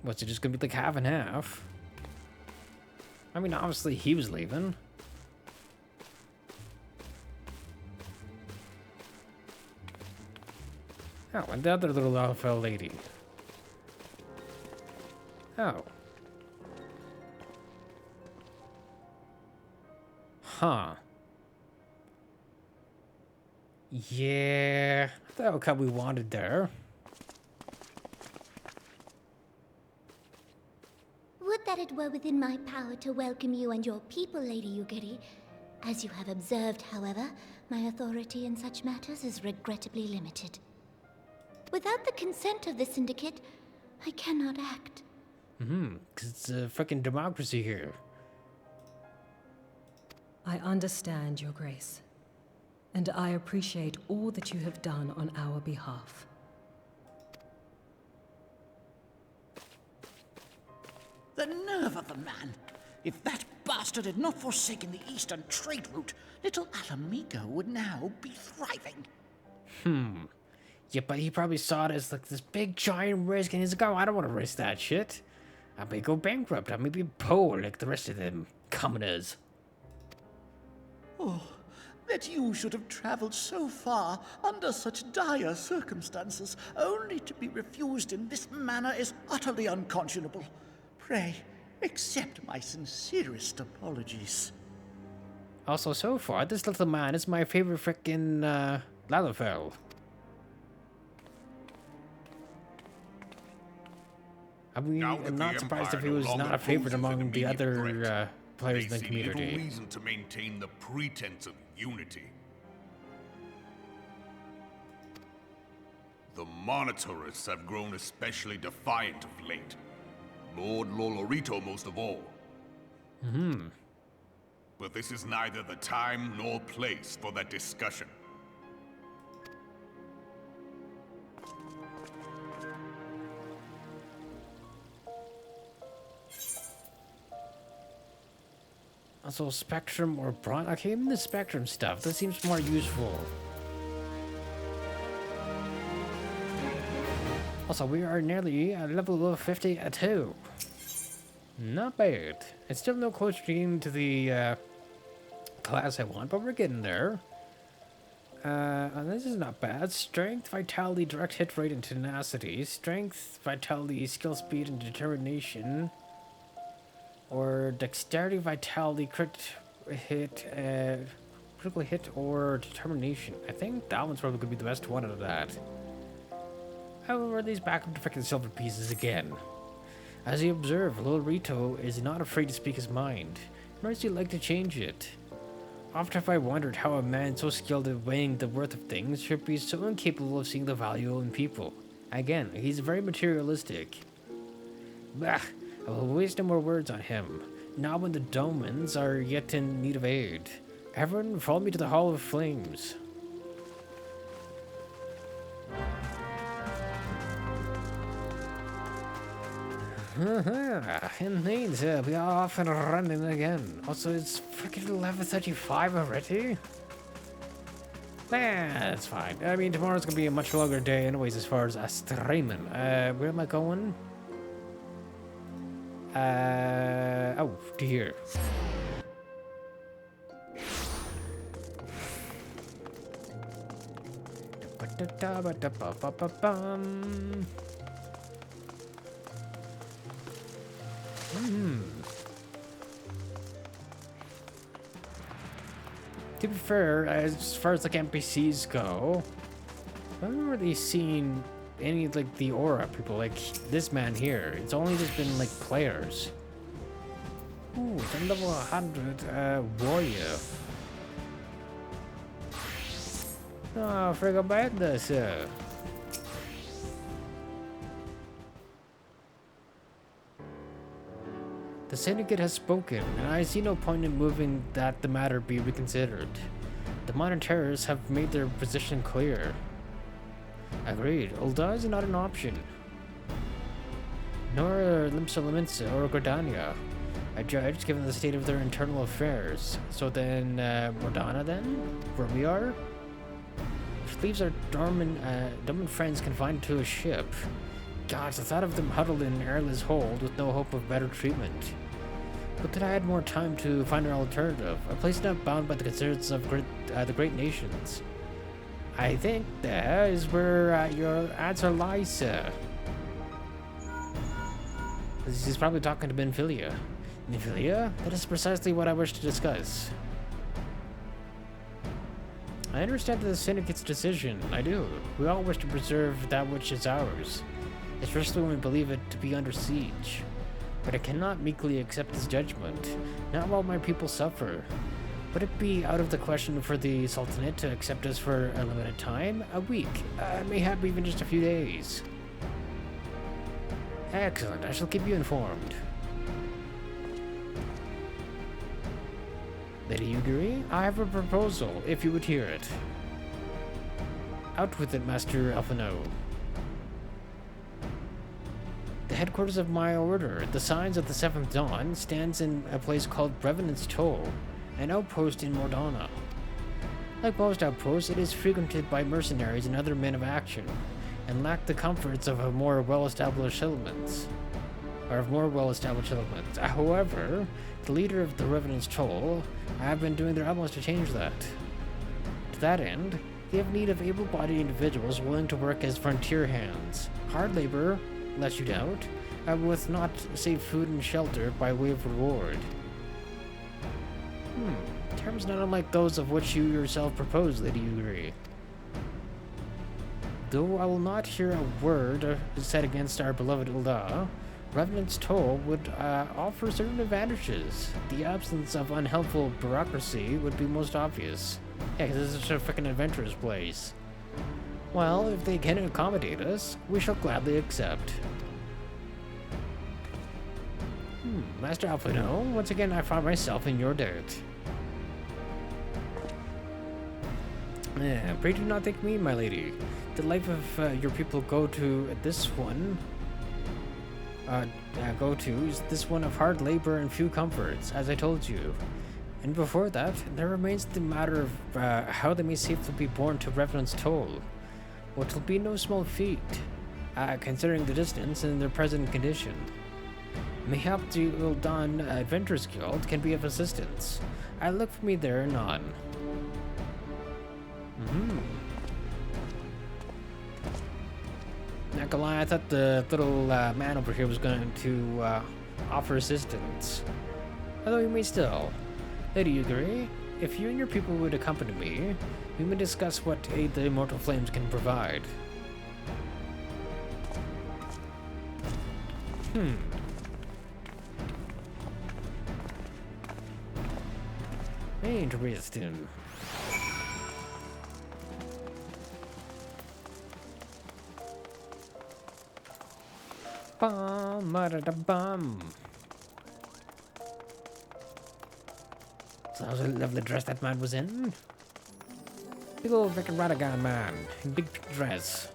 What's it just gonna be like half and half? I mean, obviously he was leaving. Oh, and the other little alpha lady. Oh. Huh. Yeah, that's what we wanted there. Would that it were within my power to welcome you and your people, Lady Yugiri. As you have observed, however, my authority in such matters is regrettably limited. Without the consent of the Syndicate, I cannot act. Because it's a freaking democracy here. I understand, Your Grace, and I appreciate all that you have done on our behalf. The nerve of the man! If that bastard had not forsaken the eastern trade route, little Alamigo would now be thriving. Yeah, but he probably saw it as like this big giant risk, and he's like, oh, I don't want to risk that shit. I may go bankrupt. I may be poor like the rest of them commoners. Oh, that you should have traveled so far under such dire circumstances, only to be refused in this manner is utterly unconscionable. Pray, accept my sincerest apologies. Also, so far, this little man is my favorite frickin' Lalafell. I mean, I'm not surprised if he was not a favorite among the other players in the community. Little reason to maintain the pretense of unity. The Monitorists have grown especially defiant of late. Lord Lolorito most of all. But this is neither the time nor place for that discussion. Also, Spectrum or Bron. Okay, even the Spectrum stuff. That seems more useful. Also, we are nearly at level 52. Not bad. It's still no closer to getting to the class I want, but we're getting there. This is not bad. Strength, vitality, direct hit rate, and tenacity. Strength, vitality, skill speed, and determination. Or dexterity, vitality, critical hit, or determination. I think that one's probably going to be the best one out of that. I will release back up to freaking silver pieces again. As you observe, Lolorito is not afraid to speak his mind, nor does he like to change it. Often have I wondered how a man so skilled at weighing the worth of things should be so incapable of seeing the value in people. Again, he's very materialistic. Bah! I will waste no more words on him, not when the Domans are yet in need of aid. Everyone, follow me to the Hall of Flames. Indeed, we are off and running again. Also, it's freaking 11:35 already. That's fine. I mean, tomorrow's gonna be a much longer day anyways as far as streaming. Where am I going? Oh, to here. To be fair, as far as like NPCs go, I haven't really seen any like the aura people like this man here. It's only just been like players. Ooh, it's a level 100 warrior. Oh, frig about this. The Syndicate has spoken, and I see no point in moving that the matter be reconsidered. The modern terrorists have made their position clear. Agreed. Ul'dah is not an option. Nor Limsa or Gordania. I judge, given the state of their internal affairs. So then, Rodana then? Where we are? Which leaves our dormant friends confined to a ship. Gosh, the thought of them huddled in an airless hold with no hope of better treatment. But that I had more time to find an alternative, a place not bound by the concerns of the great nations. I think that is where your answer lies, sir. He's probably talking to Benfilia. Benfilia? That is precisely what I wish to discuss. I understand the Syndicate's decision. I do. We all wish to preserve that which is ours, especially when we believe it to be under siege. But I cannot meekly accept this judgment, not while my people suffer. Would it be out of the question for the Sultanate to accept us for a limited time? A week, mayhap even just a few days. Excellent, I shall keep you informed. Lady Yugiri, I have a proposal, if you would hear it. Out with it, Master Alphino. The headquarters of my order, the Signs of the Seventh Dawn, stands in a place called Revenant's Toll, an outpost in Mordana. Like most outposts, it is frequented by mercenaries and other men of action, and lack the comforts of more well-established settlements. However, the leader of the Revenant's Toll have been doing their utmost to change that. To that end, they have need of able-bodied individuals willing to work as frontier hands. Hard labor, lest you doubt, with not save food and shelter by way of reward. Terms not unlike those of which you yourself propose, Lady Yuri. Though I will not hear a word said against our beloved Ulda, Revenant's Toll would offer certain advantages. The absence of unhelpful bureaucracy would be most obvious. Yeah, because this is a freaking adventurous place. Well, if they can accommodate us, we shall gladly accept. Master Alfredo, once again I find myself in your debt. Pray do not thank me, my lady. The life of your people is this one of hard labor and few comforts, as I told you. And before that, there remains the matter of how they may safely be borne to Revenant's Toll, which will be no small feat, considering the distance and their present condition. Mayhap the Uldan Adventurers Guild can be of assistance. I look for me there anon. Not gonna lie, I thought the little man over here was going to offer assistance. Although he may still. Lady Yugiri, if you and your people would accompany me, we may discuss what aid the Immortal Flames can provide. Interesting. Bum. So that was a lovely dress that man was in. Big old freaking Radagon man in big dress.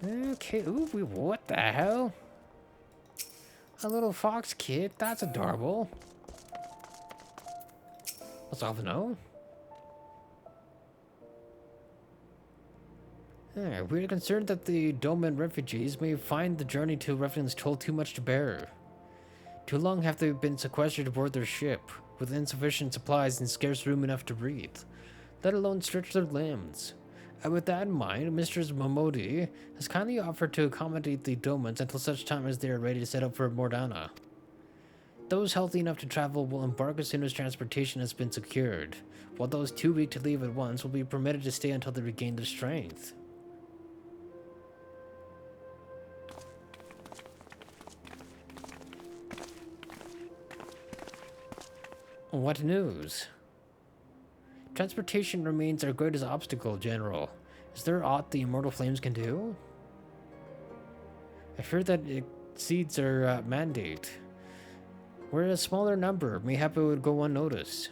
Okay, ooh, what the hell? A little fox kid, that's adorable. What's all to know? We are concerned that the Doman refugees may find the journey to Revenant's Toll too much to bear. Too long have they been sequestered aboard their ship, with insufficient supplies and scarce room enough to breathe, let alone stretch their limbs. And with that in mind, Mistress Momodi has kindly offered to accommodate the Domans until such time as they are ready to set out for Mordana. Those healthy enough to travel will embark as soon as transportation has been secured, while those too weak to leave at once will be permitted to stay until they regain their strength. What news? Transportation remains our greatest obstacle, General. Is there aught the Immortal Flames can do? I fear that it exceeds our mandate. We're a smaller number, mayhap it would go unnoticed.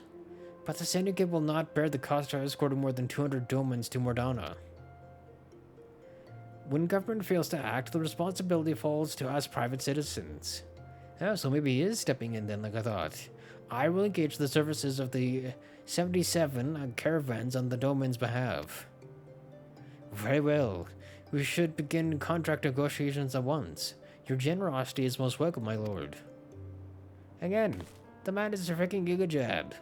But the Syndicate will not bear the cost of escorting more than 200 Domans to Mordana. When government fails to act, the responsibility falls to us private citizens. Oh, so maybe he is stepping in then, like I thought. I will engage the services of the 77 caravans on the Doman's behalf. Very well. We should begin contract negotiations at once. Your generosity is most welcome, my lord. Again, the man is a freaking gigajad.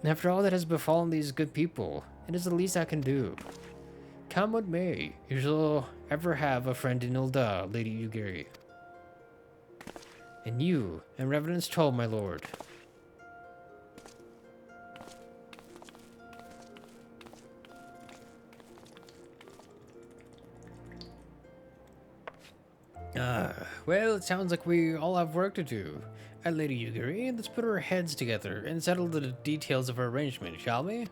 After all that has befallen these good people, it is the least I can do. Come what may, you shall ever have a friend in Ulda, Lady Yugiri. And you, and Revenant's Toll, my lord. Well, it sounds like we all have work to do. Lady Yugiri, let's put our heads together and settle the details of our arrangement, shall we?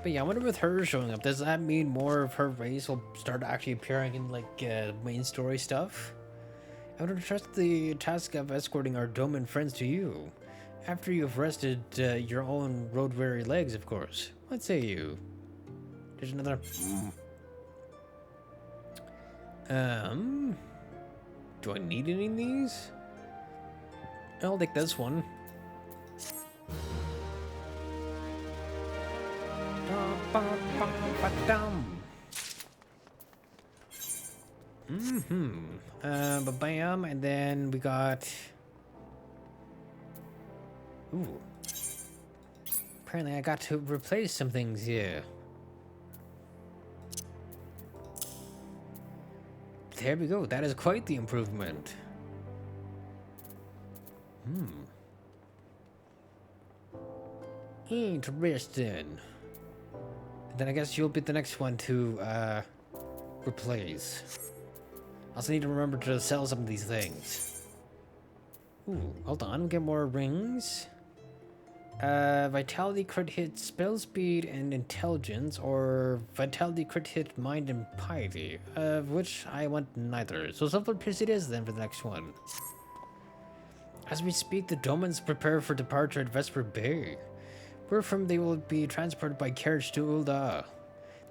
But yeah, I wonder with her showing up, does that mean more of her race will start actually appearing in, like, main story stuff? I would entrust the task of escorting our Doman friends to you. After you have rested your own road-weary legs, of course. What say you? There's another... Do I need any of these? I'll take this one. Bam, and then we got... Ooh. Apparently I got to replace some things here. There we go, that is quite the improvement. Interesting. Then I guess you'll be the next one to replace. I also need to remember to sell some of these things. Ooh, hold on, get more rings. Vitality, crit hit, spell speed, and intelligence, or vitality, crit hit, mind, and piety, of which I want neither. So self-pierce it is then for the next one. As we speak, the Domans prepare for departure at Vesper Bay. Word from they will be transported by carriage to Ul'dah.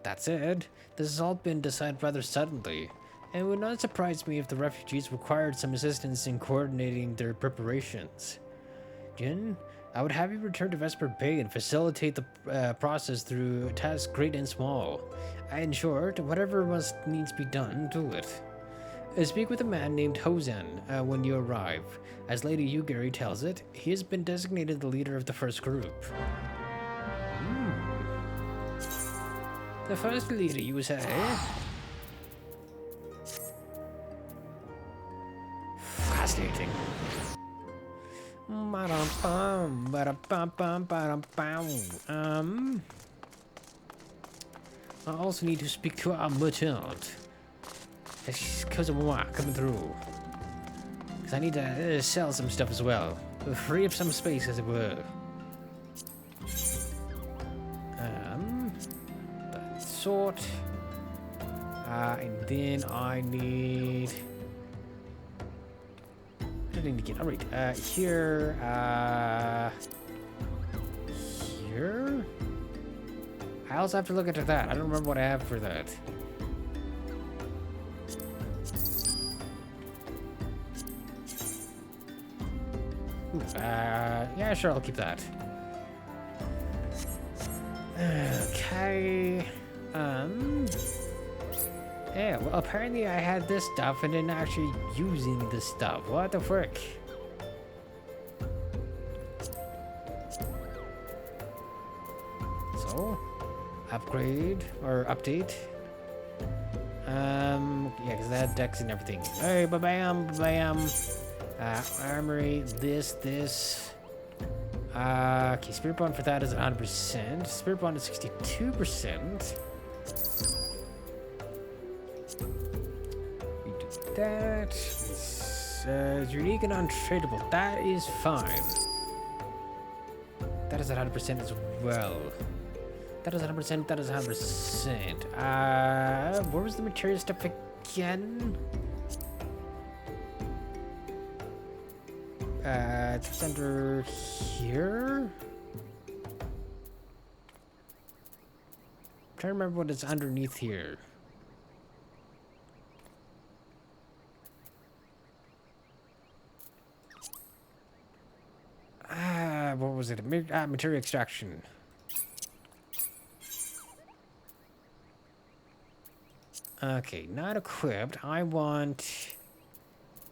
That said, this has all been decided rather suddenly, and it would not surprise me if the refugees required some assistance in coordinating their preparations. Jin, I would have you return to Vesper Bay and facilitate the process through tasks great and small. In short, whatever needs be done, do it. Speak with a man named Hosen when you arrive. As Lady Yugiri tells it, he has been designated the leader of the first group. The first leader, you say? Fascinating. I also need to speak to our merchant. Because of what coming through. Because I need to sell some stuff as well. Free up some space, as it were. That sort. And then I need... I need to get... Alright, here... Here? I also have to look into that. I don't remember what I have for that. Yeah, sure, I'll keep that. Okay. Yeah, well, apparently I had this stuff and didn't actually use any of this stuff. What the frick? So, upgrade or update. Yeah, because that had decks and everything. Hey, ba-bam, ba-bam. Armory, this. Okay, Spirit Bond for that is 100%. Spirit Bond is 62%. We do that. It's unique and untradeable. That is fine. That is 100% as well. That is 100%. That is 100%. Where was the material stuff again? It's under here. I'm trying to remember what is underneath here. What was it? Material extraction. Okay, not equipped. I want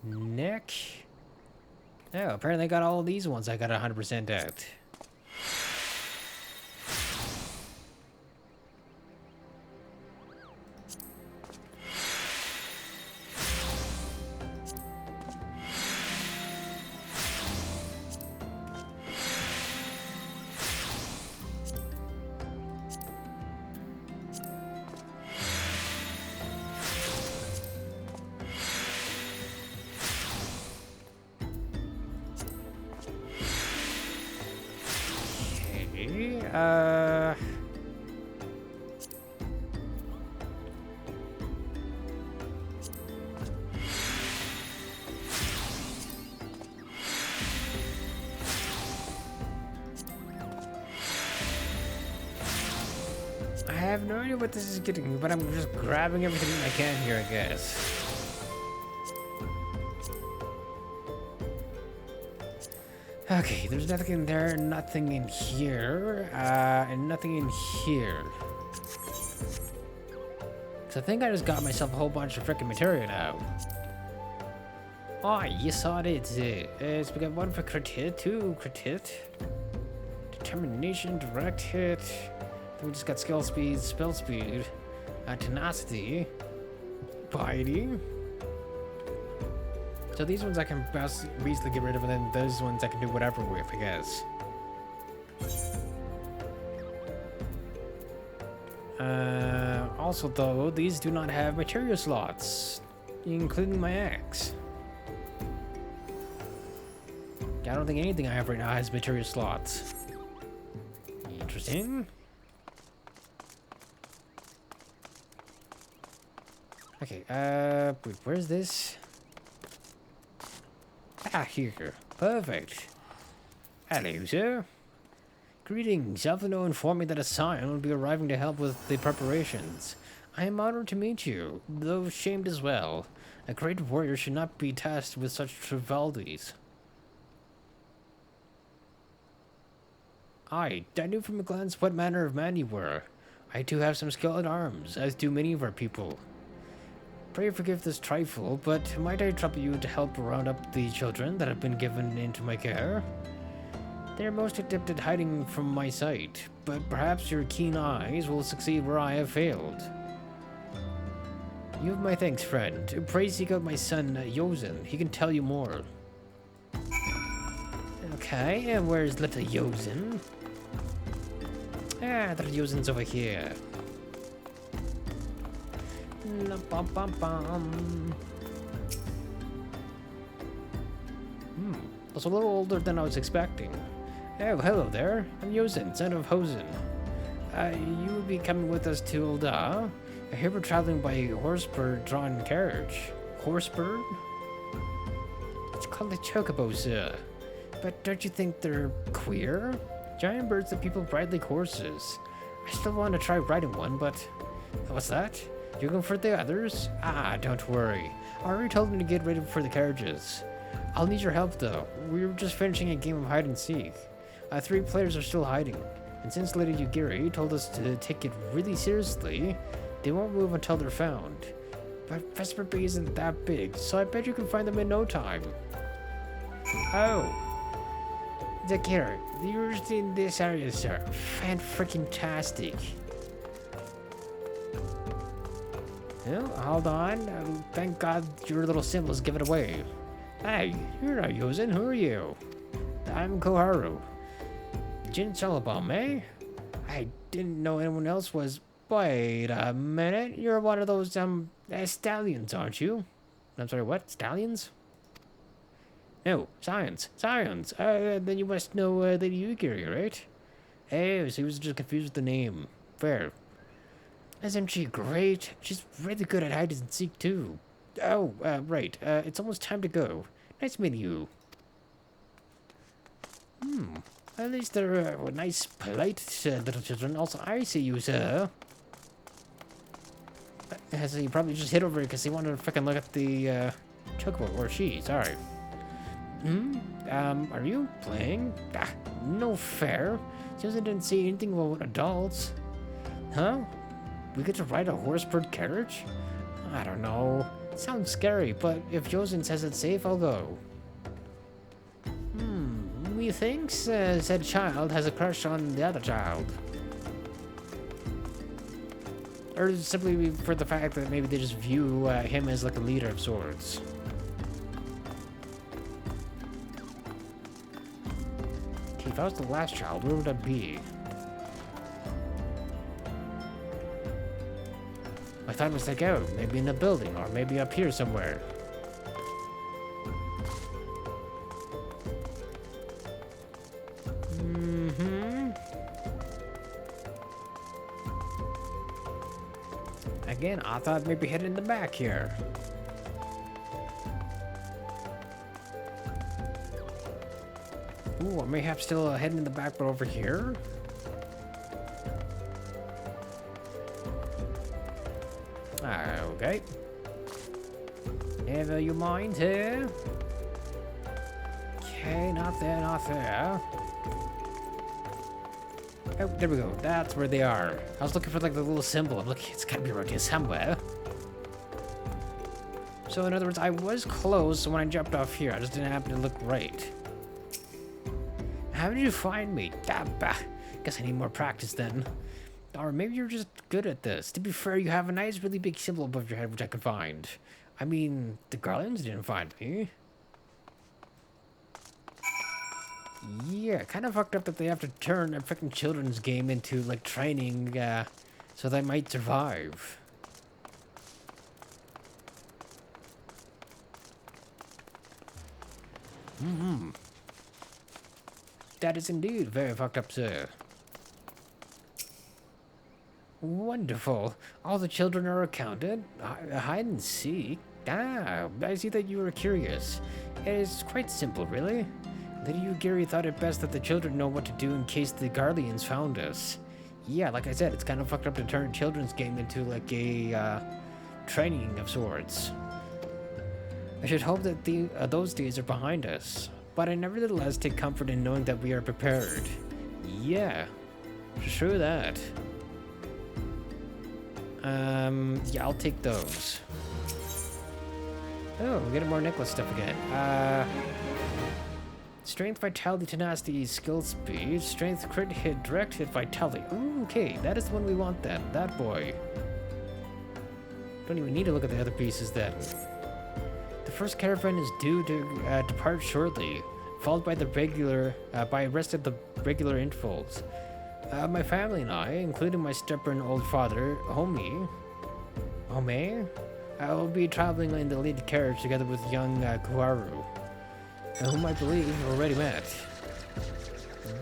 neck. Oh, apparently I got all these ones I got 100% out. have no idea what this is getting me, but I'm just grabbing everything I can here, I guess. Okay, there's nothing in there, nothing in here, and nothing in here. So I think I just got myself a whole bunch of freaking materia now. Oh, you saw it. We got 1 for crit hit, 2 crit hit, determination, direct hit. Then we just got skill speed, spell speed, tenacity, biting. So these ones I can best easily get rid of, and then those ones I can do whatever with, I guess. Also though, these do not have material slots, including my axe. I don't think anything I have right now has material slots. Interesting. Okay, wait, where's this? Ah, here. Perfect. Hello, sir. Greetings. Alphino informed me that a scion will be arriving to help with the preparations. I am honored to meet you, though shamed as well. A great warrior should not be tasked with such trivialities. I knew from a glance what manner of man you were. I too have some skill at arms, as do many of our people. Pray forgive this trifle, but might I trouble you to help round up the children that have been given into my care? They are most adept at hiding from my sight, but perhaps your keen eyes will succeed where I have failed. You have my thanks, friend. Pray seek out my son, Yozen. He can tell you more. Okay, and where's little Yozen? Ah, little Yozen's over here. That's a little older than I was expecting. Oh, hello there. I'm Yozen, son of Hosen. You will be coming with us to Ulda. I hear we're traveling by horse-drawn carriage. Horse-bird? It's called a chocobo, sir. But don't you think they're queer? Giant birds that people ride like horses. I still want to try riding one, but... What's that? You're going for the others? Ah, don't worry. I already told them to get ready for the carriages. I'll need your help, though. We were just finishing a game of hide and seek. 3 players are still hiding, and since Lady Yugiri told us to take it really seriously, they won't move until they're found. But Vesper Bay isn't that big, so I bet you can find them in no time. Oh. Zakir, you're in this area, sir. Fan-freaking-tastic. Well, hold on. Thank God your little symbols give it away. Hey, you're not Yozen. Who are you? I'm Koharu. Jin Solabom, eh? I didn't know anyone else was... Wait a minute. You're one of those, stallions, aren't you? I'm sorry, what? Stallions? No, science. Science. Then you must know, Lady Yugiri, right? Oh, so he was just confused with the name. Fair. Isn't she great? She's really good at hide and seek, too. Oh, right. It's almost time to go. Nice meeting you. At least they're nice, polite little children. Also, I see you, sir. So you probably just hit over it because he wanted to freaking look at the chocobo, or she, sorry. Are you playing? Ah, no fair. Susan didn't see anything about adults. Huh? We get to ride a horse-bird carriage? I don't know. Sounds scary, but if Josen says it's safe, I'll go. Methinks said child has a crush on the other child. Or simply for the fact that maybe they just view him as like a leader of sorts. Okay, if I was the last child, where would I be? I thought it was like, oh, maybe in a building, or maybe up here somewhere. Again, I thought maybe head in the back here. Ooh, I may have still head in the back, but over here? Okay. Never you mind here. Okay, not there, not there. Oh, there we go. That's where they are. I was looking for like the little symbol. I'm looking, it's gotta be around here somewhere. So in other words, I was close when I jumped off here. I just didn't happen to look right. How did you find me? Ah, bah. Guess I need more practice then. Or maybe you're just good at this. To be fair, you have a nice, really big symbol above your head, which I can find. I mean, the Garlands didn't find me. Yeah, kind of fucked up that they have to turn a freaking children's game into, like, training, so they might survive. That is indeed very fucked up, sir. Wonderful. All the children are accounted. Hide and seek. Ah, I see that you were curious. It is quite simple, really. Lady Ugiri thought it best that the children know what to do in case the Guardians found us. Yeah, like I said, it's kind of fucked up to turn a children's game into like a training of sorts. I should hope that those days are behind us, but I nevertheless take comfort in knowing that we are prepared. Yeah, true that. Yeah, I'll take those. Oh, we're getting more necklace stuff again. Strength, vitality, tenacity, skill, speed, strength, crit hit, direct hit, vitality. Ooh, okay, that is the one we want then. That boy. Don't even need to look at the other pieces then. The first caravan is due to depart shortly, followed by the rest of the regular intervals. My family and I, including my stubborn old father, Home, will be traveling in the lead carriage together with young Kuharu, whom I believe you've already met.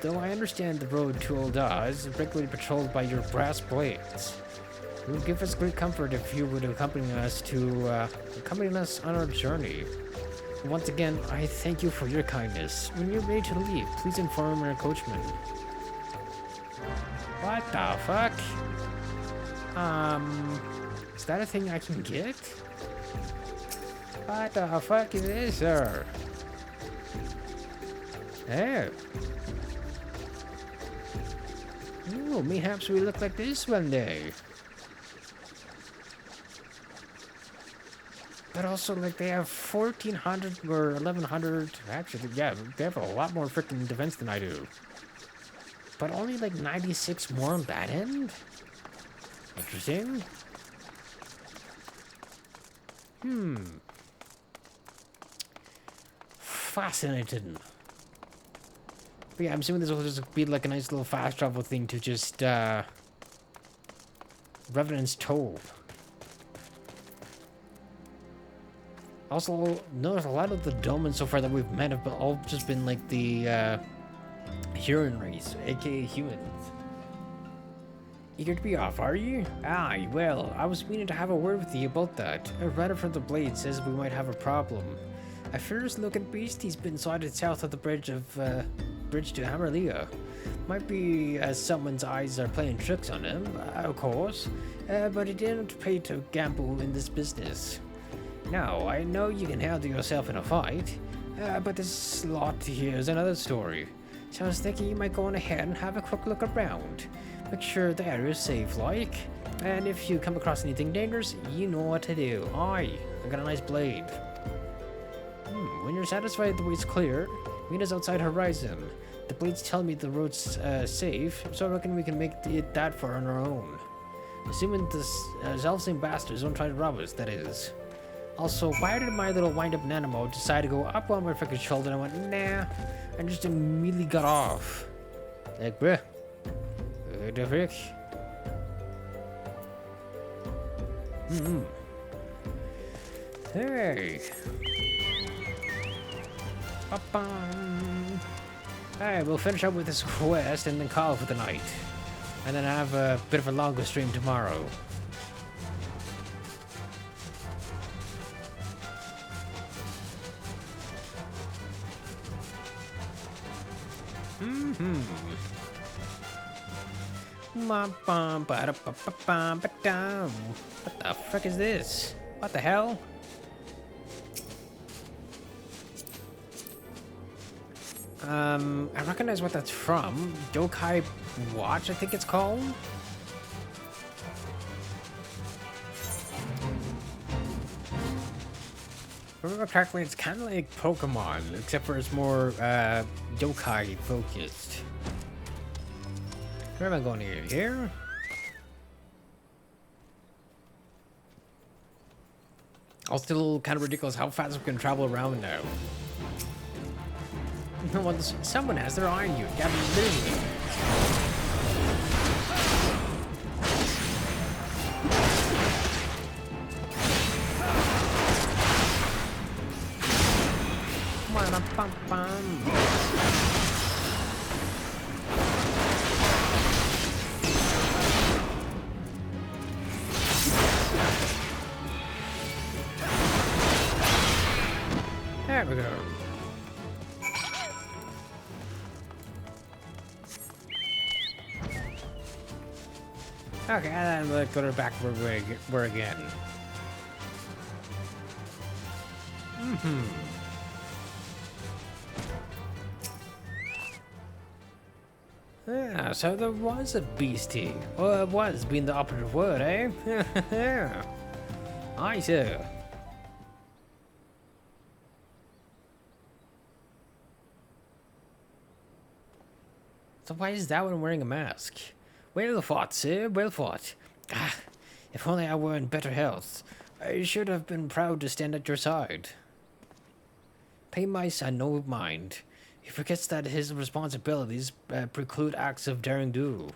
Though I understand the road to Ul'dah is regularly patrolled by your brass blades, it would give us great comfort if you would accompany us on our journey. Once again, I thank you for your kindness. When you're ready to leave, please inform our coachman. What the fuck? Is that a thing I can get? What the fuck is this, sir? Oh. Ooh, mayhaps we look like this one day. But also, like, they have 1,400 or 1,100. Actually, yeah, they have a lot more freaking defense than I do. But only like 96 more on that end? Interesting. Fascinating. But yeah, I'm assuming this will just be like a nice little fast travel thing to just, Revenant's Toll. Also, notice a lot of the Domen so far that we've met have all just been like the, Huron race, aka humans. Eager to be off, are you? Aye, well, I was meaning to have a word with you about that. A rider from the Blade says we might have a problem. A fierce-looking beast he's been sighted south of the bridge to Hammerlea. Might be as someone's eyes are playing tricks on him, of course, but he didn't pay to gamble in this business. Now, I know you can handle yourself in a fight, but this lot here is another story. So I was thinking you might go on ahead and have a quick look around. Make sure the area is safe, like. And if you come across anything dangerous, you know what to do. Aye, I got a nice blade. When you're satisfied the way's clear, meet us outside Horizon. The blades tell me the road's safe, so I reckon we can make it that far on our own. Assuming the self-same bastards don't try to rob us, that is. Also, why did my little wind-up Nanamo decide to go up on my freaking shoulder and I went, nah, and just immediately got off? Like, bruh. What the frick? Hey. Alright, we'll finish up with this quest and then call for the night. And then have a bit of a longer stream tomorrow. What the frick is this? What the hell? I recognize what that's from. Yokai Watch, I think it's called. If I remember correctly, it's kind of like Pokemon, except for it's more yokai focused. Where am I going here? Here? Also, kind of ridiculous how fast we can travel around now. Well, someone has their eye on you. You gotta be busy. There we go. Okay, and then let's go back where we were again. Yeah, so there was a beastie. Well, it was being the operative word, eh? Yeah. I see. So why is that one wearing a mask? Well fought, sir, well fought. Ah, if only I were in better health. I should have been proud to stand at your side. Pay my son no mind. He forgets that his responsibilities preclude acts of daring do.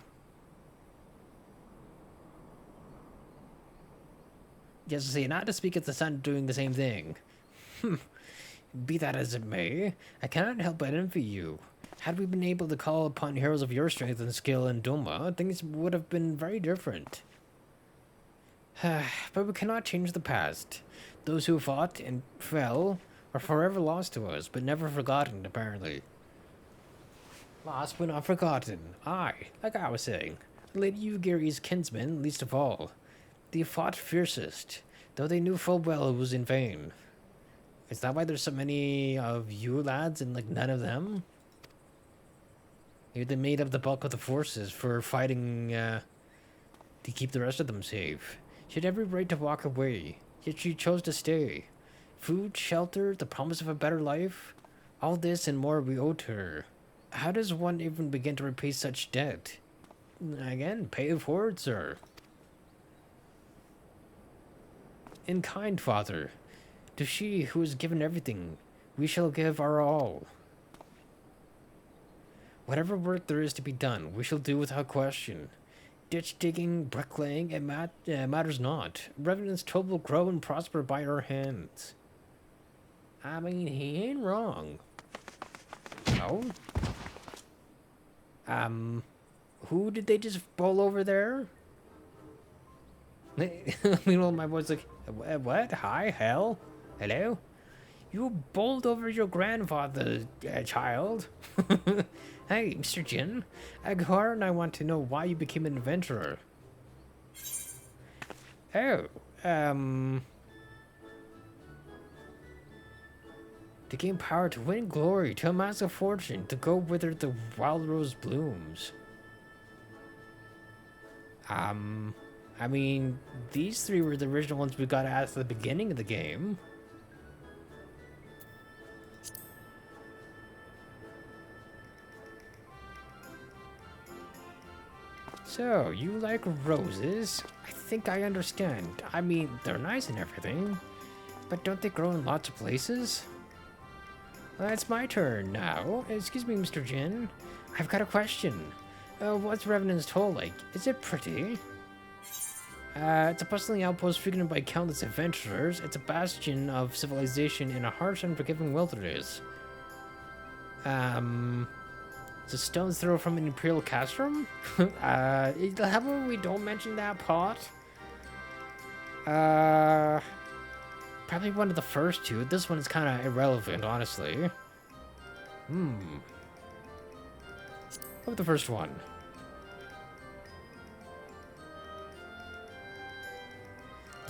Yes, see, not to speak of the son doing the same thing. Be that as it may, I cannot help but envy you. Had we been able to call upon heroes of your strength and skill in Doma, things would have been very different. But we cannot change the past. Those who fought and fell are forever lost to us, but never forgotten, apparently. Lost but not forgotten. Aye, like I was saying. Lady Yugiri's kinsmen, least of all. They fought fiercest, though they knew full well it was in vain. Is that why there's so many of you lads and like none of them? Maybe they made up the bulk of the forces for fighting to keep the rest of them safe. She had every right to walk away, yet she chose to stay. Food, shelter, the promise of a better life, all this and more we owe to her. How does one even begin to repay such debt? Again, pay it forward, sir. In kind, father, to she who has given everything, we shall give our all. Whatever work there is to be done, we shall do without question. Ditch digging, bricklaying, it matters not. Revenant's toll will grow and prosper by our hands. I mean, he ain't wrong. No? Who did they just bowl over there? Meanwhile, my boy's like, what? Hi, hell? Hello? You bowled over your grandfather, child. Hey, Mr. Jin. Aghar and I want to know why you became an adventurer. Oh, to gain power, to win glory, to amass a fortune, to go whither the wild rose blooms. I mean, these three were the original ones we got at the beginning of the game. So, you like roses? I think I understand. I mean, they're nice and everything, but don't they grow in lots of places? It's my turn now. Excuse me, Mr. Jin. I've got a question. What's Revenant's Toll like? Is it pretty? It's a bustling outpost frequented by countless adventurers. It's a bastion of civilization in a harsh, unforgiving wilderness. It's a stone's throw from an Imperial castrum? How about we don't mention that part? Probably one of the first two. This one is kind of irrelevant, honestly. What about the first one?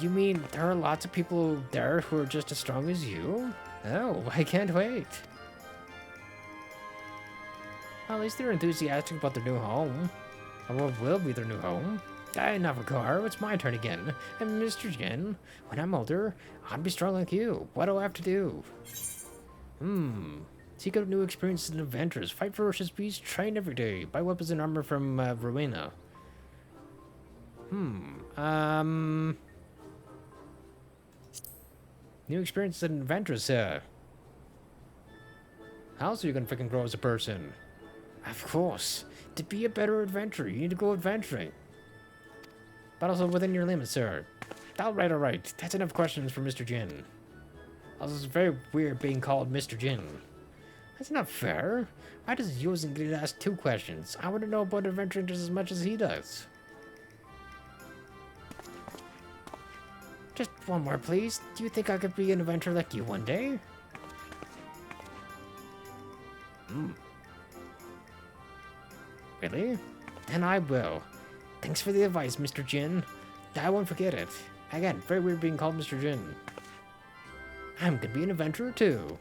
You mean there are lots of people there who are just as strong as you? Oh, I can't wait. Well, at least they're enthusiastic about their new home. Or what will be their new home. I have a car. It's my turn again. I'm Mr. Jin. When I'm older, I'll be strong like you. What do I have to do? Seek out new experiences and adventures. Fight ferocious beasts. Train every day. Buy weapons and armor from Rowena. New experiences and adventures, How else are you gonna freaking grow as a person? Of course. To be a better adventurer, you need to go adventuring. But also within your limits, sir. Alright. That's enough questions for Mr. Jin. Also, it's very weird being called Mr. Jin. That's not fair. Why does Yosin get asked 2 questions? I want to know about adventuring just as much as he does. Just one more, please. Do you think I could be an adventurer like you one day? Really? Then I will. Thanks for the advice, Mr. Jin. I won't forget it. Again, very weird being called Mr. Jin. I'm gonna be an adventurer too.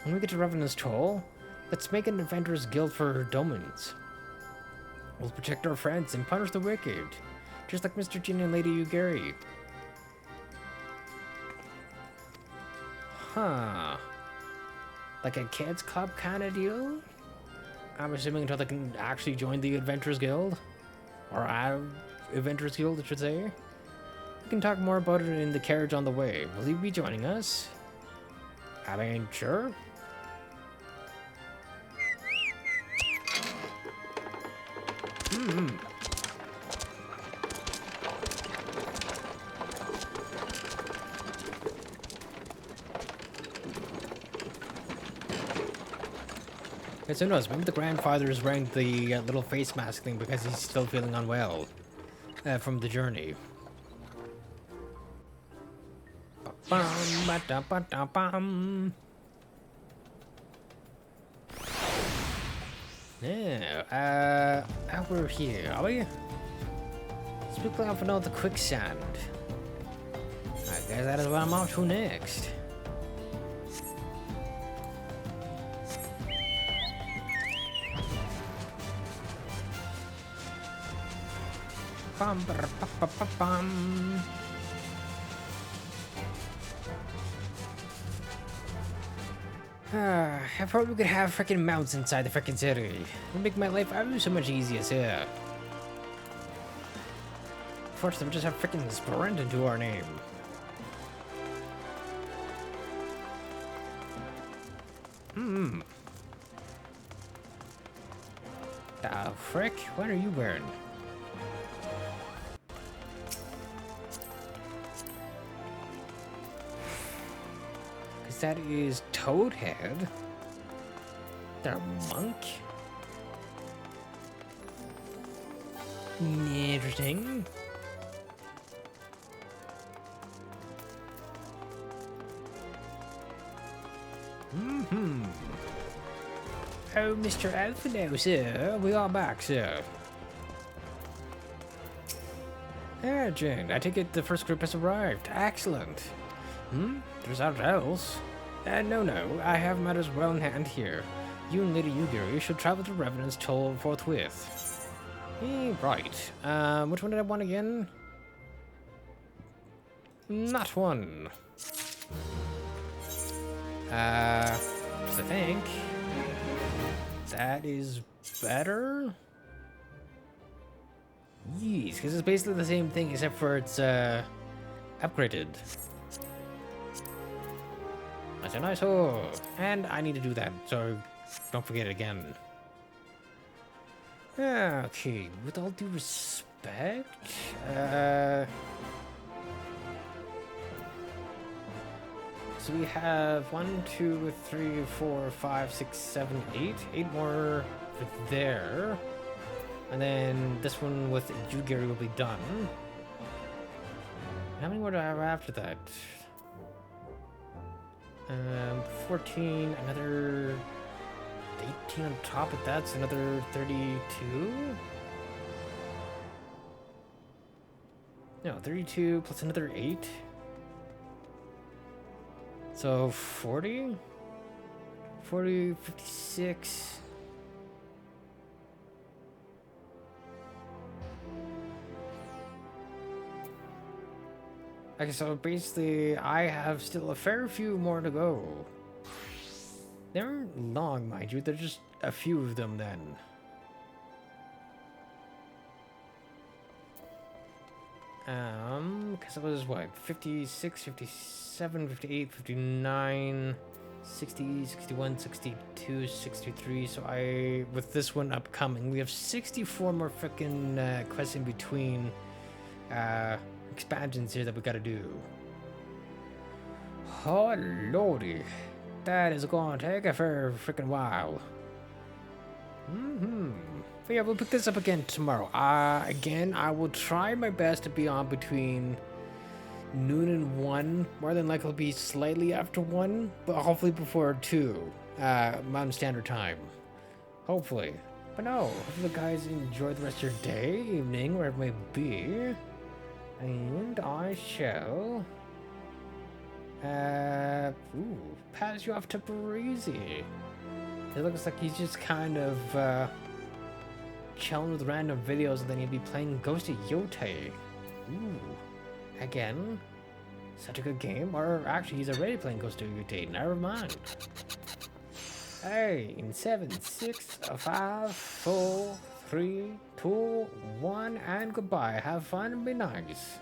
When we get to Revenant's Toll, let's make an adventurers guild for Domans. We'll protect our friends and punish the wicked, just like Mr. Jin and Lady Yugiri. Huh. Like a kids club kind of deal? I'm assuming until they can actually join the Adventurers Guild. Or Adventurers Guild, I should say. We can talk more about it in the carriage on the way. Will you be joining us? I mean, sure. It's who knows, maybe the grandfather is wearing the little face mask thing because he's still feeling unwell from the journey. Yeah, we're here, are we? Speak off and out the quicksand. I guess that is what I'm off to next. Bum, ba, ba, ba, ba, bum. I thought we could have freaking mounts inside the freaking city. It would make my life so much easier, sir. Fortunately, we just have freaking sprint into our name. The frick? What are you wearing? That is Toadhead, the monk. Interesting. Oh, Mr. Alphino, sir. We are back, sir. Ah, Jane, I take it the first group has arrived. Excellent. There's nothing else. No, I have matters well in hand here. You and Lady Yugiri should travel to Revenant's Toll forthwith. Right. Which one did I want again? Not one. I think that is better. Yes, because it's basically the same thing except for it's upgraded. That's a nice hole. And I need to do that, so don't forget it again. Okay, with all due respect, so we have 1, 2, 3, 4, 5, 6, 7, 8. 8 more for there. And then this one with Yugiri will be done. How many more do I have after that? 14, another 18 on top of that's another 32. No, 32 plus another 8. So 40? 40, 56. Okay, so basically I have still a fair few more to go. They aren't long, mind you, they're just a few of them then. Because it was what, 56, 57, 58, 59, 60, 61, 62, 63. So with this one upcoming, we have 64 more freaking quests in between expansions here that we gotta do. Oh lordy, that is going to take a fair freaking while. But yeah, we'll pick this up again tomorrow. Again, I will try my best to be on between noon and 1. More than likely, it'll be slightly after 1, but hopefully before 2, Mountain Standard Time. Hopefully. But no, hopefully you guys enjoy the rest of your day, evening, wherever it may be. And I shall pass you off to Breezy. It looks like he's just kind of chilling with random videos, and then he'll be playing Ghost of Yotei. Ooh, again, such a good game. Or actually, he's already playing Ghost of Yotei. Never mind. Hey, in 7, 6, 5, 4, 3, 2, 1, and goodbye. Have fun and be nice.